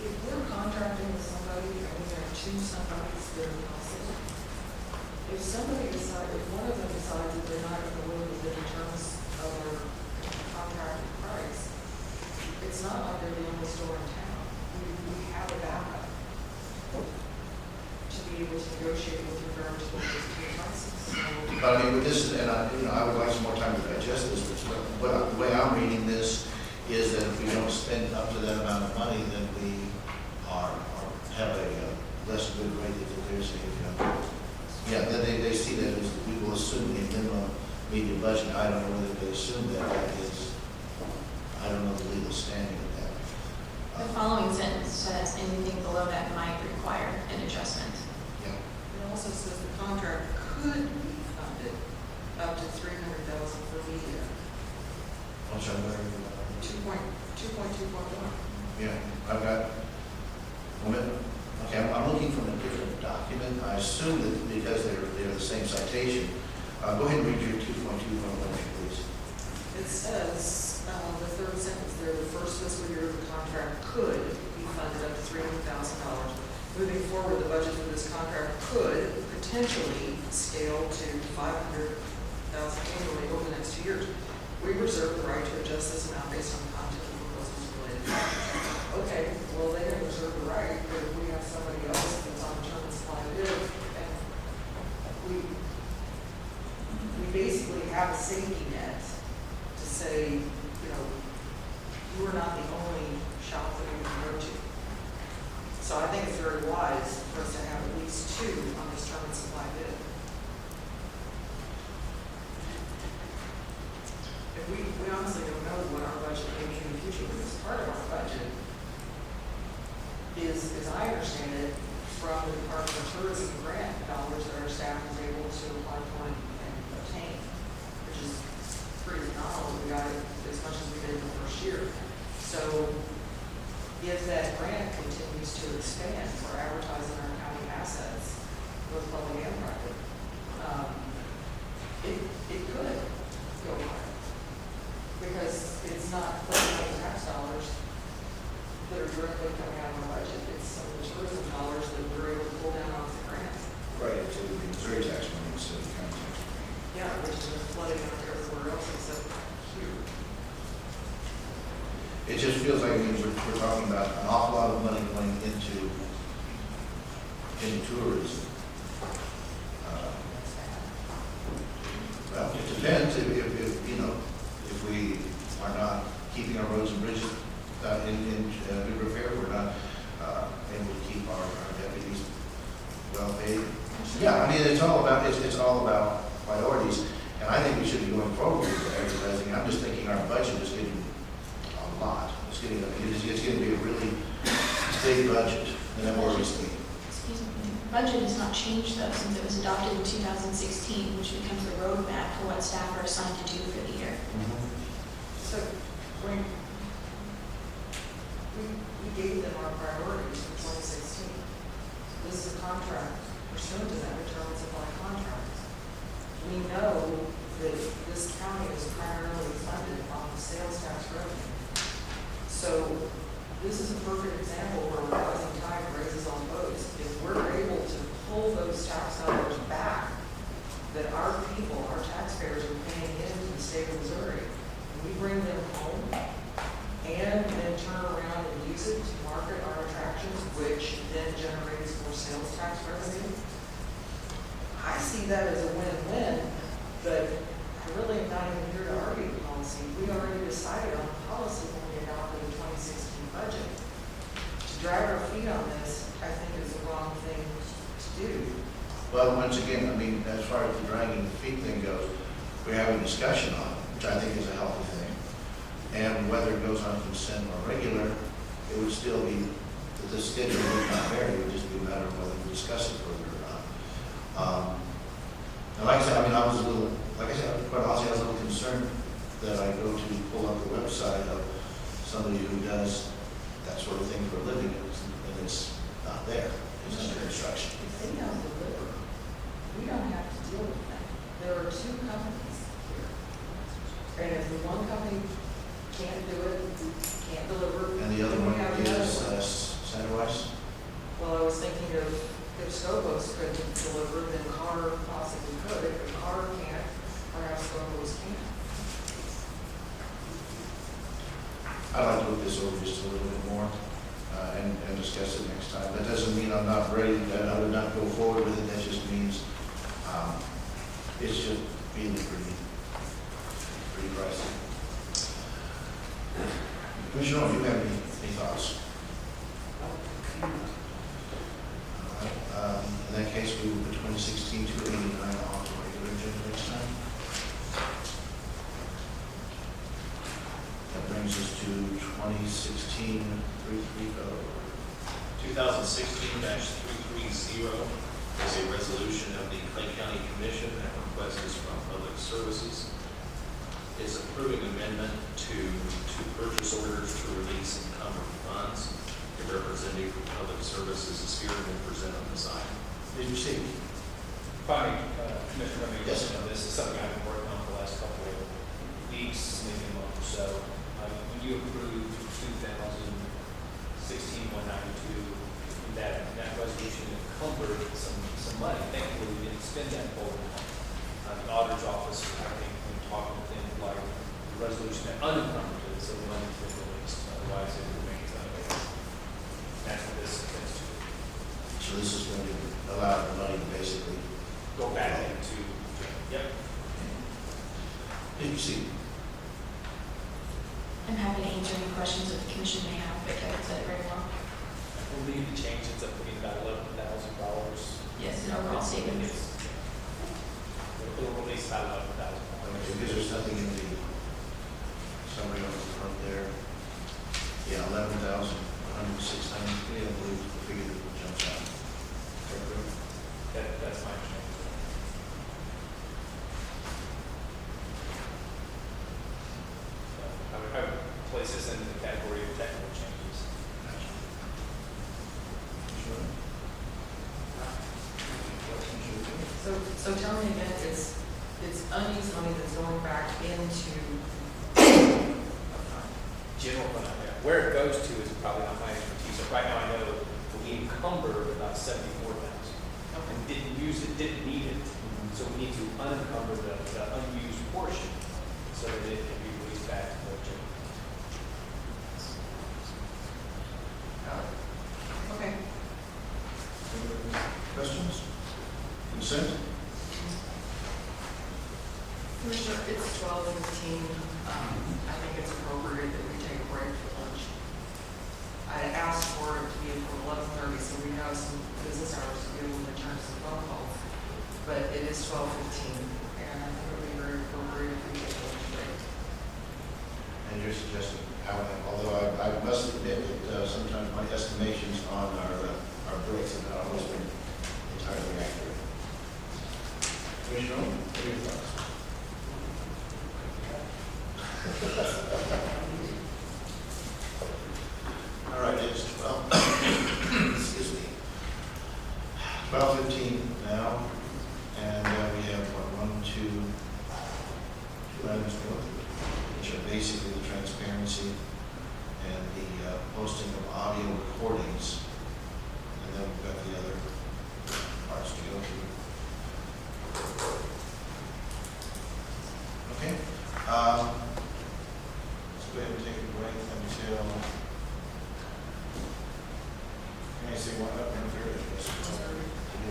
if we're contracting with somebody and we have 2 somebodies that are possible, if somebody decides, if one of them decides that they're not going to live within the terms of our contracted price, it's not like they're the only store in town. We have a backup to be be able to negotiate with regard to the prices. So, But I mean, with this, and I would like some more time to digest this, but the way I'm reading this is that if we don't spend up to that amount of money, then we have a less good rate if there's then they see that as, we will assume a minimum median budget. I don't know whether they assume that is, I don't know the legal standing of that. The following sentence says anything below that might require an adjustment. Yeah. it also says the contract could be funded up to $300,000 for the year. I'm sorry, where are you? 2.2.1. Yeah, I've got, okay, I'm looking from a different document. I assume that because they're the same citation. Go ahead and read your 2.2.1, please. It says, the third sentence there, the first fiscal year of the contract could be funded up to $300,000. Moving forward, the budget for this contract could potentially scale to $500,000 annually over the next 2 years. We reserve the right to adjust this amount based on the content of proposals related factors. Okay, well, they didn't reserve the right, but if we have somebody else that's on term and supply bid, and we basically have a safety net to say, you are not the only shop that we can go to. So I think it's very wise for us to have at least 2 on this term and supply bid. If we honestly don't know what our budget may be in the future, because part of our budget is, as I understand it, from the Department of Tourism grant dollars that our staff is able to apply for and obtain, which is pretty phenomenal. We got it as much as we did in the first year. So if that grant continues to expand for advertising our county assets, both public and private, it could go higher. Because it's not federal tax dollars that are directly coming out of our budget. It's some of the tourism dollars that we're able to pull down off the grant. Right, it's the Missouri tax money instead of the county tax money. Yeah, which is flooding out everywhere else except here. It just feels like we're talking about an awful lot of money going into tourism. Well, it depends if we are not keeping our roads and bridges in good repair, we're not able to keep our deputies well paid. Yeah, I mean, it's all about priorities, and I think we should be going forward with advertising. I'm just thinking our budget is getting a lot. It's going to be a really big budget, and that worries me. Excuse me, the budget has not changed though since it was adopted in 2016, which becomes the roadmap for what staff are assigned to do for the year. So we gave them our priorities for 2016. This is a contract pursuant to that return and supply contract. We know that this county is primarily funded on the sales tax revenue. So this is a perfect example where rising tide raises all boats. If we're able to pull those tax dollars back that our people, our taxpayers are paying into the state of Missouri, we bring them home and then turn around and use it to market our attractions, which then generates more sales tax revenue. I see that as a win-win, but I really am not even here to argue the policy. We already decided on the policy when we adopted the 2016 budget. To drag our feet on this, I think is the wrong thing to do. Well, once again, I mean, as far as the dragging the feet thing goes, we're having a discussion on it, which I think is a healthy thing. And whether it goes on consent or regular, it would still be, the schedule would not vary, it would just be a matter of whether we discuss it further or not. And like I said, I mean, quite honestly, I was a little concerned that I go to pull up the website of somebody who does that sort of thing for a living, and it's not there, it's under construction. If they don't deliver, we don't have to deal with that. There are 2 companies here. And if the one company can't do it, can't deliver. And the other then we one have another is one. Centerwise? Well, I was thinking if Scopus couldn't deliver, then Carr possibly could. If Carr can't, perhaps Scopus can. I'd like to look this over just a little bit more. and discuss it next time. That doesn't mean I'm not ready, that I would not go forward with it, that just means, it's just being pretty pricey. Commissioner, do you have any thoughts? All right, in that case, we will put 2016-289 off the regular agenda next time. That brings us to 2016-330. 2016-330 is a resolution of the Clay County Commission that request is from Public Services. Is approving amendment to purchase orders to release encumbered funds. The representative from Public Services is here and will present on this item. Did you see? Finally, Commissioner, let me Yes. just know this is something I've been working on for the last couple of weeks, maybe a month or so. When you approved 2016-192, that resolution encumbered some money. Thankfully, we didn't spend that whole amount. The auditor's office, I think, when talking with them, like the resolution that unencumbered it, so the money's been released. Otherwise, it remains unavailable. That's what this is to. So this is going to allow the money to basically Go back into, yep. Did you see? I'm happy to answer any questions that the commission may have, but Kevin said it very well. I believe the change ends up being about $11,000. Yes, in overall savings. It'll release about $11,000. Because there's nothing in the summary on the front there. Yeah, 11,106 times, I believe the figure that jumps out. That's my understanding. So I would place this into the category of technical changes. So tell me again, it's unused money that's going back into General fund, yeah. Where it goes to is probably not my expertise. So right now I know that we encumbered about 74,000. And didn't use it, didn't need it. So we need to unencumber the unused portion so that it can be released back to the general. Okay. Questions? Consent? Commissioner, it's 12:15. I think it's appropriate that we take a break for lunch. I asked for it to be until 11:30, so we have some business hours to be able to return some phone calls. But it is 12:15, and I think it would be very appropriate if we take a lunch break. And you're suggesting, although I must admit that sometimes my estimations on our breaks have not always been entirely accurate. Commissioner, what are your thoughts? All right, it's 12, excuse me, 12:15 now, and we have two items to go through, which are basically the transparency and the posting of audio recordings, and then we've got the other parts to go through. Okay, let's go ahead and take a break until, can I say one up and third?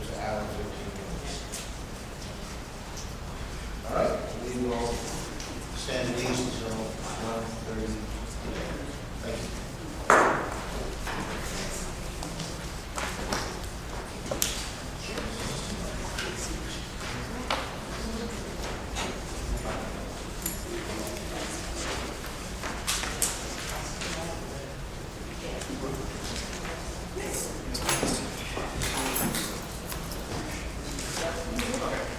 It's an hour and 15 minutes. All right, we will stand at ease until 1:30. Thank you. Okay.